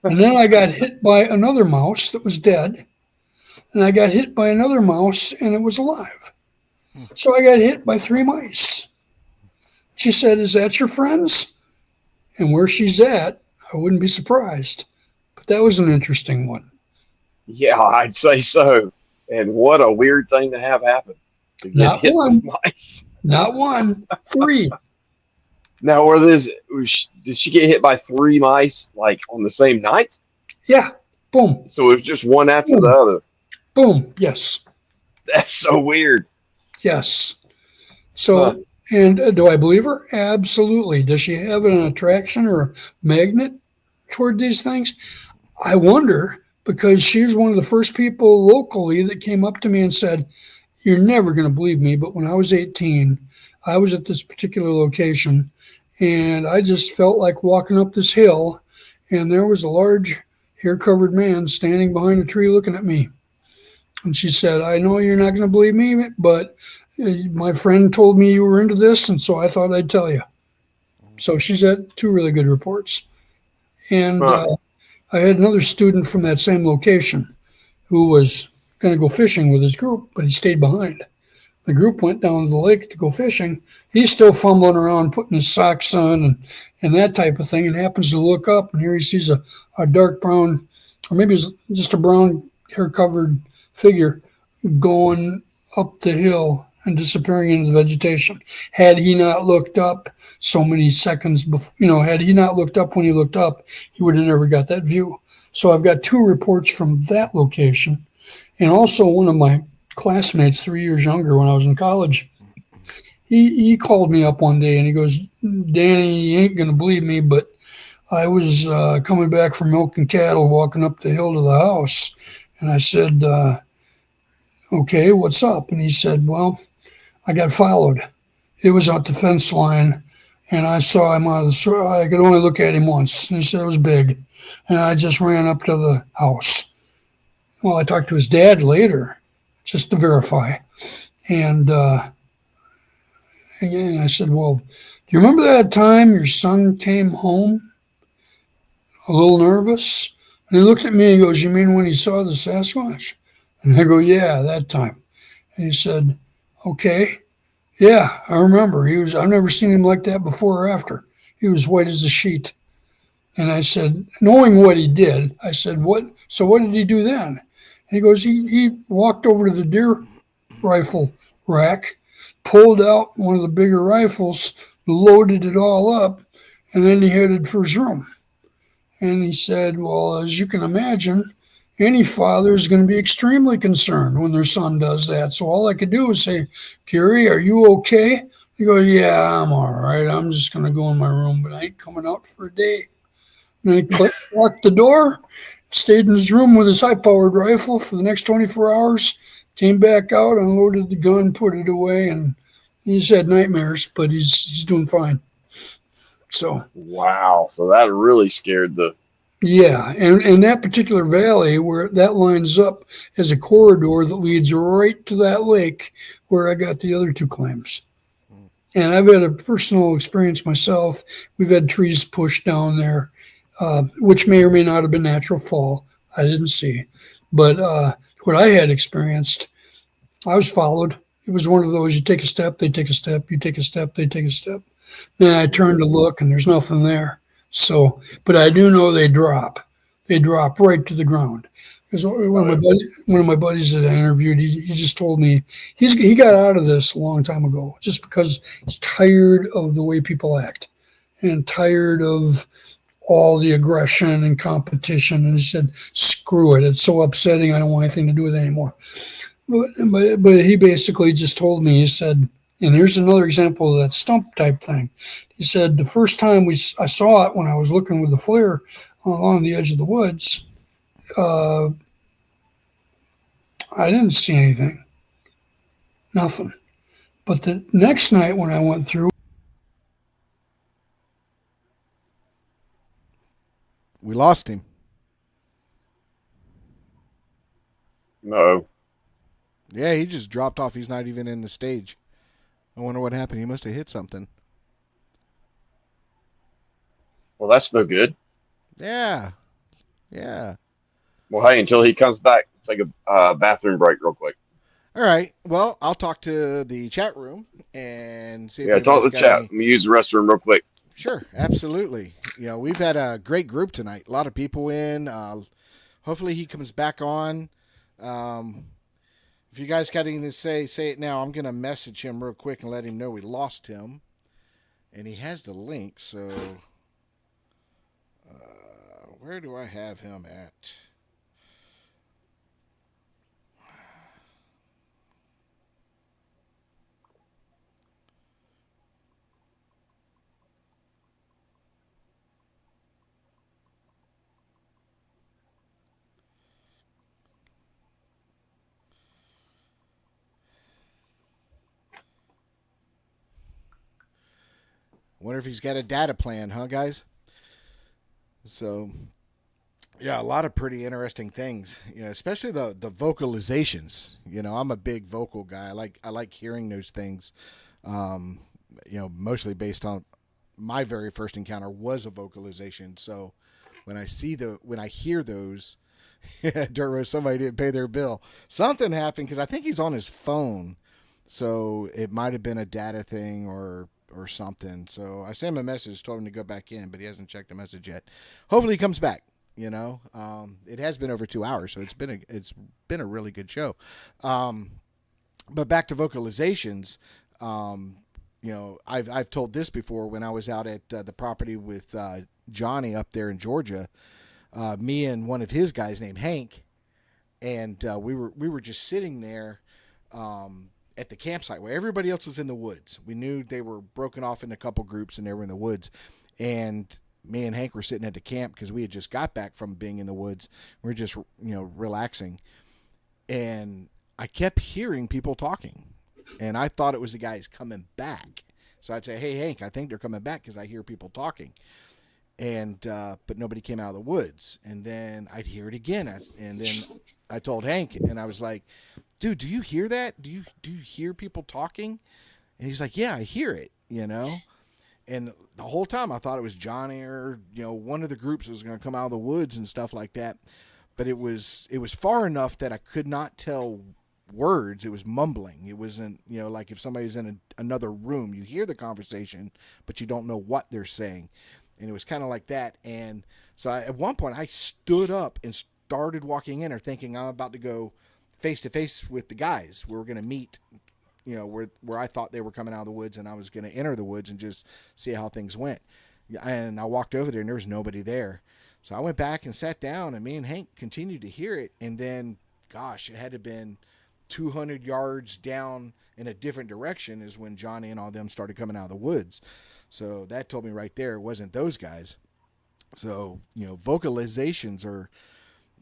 And then I got hit by another mouse that was dead. And I got hit by another mouse and it was alive. So I got hit by 3 mice. She said, is that your friends? And where she's at, I wouldn't be surprised. But that was an interesting one. Yeah, I'd say so. And what a weird thing to have happen to get Not hit one, with mice. not one, 3. Now, did she get hit by 3 mice like on the same night? Yeah, boom, So it was just one after the boom, other. boom. Yes, That's so weird. yes. Huh. So, and do I believe her? Absolutely. Does she have an attraction or a magnet toward these things? I wonder because she was one of the first people locally that came up to me and said, you're never going to believe me, but when I was 18, I was at this particular location and I just felt like walking up this hill and there was a large hair covered man standing behind a tree looking at me. And she said, I know you're not going to believe me, but my friend told me you were into this, and so I thought I'd tell you. So she's had 2 really good reports. And Huh. I had another student from that same location who was going to go fishing with his group, but he stayed behind. The group went down to the lake to go fishing. He's still fumbling around, putting his socks on and that type of thing, and happens to look up, and here he sees a dark brown, or maybe it's just a brown hair-covered figure going up the hill and disappearing into the vegetation. Had he not looked up so many seconds before, had he not looked up when he looked up, he would have never got that view. So I've got 2 reports from that location. And also one of my classmates 3 years younger when I was in college, he called me up one day and he goes, Danny, you ain't going to believe me, but I was coming back from milking cattle, walking up the hill to the house. And I said, okay, what's up? And he said, well, I got followed. It was at the fence line, and I saw him out of the. I could only look at him once. And he said it was big, and I just ran up to the house. Well, I talked to his dad later, just to verify, and again I said, well, do you remember that time your son came home a little nervous? And he looked at me and he goes, you mean when he saw the Sasquatch? And I go, yeah, that time. And he said, okay. Yeah, I remember. I've never seen him like that before or after. He was white as a sheet. And I said, knowing what he did, I said, what did he do then? And he goes, he walked over to the deer rifle rack, pulled out one of the bigger rifles, loaded it all up, and then he headed for his room. And he said, well, as you can imagine, any father is going to be extremely concerned when their son does that. So all I could do was say, Kerry, are you okay? He goes, yeah, I'm all right. I'm just going to go in my room, but I ain't coming out for a day. And he locked the door, stayed in his room with his high-powered rifle for the next 24 hours, came back out, unloaded the gun, put it away, and he's had nightmares, but he's doing fine. So Wow. So that really scared the. yeah, and that particular valley where that lines up as a corridor that leads right to that lake where I got the other two claims. And I've had a personal experience myself. We've had trees pushed down there, which may or may not have been natural fall. I didn't see. But what I had experienced, I was followed. It was one of those, you take a step, they take a step, you take a step, they take a step. Then I turned to look and there's nothing there. So, but I do know they drop. They drop right to the ground. Because one of my buddies that I interviewed, he just told me he got out of this a long time ago just because he's tired of the way people act and tired of all the aggression and competition. And he said, "Screw it! It's so upsetting. I don't want anything to do with it anymore." But he basically just told me, he said, and here's another example of that stump type thing. He said the first time I saw it when I was looking with the flare along the edge of the woods, I didn't see anything, nothing. But the next night when I went through, We lost him. No. Yeah, he just dropped off. He's not even in the stage. I wonder what happened. He must have hit something. Well, that's no good. Yeah. Yeah. Well, hey, until he comes back, take a bathroom break real quick. All right. Well, I'll talk to the chat room and see if Yeah, talk to the anybody's got chat. any. Let me use the restroom real quick. Sure, absolutely. You know, we've had a great group tonight. A lot of people in. Hopefully, he comes back on. If you guys got anything to say it now. I'm going to message him real quick and let him know we lost him. And he has the link, so where do I have him at? Wonder if he's got a data plan, huh, guys? So, yeah, a lot of pretty interesting things. You know, especially the vocalizations. You know, I'm a big vocal guy. I like hearing those things. You know, mostly based on my very first encounter was a vocalization. So when I hear those, Duro, somebody didn't pay their bill. Something happened because I think he's on his phone. So it might have been a data thing or something. So I sent him a message, told him to go back in, but he hasn't checked the message yet. Hopefully he comes back. You know, it has been over 2 hours, so it's been a really good show. But back to vocalizations. You know, I've told this before when I was out at the property with Johnny up there in Georgia. Me and one of his guys named Hank, and we were just sitting there at the campsite where everybody else was in the woods. We knew they were broken off into a couple groups and they were in the woods. And me and Hank were sitting at the camp because we had just got back from being in the woods. We were just, relaxing. And I kept hearing people talking. And I thought it was the guys coming back. So I'd say, "Hey, Hank, I think they're coming back because I hear people talking." And but nobody came out of the woods. And then I'd hear it again. And then I told Hank, and I was like, "Dude, do you hear that? Do you hear people talking?" And he's like, "Yeah, I hear it, And the whole time I thought it was Johnny or, one of the groups was going to come out of the woods and stuff like that. But it was far enough that I could not tell words. It was mumbling. It wasn't, like if somebody's in another room, you hear the conversation, but you don't know what they're saying. And it was kind of like that. And so at one point I stood up and started walking in there thinking I'm about to go face to face with the guys. We were going to meet, where I thought they were coming out of the woods, and I was going to enter the woods and just see how things went. And I walked over there and there was nobody there. So I went back and sat down, and me and Hank continued to hear it. And then, gosh, it had to have been 200 yards down in a different direction is when Johnny and all them started coming out of the woods. So that told me right there it wasn't those guys. So, vocalizations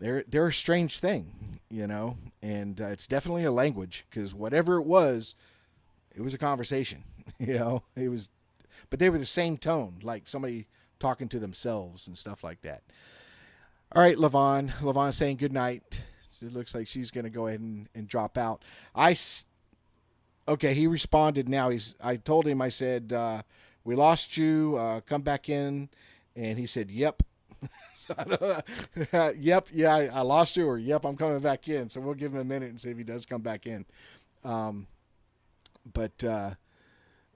they're a strange thing, and it's definitely a language because whatever it was a conversation, it was, but they were the same tone, like somebody talking to themselves and stuff like that. All right, LaVon saying good night. It looks like she's going to go ahead and drop out. Okay, he responded now. I told him, I said, we lost you, come back in. And he said, yep. So I don't know. Yep, yeah, I lost you, or yep, I'm coming back in. So we'll give him a minute and see if he does come back in. But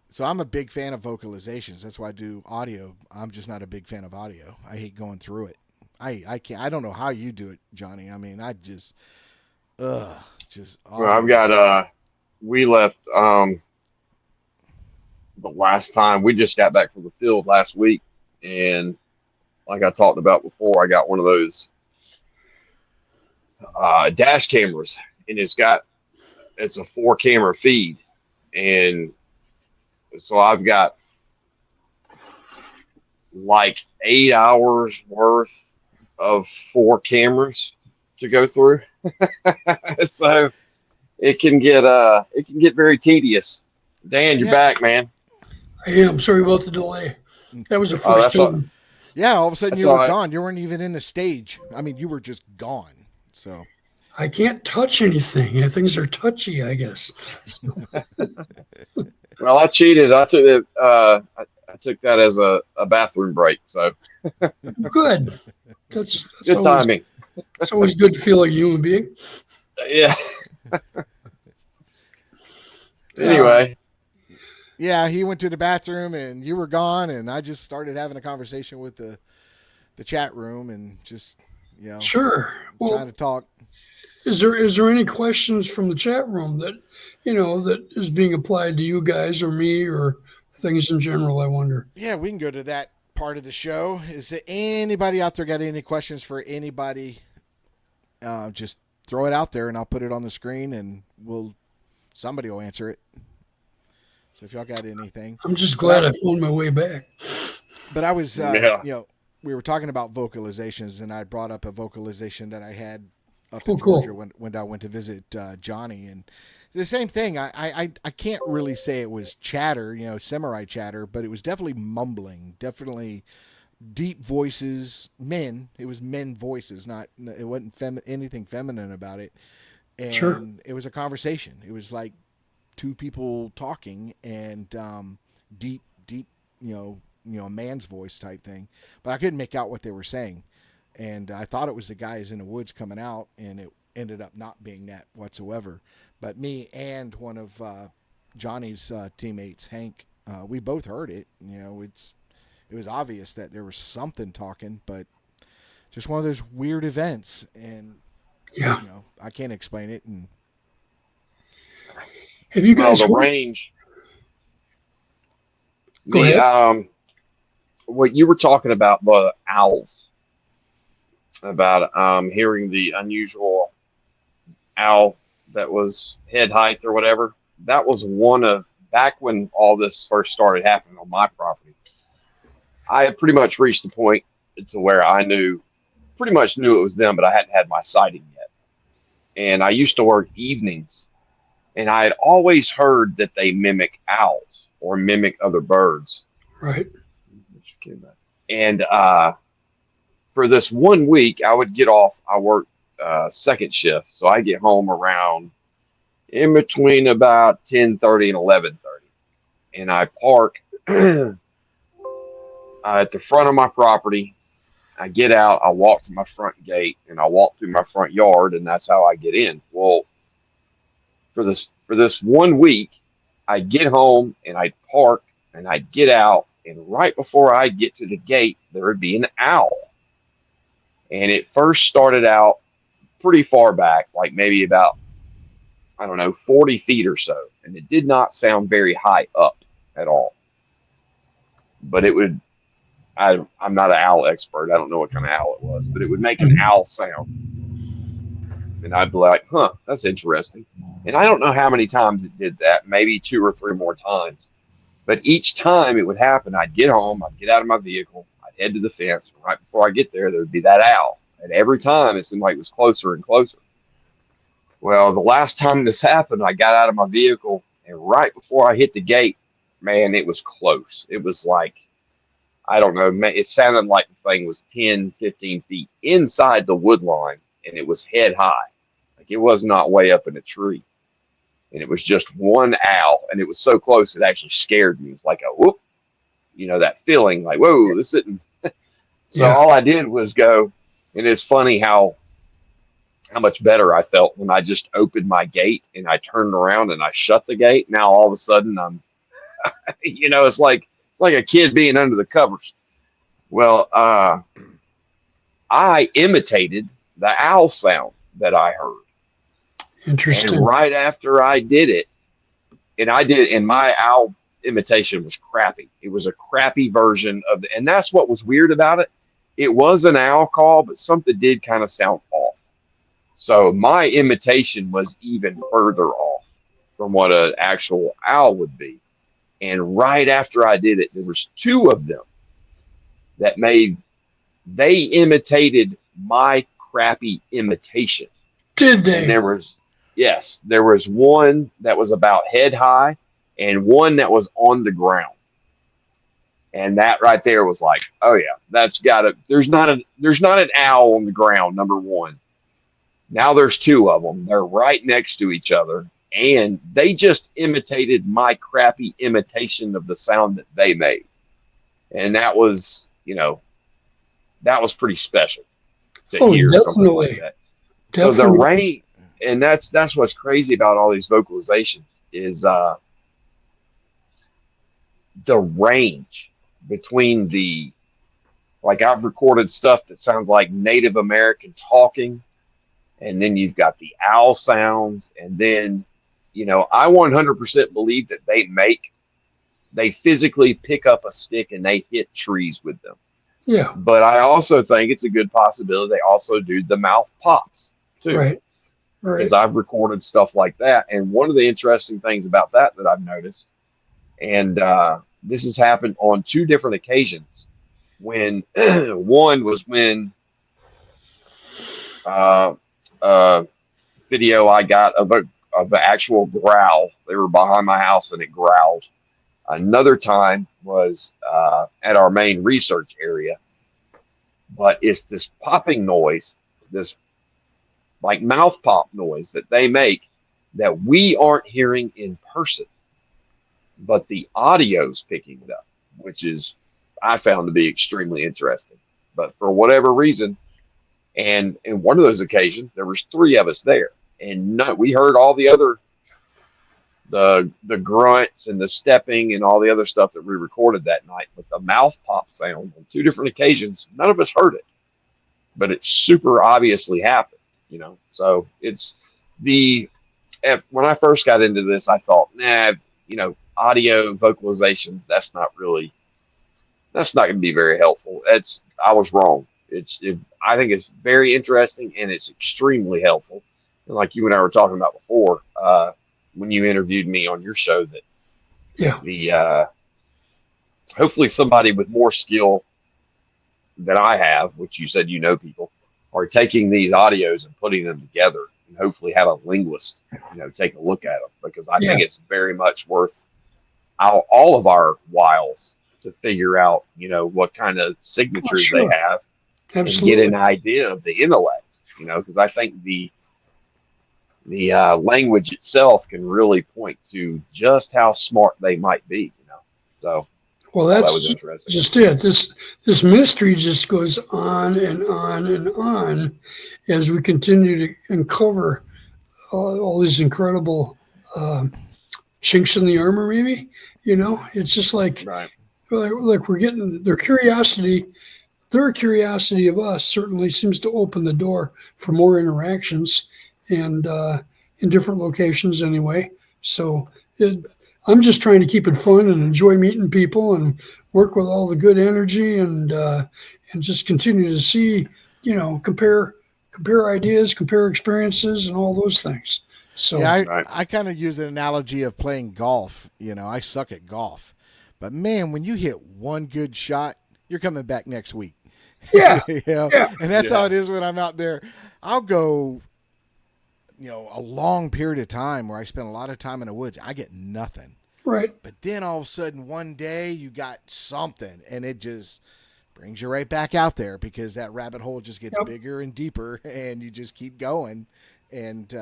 so I'm a big fan of vocalizations. That's why I do audio. I'm just not a big fan of audio. I hate going through it. I can't. I don't know how you do it, Johnny. I mean, I just Well, I've audio. got we left the last time we just got back from the field last week, and like I talked about before, I got one of those dash cameras, and it's a 4 camera feed, and so I've got like 8 hours worth of 4 cameras to go through. So it can get very tedious. Dan, you're Yeah, back, man. I am sorry about the delay. That was the Oh, first time. yeah. All of a sudden, that's you all were right. gone. You weren't even in the stage. I mean, you were just gone. So I can't touch anything. Things are touchy, I guess. Well, I cheated. I took it. I took that as a bathroom break. So Good. That's good always timing. it's always good to feel like a human being. Yeah. uh, Anyway, yeah, he went to the bathroom and you were gone, and I just started having a conversation with the chat room and just Sure. trying Well, to talk. is there any questions from the chat room that that is being applied to you guys or me or things in general? I wonder. Yeah, we can go to that part of the show. Is there anybody out there got any questions for anybody? Just throw it out there, and I'll put it on the screen, and somebody will answer it. So if y'all got anything, I'm just but glad I found my way back. but I was, yeah. we were talking about vocalizations, and I brought up a vocalization that I had up Oh, in cool. Georgia when I went to visit Johnny, and the same thing. I can't really say it was chatter, samurai chatter, but it was definitely mumbling, definitely deep voices, men. It was men voices, it wasn't anything feminine about it, Sure. and it was a conversation. It was like two people talking, and deep, a man's voice type thing, but I couldn't make out what they were saying. And I thought it was the guys in the woods coming out, and it ended up not being that whatsoever. But me and one of Johnny's teammates, Hank, we both heard it. It was obvious that there was something talking, but just one of those weird events, and Yeah. I can't explain it. And Have you Well, guys the heard? range. Go The ahead. what you were talking about, the owls, about hearing the unusual owl that was head height or whatever. That was one of back when all this first started happening on my property. I had pretty much reached the point to where I pretty much knew it was them, but I hadn't had my sighting yet. And I used to work evenings, and I had always heard that they mimic owls or mimic other birds. Right. And for this one week, I would get off. I worked second shift, so I get home around in between about 10:30 and 11:30, and I park at the front of my property. I get out, I walk to my front gate, and I walk through my front yard, and that's how I get in. Well, for this one week, I get home and I park and I get out, and right before I get to the gate, there would be an owl. And it first started out pretty far back, like maybe about, I don't know, 40 feet or so. And it did not sound very high up at all. But I'm not an owl expert. I don't know what kind of owl it was, but it would make an owl sound. And I'd be like, huh, that's interesting. And I don't know how many times it did that, maybe 2 or 3 more times. But each time it would happen, I'd get home, I'd get out of my vehicle, I'd head to the fence. And right before I get there would be that owl. And every time it seemed like it was closer and closer. Well, the last time this happened, I got out of my vehicle, and right before I hit the gate, man, it was close. It was like, I don't know, it sounded like the thing was 10, 15 feet inside the wood line, and it was head high. Like it was not way up in a tree. and it was just one owl, and it was so close it actually scared me. It's like a whoop, that feeling like, whoa, this isn't. So Yeah. all I did was go, and it's funny how much better I felt when I just opened my gate and I turned around and I shut the gate. Now all of a sudden I'm, it's like a kid being under the covers. Well, I imitated the owl sound that I heard, and Interesting. right after I did it, and my owl imitation was crappy. It was a crappy version and that's what was weird about it. It was an owl call, but something did kind of sound off. So my imitation was even further off from what an actual owl would be. And right after I did it, there was two of them that they imitated my crappy imitation. Did And they? there was one that was about head high and one that was on the ground. And that right there was like, oh yeah, that's got it. There's not an owl on the ground, number one. Now there's two of them. They're right next to each other, and they just imitated my crappy imitation of the sound that they made. And that was pretty special to Oh, hear something like definitely. that. So the Definitely. range, and that's what's crazy about all these vocalizations is the range between like I've recorded stuff that sounds like Native American talking, and then you've got the owl sounds, and then I 100% believe that they physically pick up a stick and they hit trees with them. Yeah. But I also think it's a good possibility they also do the mouth pops too, Right. Right. because I've recorded stuff like that. And one of the interesting things about that I've noticed, and this has happened on two different occasions. When one was when video I got of an actual growl. They were behind my house and it growled. Another time was at our main research area, but it's this popping noise, this like mouth pop noise that they make that we aren't hearing in person, but the audio's picking it up, which is I found to be extremely interesting. But for whatever reason, and in one of those occasions, there was three of us there, and we heard all the other the grunts and the stepping and all the other stuff that we recorded that night. But the mouth pop sound on two different occasions, none of us heard it, but it super obviously happened. So it's when I first got into this, I thought, audio vocalizations, that's not going to be very helpful. I was wrong. I think it's very interesting and it's extremely helpful. And like you and I were talking about before, when you interviewed me on your show, that Yeah. hopefully somebody with more skill than I have, which you said people, are taking these audios and putting them together, and hopefully have a linguist, take a look at them, because I think it's very much worth all of our whiles to figure out, what kind of signatures they have. Absolutely. And get an idea of the intellect, because I think the language itself can really point to just how smart they might be, So, well, that that's was interesting. just it. This mystery just goes on and on and on as we continue to uncover all these incredible chinks in the armor. Maybe it's just like Right. we're getting their curiosity. Their curiosity of us certainly seems to open the door for more interactions, and in different locations anyway. So I'm just trying to keep it fun and enjoy meeting people and work with all the good energy and just continue to see, compare ideas, compare experiences, and all those things. So Yeah, Right. I kind of use an analogy of playing golf. I suck at golf. But man, when you hit one good shot, you're coming back next week. yeah, And that's Yeah. how it is when I'm out there. I'll go, a long period of time where I spend a lot of time in the woods. I get nothing. right. But then all of a sudden, one day you got something, and it just brings you right back out there because that rabbit hole just gets bigger and deeper, and you just keep going. And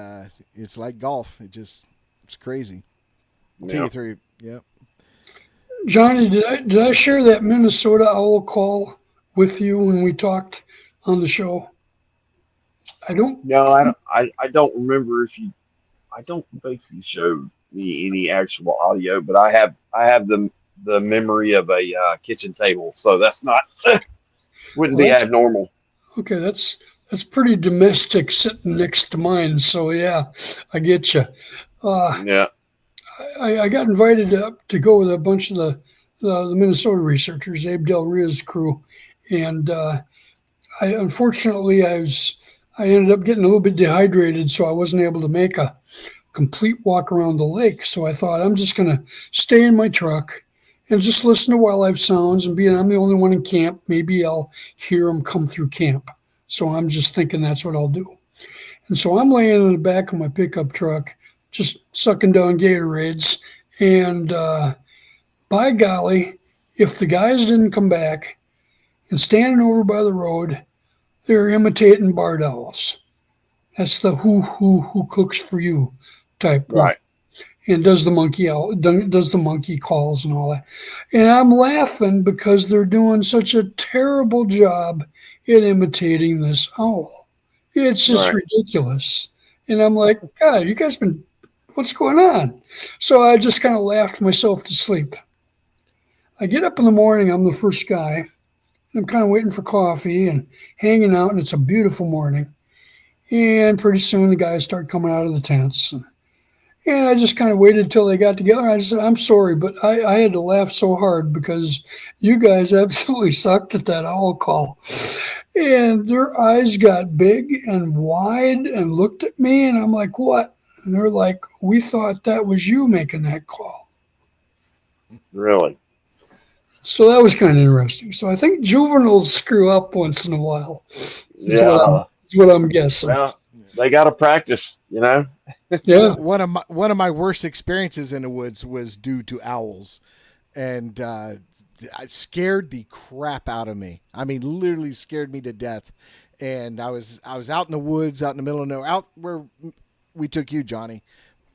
it's like golf. It just It's crazy. Till Yeah. you through. Yep. Johnny, did I share that Minnesota owl call with you when we talked on the show? I don't. No, I don't remember if you. I don't think you showed me any actual audio, but I have the memory of a kitchen table, so that's not wouldn't Well, be that's abnormal. okay. That's pretty domestic sitting next to mine. So yeah, I get you. Uh, Yeah. I got invited up to go with a bunch of the Minnesota researchers, Abe Del Ria's crew, and I unfortunately I ended up getting a little bit dehydrated, so I wasn't able to make a complete walk around the lake. So I thought I'm just gonna stay in my truck and just listen to wildlife sounds. And being I'm the only one in camp, maybe I'll hear them come through camp. So I'm just thinking that's what I'll do. And so I'm laying in the back of my pickup truck, just sucking down Gatorades. And by golly, if the guys didn't come back and standing over by the road, they're imitating barred owls. That's the who cooks for you type one. Right. And does the monkey out, does the monkey calls and all that. And I'm laughing because they're doing such a terrible job at imitating this owl. It's just Right. ridiculous. And I'm like, God, you guys been, what's going on? So I just kind of laughed myself to sleep. I get up in the morning, I'm the first guy. I'm kind of waiting for coffee and hanging out, and it's a beautiful morning. And pretty soon the guys start coming out of the tents. And I just kind of waited till they got together. I said, I'm sorry, but I had to laugh so hard because you guys absolutely sucked at that owl call. And their eyes got big and wide and looked at me, and I'm like, what? And they're like, we thought that was you making that call. Really. So that was kind of interesting. So I think juveniles screw up once in a while, Yeah. is what I'm guessing. Well, they got to practice, you know. Yeah. One of my worst experiences in the woods was due to owls, and it scared the crap out of me. I mean, literally scared me to death. And I was out in the woods, out in the middle of nowhere, out where we took you, Johnny,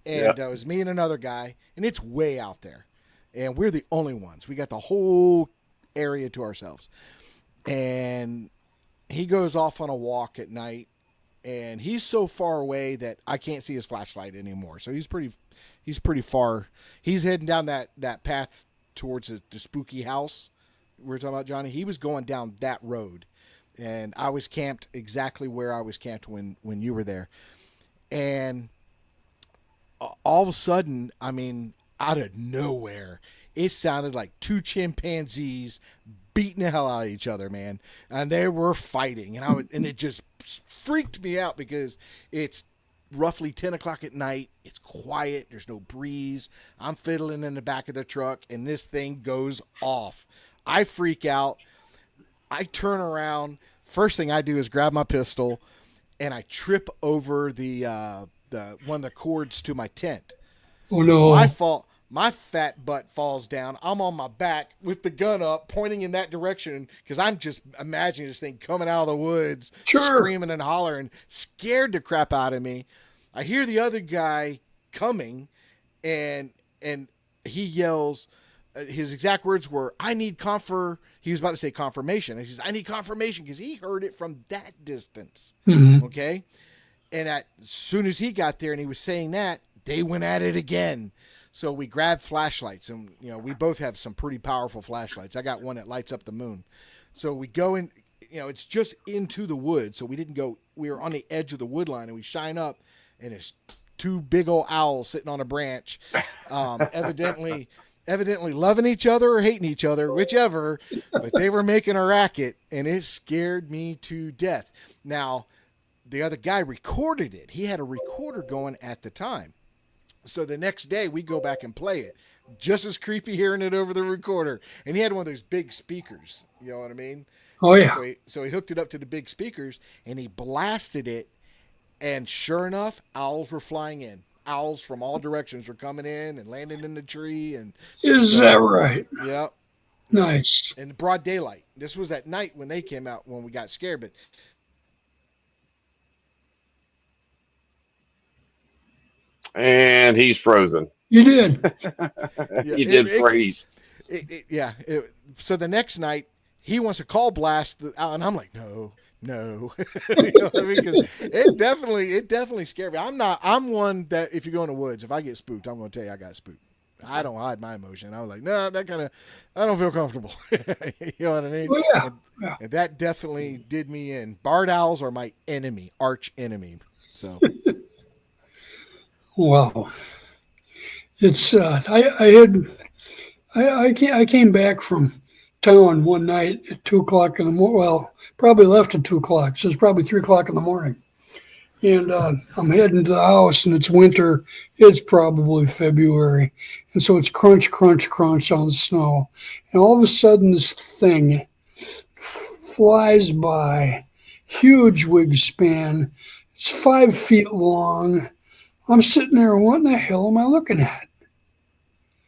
Yeah. and it was me and another guy, and it's way out there, and we're the only ones. We got the whole area to ourselves, and he goes off on a walk at night, and he's so far away that I can't see his flashlight anymore. So he's pretty far. He's heading down that path towards the spooky house we were talking about, Johnny. He was going down that road, and I was camped exactly where I was camped when you were there. And all of a sudden, I mean, out of nowhere, it sounded like two chimpanzees beating the hell out of each other, man. And they were fighting, and it just freaked me out because it's roughly 10 o'clock at night. It's quiet. There's no breeze. I'm fiddling in the back of the truck, and this thing goes off. I freak out. I turn around. First thing I do is grab my pistol, and I trip over the one of the cords to my tent. Oh So no. my fat butt falls down. I'm on my back with the gun up, pointing in that direction because I'm just imagining this thing coming out of the woods, Sure. screaming and hollering, scared the crap out of me. I hear the other guy coming, and he yells. His exact words were, "I need He was about to say confirmation. And he says, "I need confirmation," because he heard it from that distance. Hmm. Okay, and as soon as he got there and he was saying that, they went at it again. So we grabbed flashlights, and we both have some pretty powerful flashlights. I got one that lights up the moon. So we go in. It's just into the woods. So we didn't go. We were on the edge of the wood line, and we shine up, and it's two big old owls sitting on a branch, evidently loving each other or hating each other, whichever. But they were making a racket, and it scared me to death. Now, the other guy recorded it. He had a recorder going at the time. So the next day we go back and play it. Just as creepy hearing it over the recorder. And he had one of those big speakers. You know what I mean? Oh And yeah. so he hooked it up to the big speakers and he blasted it. And sure enough, owls were flying in. Owls from all directions were coming in and landing in the tree. And Is that so, right? yeah, yeah. Nice. In broad daylight. This was at night when they came out when we got scared. But And he's frozen. You did. Yeah, He did freeze. So the next night he wants to call blast, and I'm like, no. You know what I mean? Because it definitely scared me. I'm one that if you go in the woods, if I get spooked, I'm going to tell you I got spooked. I don't hide my emotion. I was like, no, I don't feel comfortable. You know what I mean? Well, yeah. And that definitely did me in. Barred owls are my enemy, arch enemy. So, Wow. It's I came back from town one night at 2 o'clock in the morning. Well, probably left at 2 o'clock. So it's probably 3 o'clock in the morning. And I'm heading to the house, and it's winter. It's probably February, and so it's crunch, crunch, crunch on the snow. And all of a sudden, this thing flies by, huge wingspan. It's 5 feet long. I'm sitting there, what in the hell am I looking at?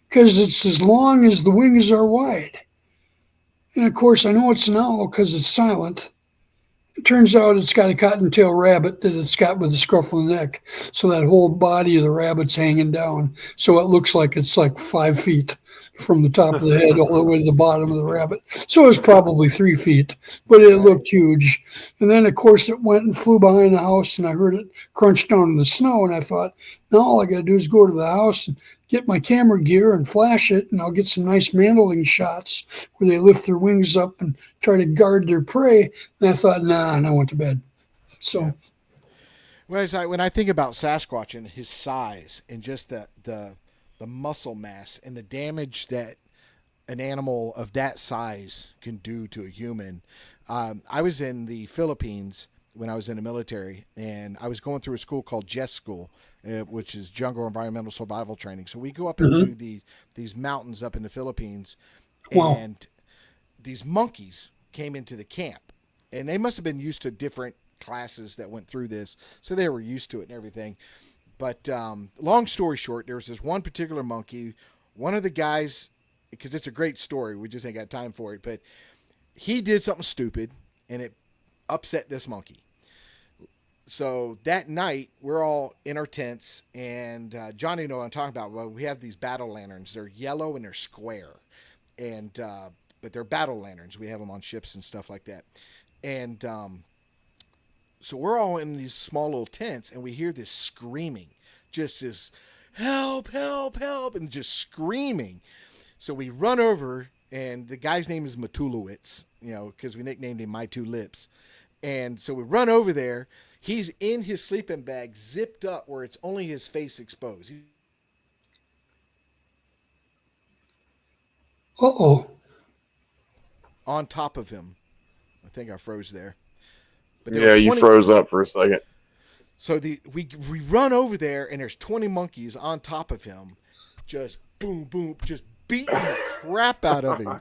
Because it's as long as the wings are wide. And of course, I know it's an owl because it's silent. It turns out it's got a cottontail rabbit that it's got with a scruffy neck. So that whole body of the rabbit's hanging down. So it looks like it's like 5 feet from the top of the head all the way to the bottom of the rabbit. So it's probably 3 feet, but it looked huge. And then, of course, it went and flew behind the house, and I heard it crunch down in the snow. And I thought, now all I got to do is go to the house and get my camera gear and flash it, and I'll get some nice mantling shots where they lift their wings up and try to guard their prey. And I thought, nah, and I went to bed. So, when I think about Sasquatch and his size and just the muscle mass and the damage that an animal of that size can do to a human, I was in the Philippines when I was in the military, and I was going through a school called JES School, which is Jungle Environmental Survival Training. So we go up into these mountains up in the Philippines, and these monkeys came into the camp, and they must have been used to different classes that went through this, so they were used to it and everything. But long story short, there was this one particular monkey. One of the guys, because it's a great story, we just ain't got time for it, but he did something stupid, and it upset this monkey. So that night, we're all in our tents, and Johnny know what I'm talking about. Well, we have these battle lanterns. They're yellow and they're square, and but they're battle lanterns. We have them on ships and stuff like that. And so we're all in these small little tents, and we hear this screaming, just this help, help, help, and just screaming. So we run over, and the guy's name is Matulowitz, because we nicknamed him My Two Lips. And so we run over there. He's in his sleeping bag, zipped up where it's only his face exposed. Uh-oh. On top of him. I think I froze there. But you froze up for a second. So we run over there, and there's 20 monkeys on top of him, just boom, boom, just beating the crap out of him.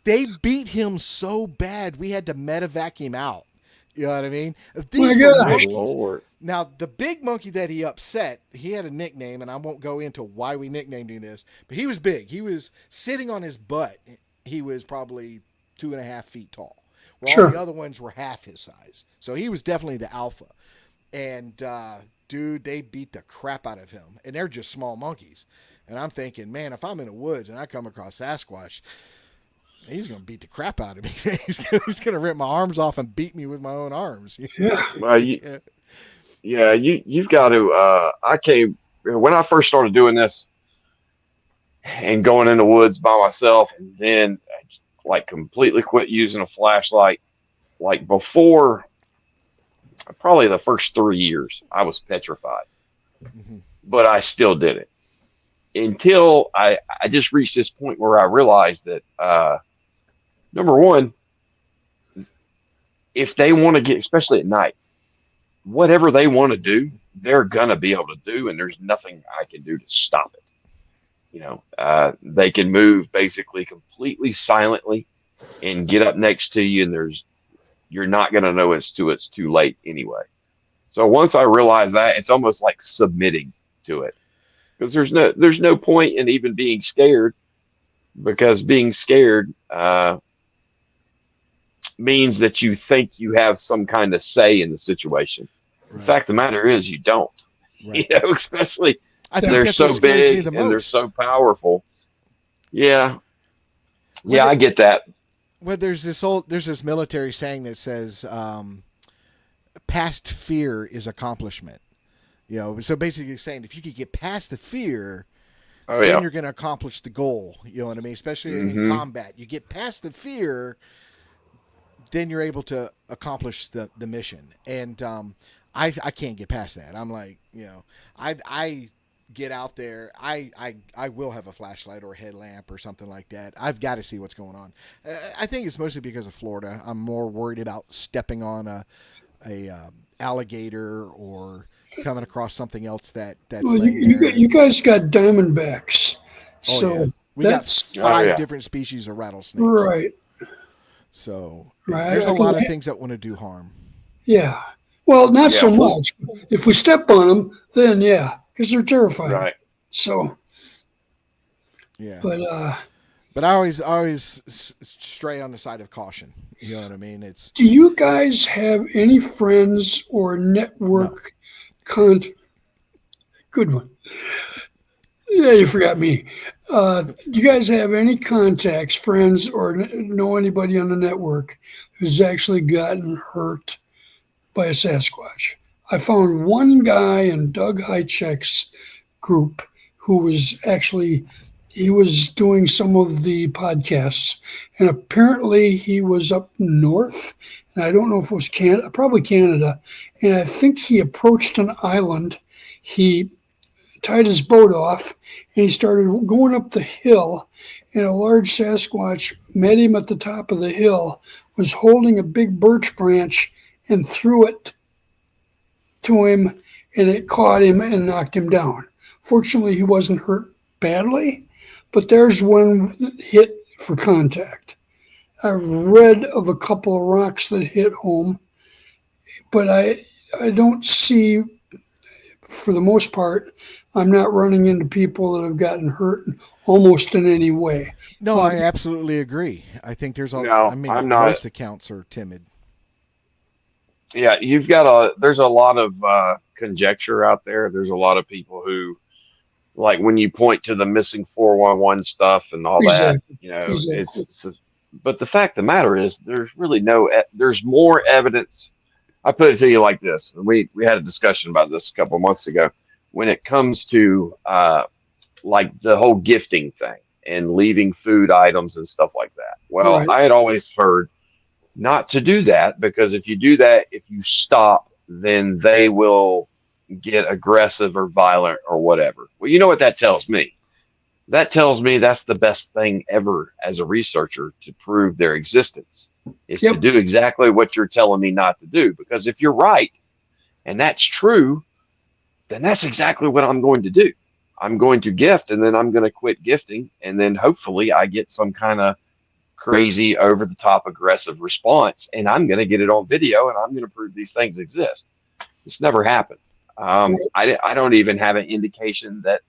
They beat him so bad, we had to medevac him out. You know what I mean? These were monkeys. Lord. Now, the big monkey that he upset, he had a nickname, and I won't go into why we nicknamed him this, but he was big. He was sitting on his butt. He was probably 2.5 feet tall. All the other ones were half his size. So he was definitely the alpha. And, dude, they beat the crap out of him. And they're just small monkeys. And I'm thinking, man, if I'm in the woods and I come across Sasquatch, he's going to beat the crap out of me. He's going to rip my arms off and beat me with my own arms. Well, you've got to, when I first started doing this and going in the woods by myself, and then like completely quit using a flashlight, like before probably the first 3 years, I was petrified, but I still did it until I just reached this point where I realized that, number one, if they want to get, especially at night, whatever they want to do, they're going to be able to do, and there's nothing I can do to stop it. They can move basically completely silently and get up next to you, and you're not going to know it's too late anyway. So once I realized that, it's almost like submitting to it, because there's no point in even being scared, because being scared means that you think you have some kind of say in the situation. Right. The fact of the matter is you don't. Right. Especially I think they're that's what so scares me big the and they're most. so powerful. Yeah, yeah, Whether I get that. well, there's this military saying that says, past fear is accomplishment. So basically saying if you could get past the fear, Oh then yeah. you're going to accomplish the goal. You know what I mean? Especially in Hmm. combat, you get past the fear, then you're able to accomplish the mission. And I can't get past that. I'm like, I get out there. I will have a flashlight or a headlamp or something like that. I've got to see what's going on. I think it's mostly because of Florida. I'm more worried about stepping on a alligator or coming across something else that's Well, laying there. you guys got diamondbacks, Oh yeah, so we got that's Oh five yeah. different species of rattlesnakes. right. So Right. there's a lot of things that want to do harm. Yeah. Well, not Yeah. so much. If we step on them, then yeah, because they're terrifying. Right. So, Yeah, but but I always stray on the side of caution. You know what I mean? It's do you guys have any friends or no. network con? Good one. Yeah, you forgot me. Do you guys have any contacts, friends, or know anybody on the network who's actually gotten hurt by a Sasquatch? I found one guy in Doug Hychek's group who was actually he was doing some of the podcasts, and apparently he was up north, and I don't know if it was Canada, probably Canada, and I think he approached an island. He tied his boat off, and he started going up the hill, and a large Sasquatch met him at the top of the hill, was holding a big birch branch, and threw it to him, and it caught him and knocked him down. Fortunately, he wasn't hurt badly, but there's one that hit for contact. I've read of a couple of rocks that hit home, but I don't see, for the most part, I'm not running into people that have gotten hurt almost in any way. No, Uh, I absolutely agree. I think there's a. I No, mean, I'm not. most accounts are timid. Yeah, there's a lot of conjecture out there. There's a lot of people who, like, when you point to the missing 411 stuff and all that, exactly, it's, exactly. but the fact of the matter is, there's really there's more evidence. I put it to you like this. We had a discussion about this a couple of months ago. When it comes to like the whole gifting thing and leaving food items and stuff like that. Well, Right, I had always heard not to do that because if you do that, if you stop, then they will get aggressive or violent or whatever. Well, you know what that tells me? That tells me that's the best thing ever as a researcher to prove their existence is to yep, do exactly what you're telling me not to do. Because if you're right and that's true, then that's exactly what I'm going to do. I'm going to gift and then I'm going to quit gifting. And then hopefully I get some kind of crazy, over the top, aggressive response. And I'm going to get it on video and I'm going to prove these things exist. It's never happened. I don't even have an indication that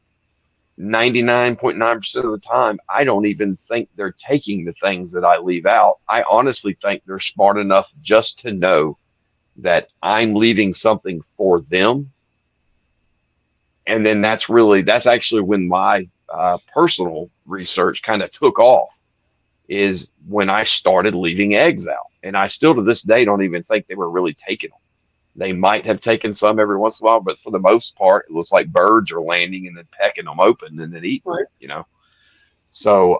99.9% of the time, I don't even think they're taking the things that I leave out. I honestly think they're smart enough just to know that I'm leaving something for them. And then that's actually when my personal research kind of took off is when I started leaving eggs out. And I still to this day don't even think they were really taking them. They might have taken some every once in a while, but for the most part, it looks like birds are landing and then pecking them open and then eating right. them. So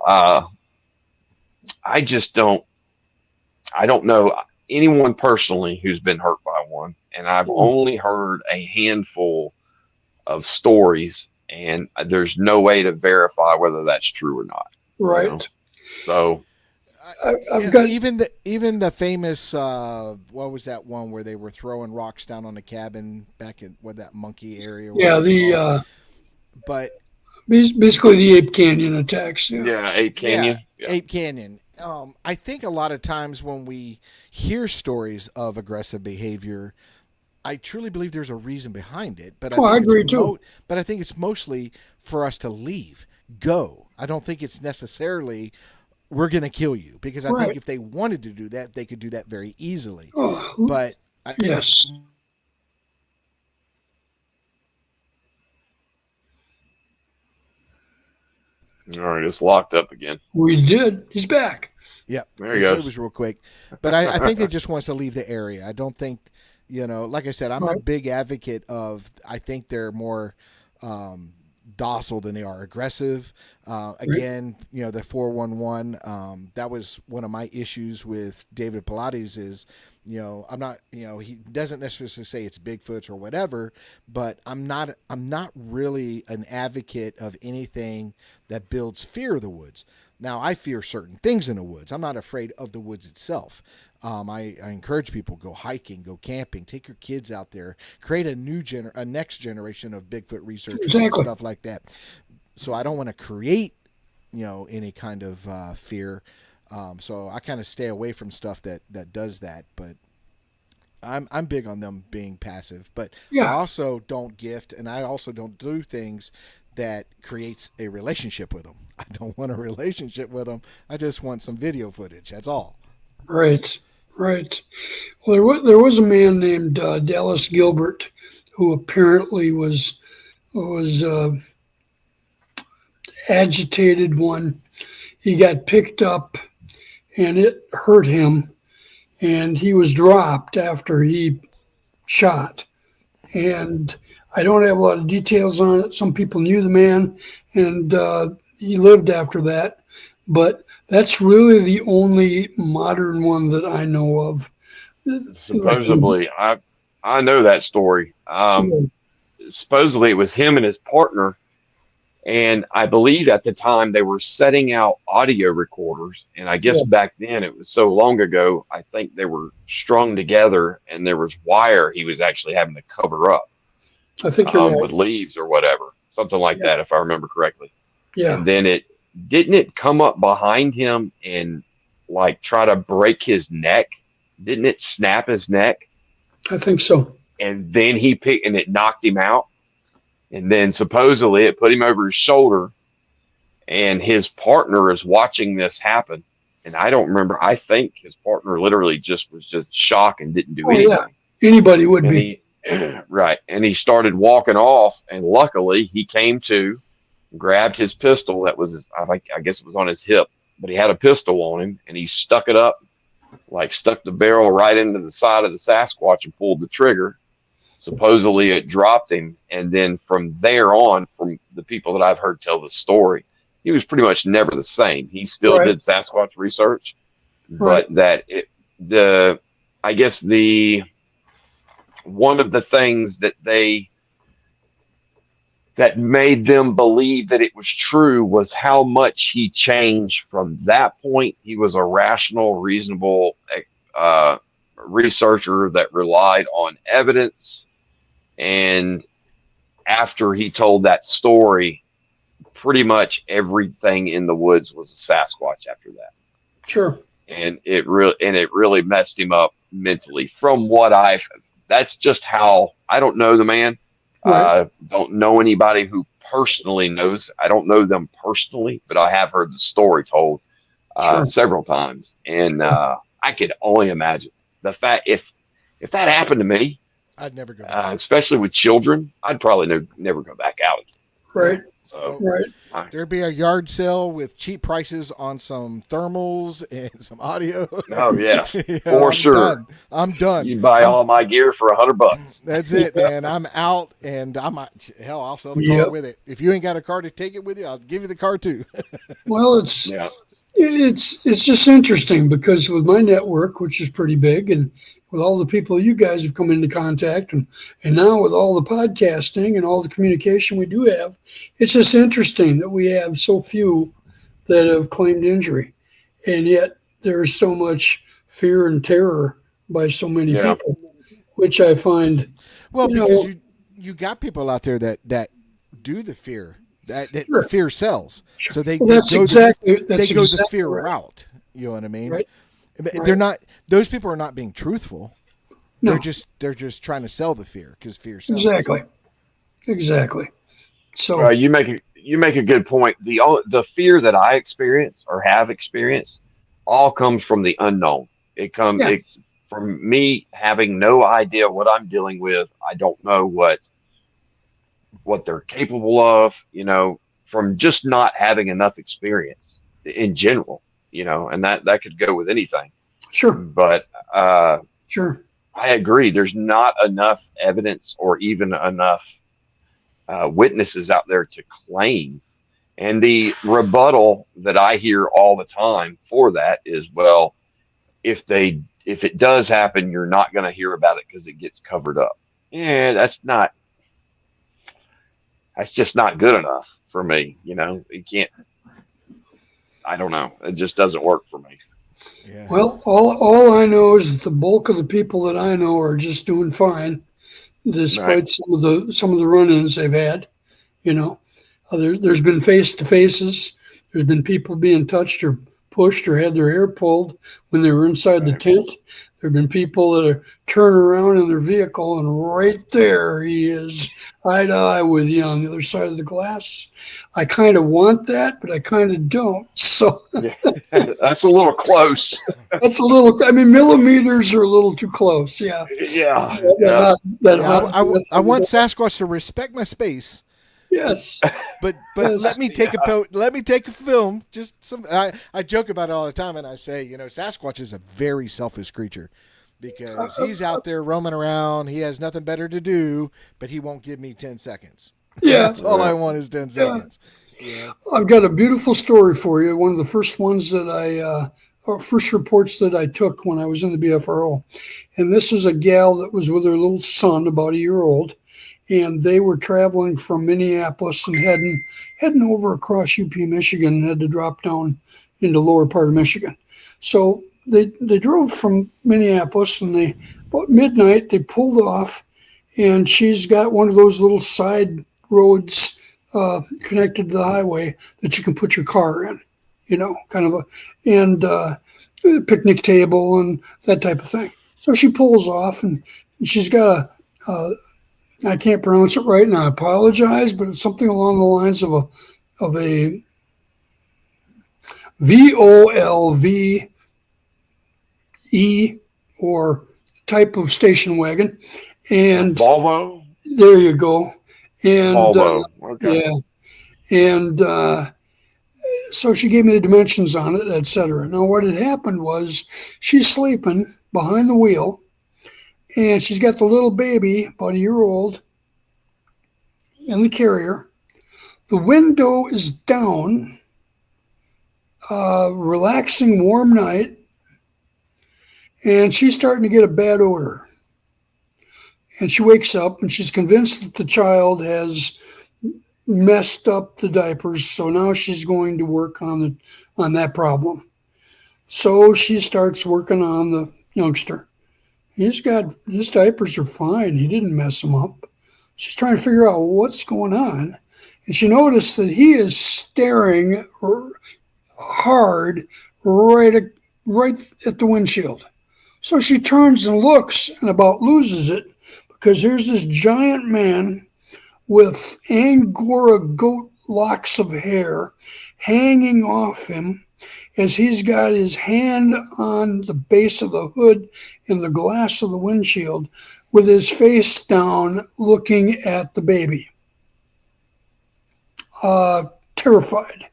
I just I don't know anyone personally who's been hurt by one. And I've only heard a handful of stories, and there's no way to verify whether that's true or not. You know, Right. so I've got Even the famous what was that one where they were throwing rocks down on the cabin back in that monkey area? yeah But basically the Ape Canyon attacks. Yeah, yeah, Ape yeah, Canyon, yeah, Ape Canyon. I think a lot of times when we hear stories of aggressive behavior, I truly believe there's a reason behind it. But I agree too. But I think it's mostly for us to leave, go. I don't think it's necessarily we're going to kill you because I think Right. if they wanted to do that, they could do that very easily. Oh, But yes. All right, it's locked up again. We did. He's back. Yeah, There he goes. it was real quick, but I think it just wants to leave the area. I don't think, like I said, I'm a big advocate of. I think they're more docile than they are aggressive. Again, the 411. That was one of my issues with David Pilates is. I'm not, he doesn't necessarily say it's Bigfoot's or whatever, but I'm not really an advocate of anything that builds fear of the woods. Now, I fear certain things in the woods. I'm not afraid of the woods itself. I encourage people, go hiking, go camping, take your kids out there, create a next generation of Bigfoot researchers and stuff like that. So I don't want to create, any kind of fear. So I kind of stay away from stuff that does that. But I'm big on them being passive. But I also don't gift, and I also don't do things that creates a relationship with them. I don't want a relationship with them. I just want some video footage. That's all. Right. Well, there was a man named Dallas Gilbert who apparently was agitated when he got picked up and it hurt him, and he was dropped after he shot. And I don't have a lot of details on it. Some people knew the man, and he lived after that. But that's really the only modern one that I know of. Supposedly, I know that story. Supposedly, it was him and his partner, and I believe at the time they were setting out audio recorders. And I guess back then, it was so long ago, I think they were strung together, and there was wire he was actually having to cover up. I think you're right. With leaves or whatever, something like that, if I remember correctly. Yeah. And then it come up behind him and like try to break his neck? Didn't it snap his neck? I think so. And then it knocked him out. And then supposedly it put him over his shoulder, and his partner is watching this happen. And I don't remember. I think his partner literally was just shocked and didn't do anything. Yeah. Anybody would be. Right. And he started walking off, and luckily he came to, grabbed his pistol that was I guess it was on his hip, but he had a pistol on him, and he stuck it up, stuck the barrel right into the side of the Sasquatch and pulled the trigger. Supposedly it dropped him, and then from there on, from the people that I've heard tell the story, he was pretty much never the same. He still did Sasquatch research, but one of the things that made them believe that it was true was how much he changed from that point. He was a rational, reasonable researcher that relied on evidence. And after he told that story, pretty much everything in the woods was a Sasquatch after that. Sure. And it really messed him up mentally. That's just how, I don't know the man. Right. Don't know anybody who personally knows. I don't know them personally, but I have heard the story told several times. And I could only imagine the fact if that happened to me, I'd never go back. Especially with children, I'd probably never go back out again. Right. So there'd be a yard sale with cheap prices on some thermals and some audio. Oh yeah, for sure. I'm done. You buy all my gear for $100. That's it, man. I'm out, and I'll sell the car with it. If you ain't got a car to take it with you, I'll give you the car too. Well, it's just interesting because with my network, which is pretty big, and with all the people you guys have come into contact, and now with all the podcasting and all the communication we do have, it's just interesting that we have so few that have claimed injury. And yet there's so much fear and terror by so many people, which I find. Well, because you got people out there that do the fear, that fear sells. So they go the fear route. You know what I mean? Right. They're not; those people are not being truthful. No. They're just trying to sell the fear because fear sells. Exactly. So you make a good point. The fear that I experience or have experienced all comes from the unknown. It from me having no idea what I'm dealing with. I don't know what they're capable of. from just not having enough experience in general, and that could go with anything. Sure. But Sure. I agree. There's not enough evidence or even enough witnesses out there to claim. And the rebuttal that I hear all the time for that is, well, if it does happen, you're not going to hear about it because it gets covered up. Yeah, that's just not good enough for me. You can't. I don't know. It just doesn't work for me. Yeah. Well, all I know is that the bulk of the people that I know are just doing fine, Right. despite some of the run-ins they've had. There's been face-to-faces. There's been people being touched or pushed or had their hair pulled when they were inside the Right. tent. There have been people that are turning around in their vehicle, and right there he is, eye to eye with you on the other side of the glass. I kind of want that, but I kind of don't. So Yeah. That's a little close. that's a little. I mean, millimeters are a little too close. Yeah, Yeah. Yeah. Yeah. that Yeah, hot. I want Sasquatch to respect my space, Yes. but Yes. let me take a film. Just some. I joke about it all the time, and I say, Sasquatch is a very selfish creature because he's out there roaming around. He has nothing better to do, but he won't give me 10 seconds. Yeah. That's all I want is 10 seconds. Yeah. I've got a beautiful story for you. One of the first ones that or first reports that I took when I was in the BFRO. And this is a gal that was with her little son, about a year old. And they were traveling from Minneapolis and heading over across UP, Michigan, and had to drop down into lower part of Michigan. So they drove from Minneapolis, and about midnight, they pulled off, and she's got one of those little side roads connected to the highway that you can put your car in, kind of a picnic table and that type of thing. So she pulls off, and she's got I can't pronounce it right, and I apologize, but it's something along the lines of a VOLVE or type of station wagon, and Volvo. there you go. And Volvo. Okay. yeah, and so she gave me the dimensions on it, etc. Now, what had happened was she's sleeping behind the wheel, and she's got the little baby, about a year old, in the carrier. The window is down, relaxing, warm night, and she's starting to get a bad odor. And she wakes up, and she's convinced that the child has messed up the diapers, so now she's going to work on that problem. So she starts working on the youngster. His diapers are fine. He didn't mess them up. She's trying to figure out what's going on, and she noticed that he is staring hard right at the windshield. So she turns and looks and about loses it, because here's this giant man with Angora goat locks of hair hanging off him as he's got his hand on the base of the hood and the glass of the windshield with his face down looking at the baby. Terrified.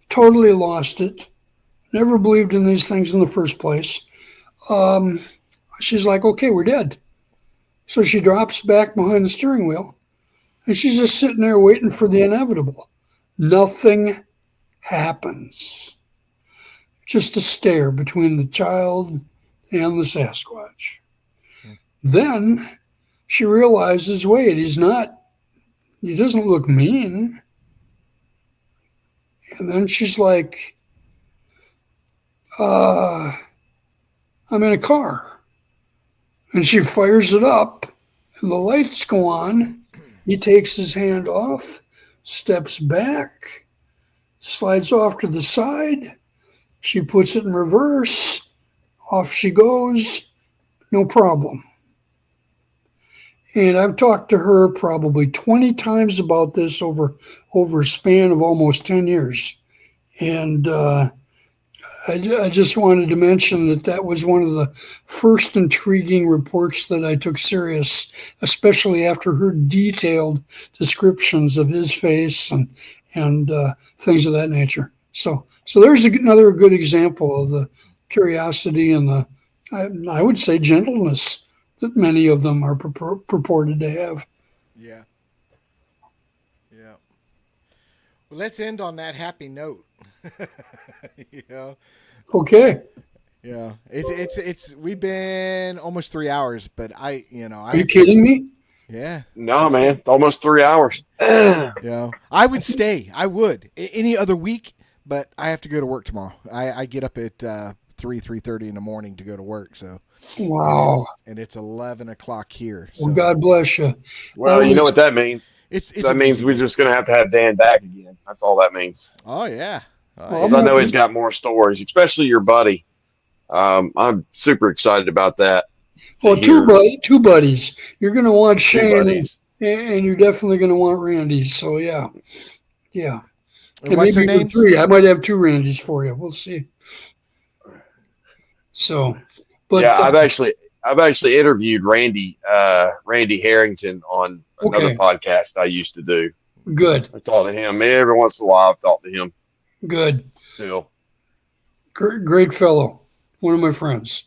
Totally lost it. Never believed in these things in the first place. She's like, okay, we're dead. So she drops back behind the steering wheel, and she's just sitting there waiting for the inevitable. Nothing happens. Just a stare between the child and the Sasquatch. Then she realizes, wait, he doesn't look mean. And then she's like, I'm in a car. And she fires it up, and the lights go on. He takes his hand off, steps back, slides off to the side. She puts it in reverse. Off she goes. No problem. And I've talked to her probably 20 times about this over a span of almost 10 years. And I just wanted to mention that was one of the first intriguing reports that I took serious, especially after her detailed descriptions of his face and things of that nature. So there's another good example of the curiosity and the, I would say, gentleness that many of them are purported to have. Yeah. Yeah. Well, let's end on that happy note. you know. Okay. Yeah. It's we've been almost 3 hours, but Are you kidding me? Yeah. No, man, it's almost 3 hours. I would stay. I would any other week, but I have to go to work tomorrow. I get up at 3:30 in the morning to go to work. So Wow. and it's 11 o'clock here. Well, So God bless you. Well, you know what that means. it's That means we're just going to have Dan back again. That's all that means. Oh yeah. Well, Because I know he's got more stories, especially your buddy. I'm super excited about that. Well, two buddies. You're going to want Shane, and you're definitely going to want Randy's. So yeah. And what's their maybe names? 3. I might have 2 Randy's for you. We'll see. So, but yeah, I've actually interviewed Randy Harrington on another podcast I used to do. Good. I talk to him every once in a while. I've talked to him. Good. Still. Great fellow. One of my friends.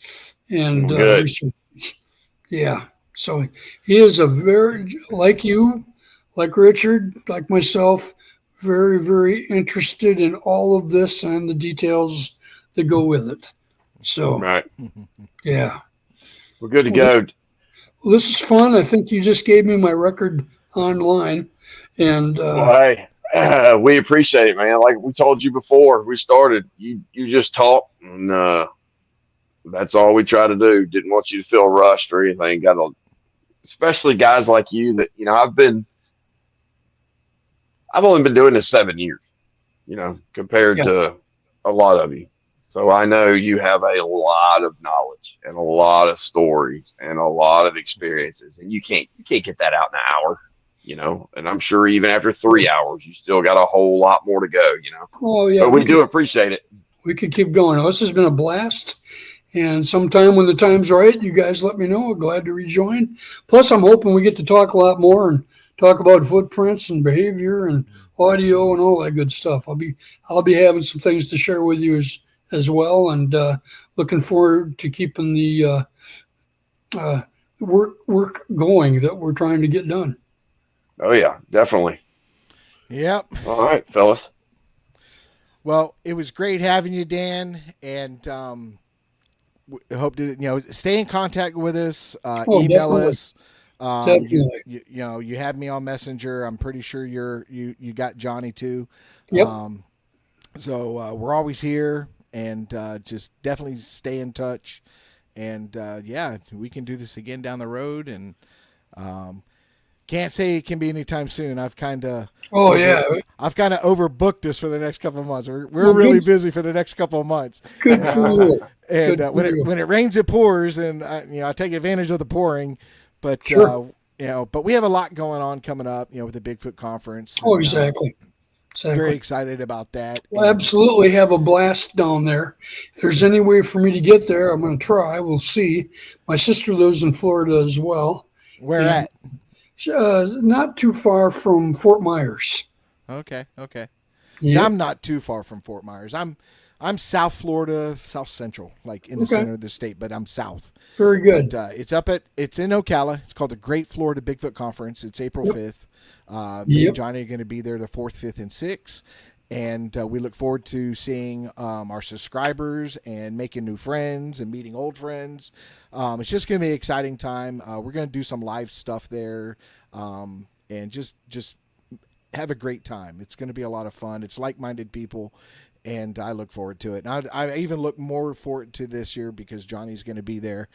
And researchers. Yeah. So he is a very, like you, like Richard, like myself, very, very interested in all of this and the details that go with it. So, right. Yeah. We're good to go. Well, this is fun. I think you just gave me my record online. And well, hey, we appreciate it, man. Like we told you before we started, you just talk, and that's all we try to do. Didn't want you to feel rushed or anything. Especially guys like you that, I've only been doing this 7 years, compared to a lot of you. So I know you have a lot of knowledge and a lot of stories and a lot of experiences, and you can't get that out in an hour, and I'm sure even after 3 hours, you still got a whole lot more to go, Oh yeah. But we do appreciate it. We could keep going. This has been a blast. And sometime when the time's right, you guys let me know. I'm glad to rejoin. Plus, I'm hoping we get to talk a lot more and talk about footprints and behavior and audio and all that good stuff. I'll be having some things to share with you as well, and looking forward to keeping the work going that we're trying to get done. Oh yeah, definitely. Yep. All right, fellas. Well, it was great having you, Dan, and hope to stay in contact with us. Email definitely. us. Definitely. You have me on Messenger. I'm pretty sure you got Johnny too. Yep. So we're always here, and just definitely stay in touch. And we can do this again down the road. And can't say it can be anytime soon. I've kind of overbooked us for the next couple of months. We're really busy for the next couple of months. Good for you. And when it rains, it pours, and I take advantage of the pouring. But sure. But we have a lot going on coming up. With the Bigfoot conference. Oh, exactly. Very excited about that. We'll absolutely have a blast down there. If there's any way for me to get there, I'm going to try. We'll see. My sister lives in Florida as well. Where at? Not too far from Fort Myers. Okay. Yep. So I'm not too far from Fort Myers. I'm South Florida, South Central, like in the center of the state, but I'm south. Very good. But, it's in Ocala. It's called the Great Florida Bigfoot Conference. It's April 5th. Me and Johnny are going to be there the 4th, 5th, and 6th. And we look forward to seeing our subscribers and making new friends and meeting old friends. It's just going to be an exciting time. We're going to do some live stuff there and just have a great time. It's going to be a lot of fun. It's like-minded people, and I look forward to it. And I even look more forward to this year because Johnny's going to be there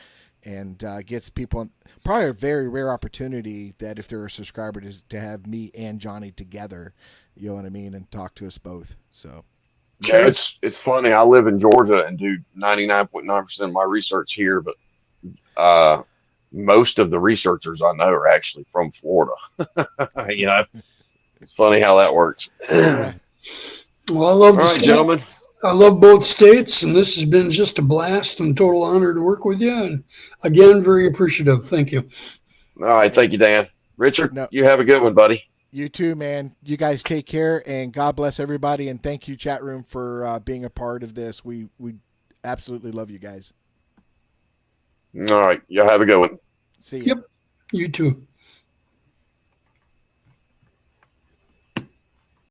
and gets people probably a very rare opportunity that if they're a subscriber to have me and Johnny together. You know what I mean? And talk to us both. So, yeah, it's funny. I live in Georgia and do 99.9% of my research here, but most of the researchers I know are actually from Florida. It's funny how that works. Yeah. Well, I love all right, gentlemen. I love both states, and this has been just a blast and total honor to work with you. And again, very appreciative. Thank you. All right, thank you, Dan. Richard, you have a good one, buddy. You too, man. You guys take care, and God bless everybody. And thank you, chat room, for being a part of this. We absolutely love you guys. All right. Y'all have a good one. See you. Yep. You too.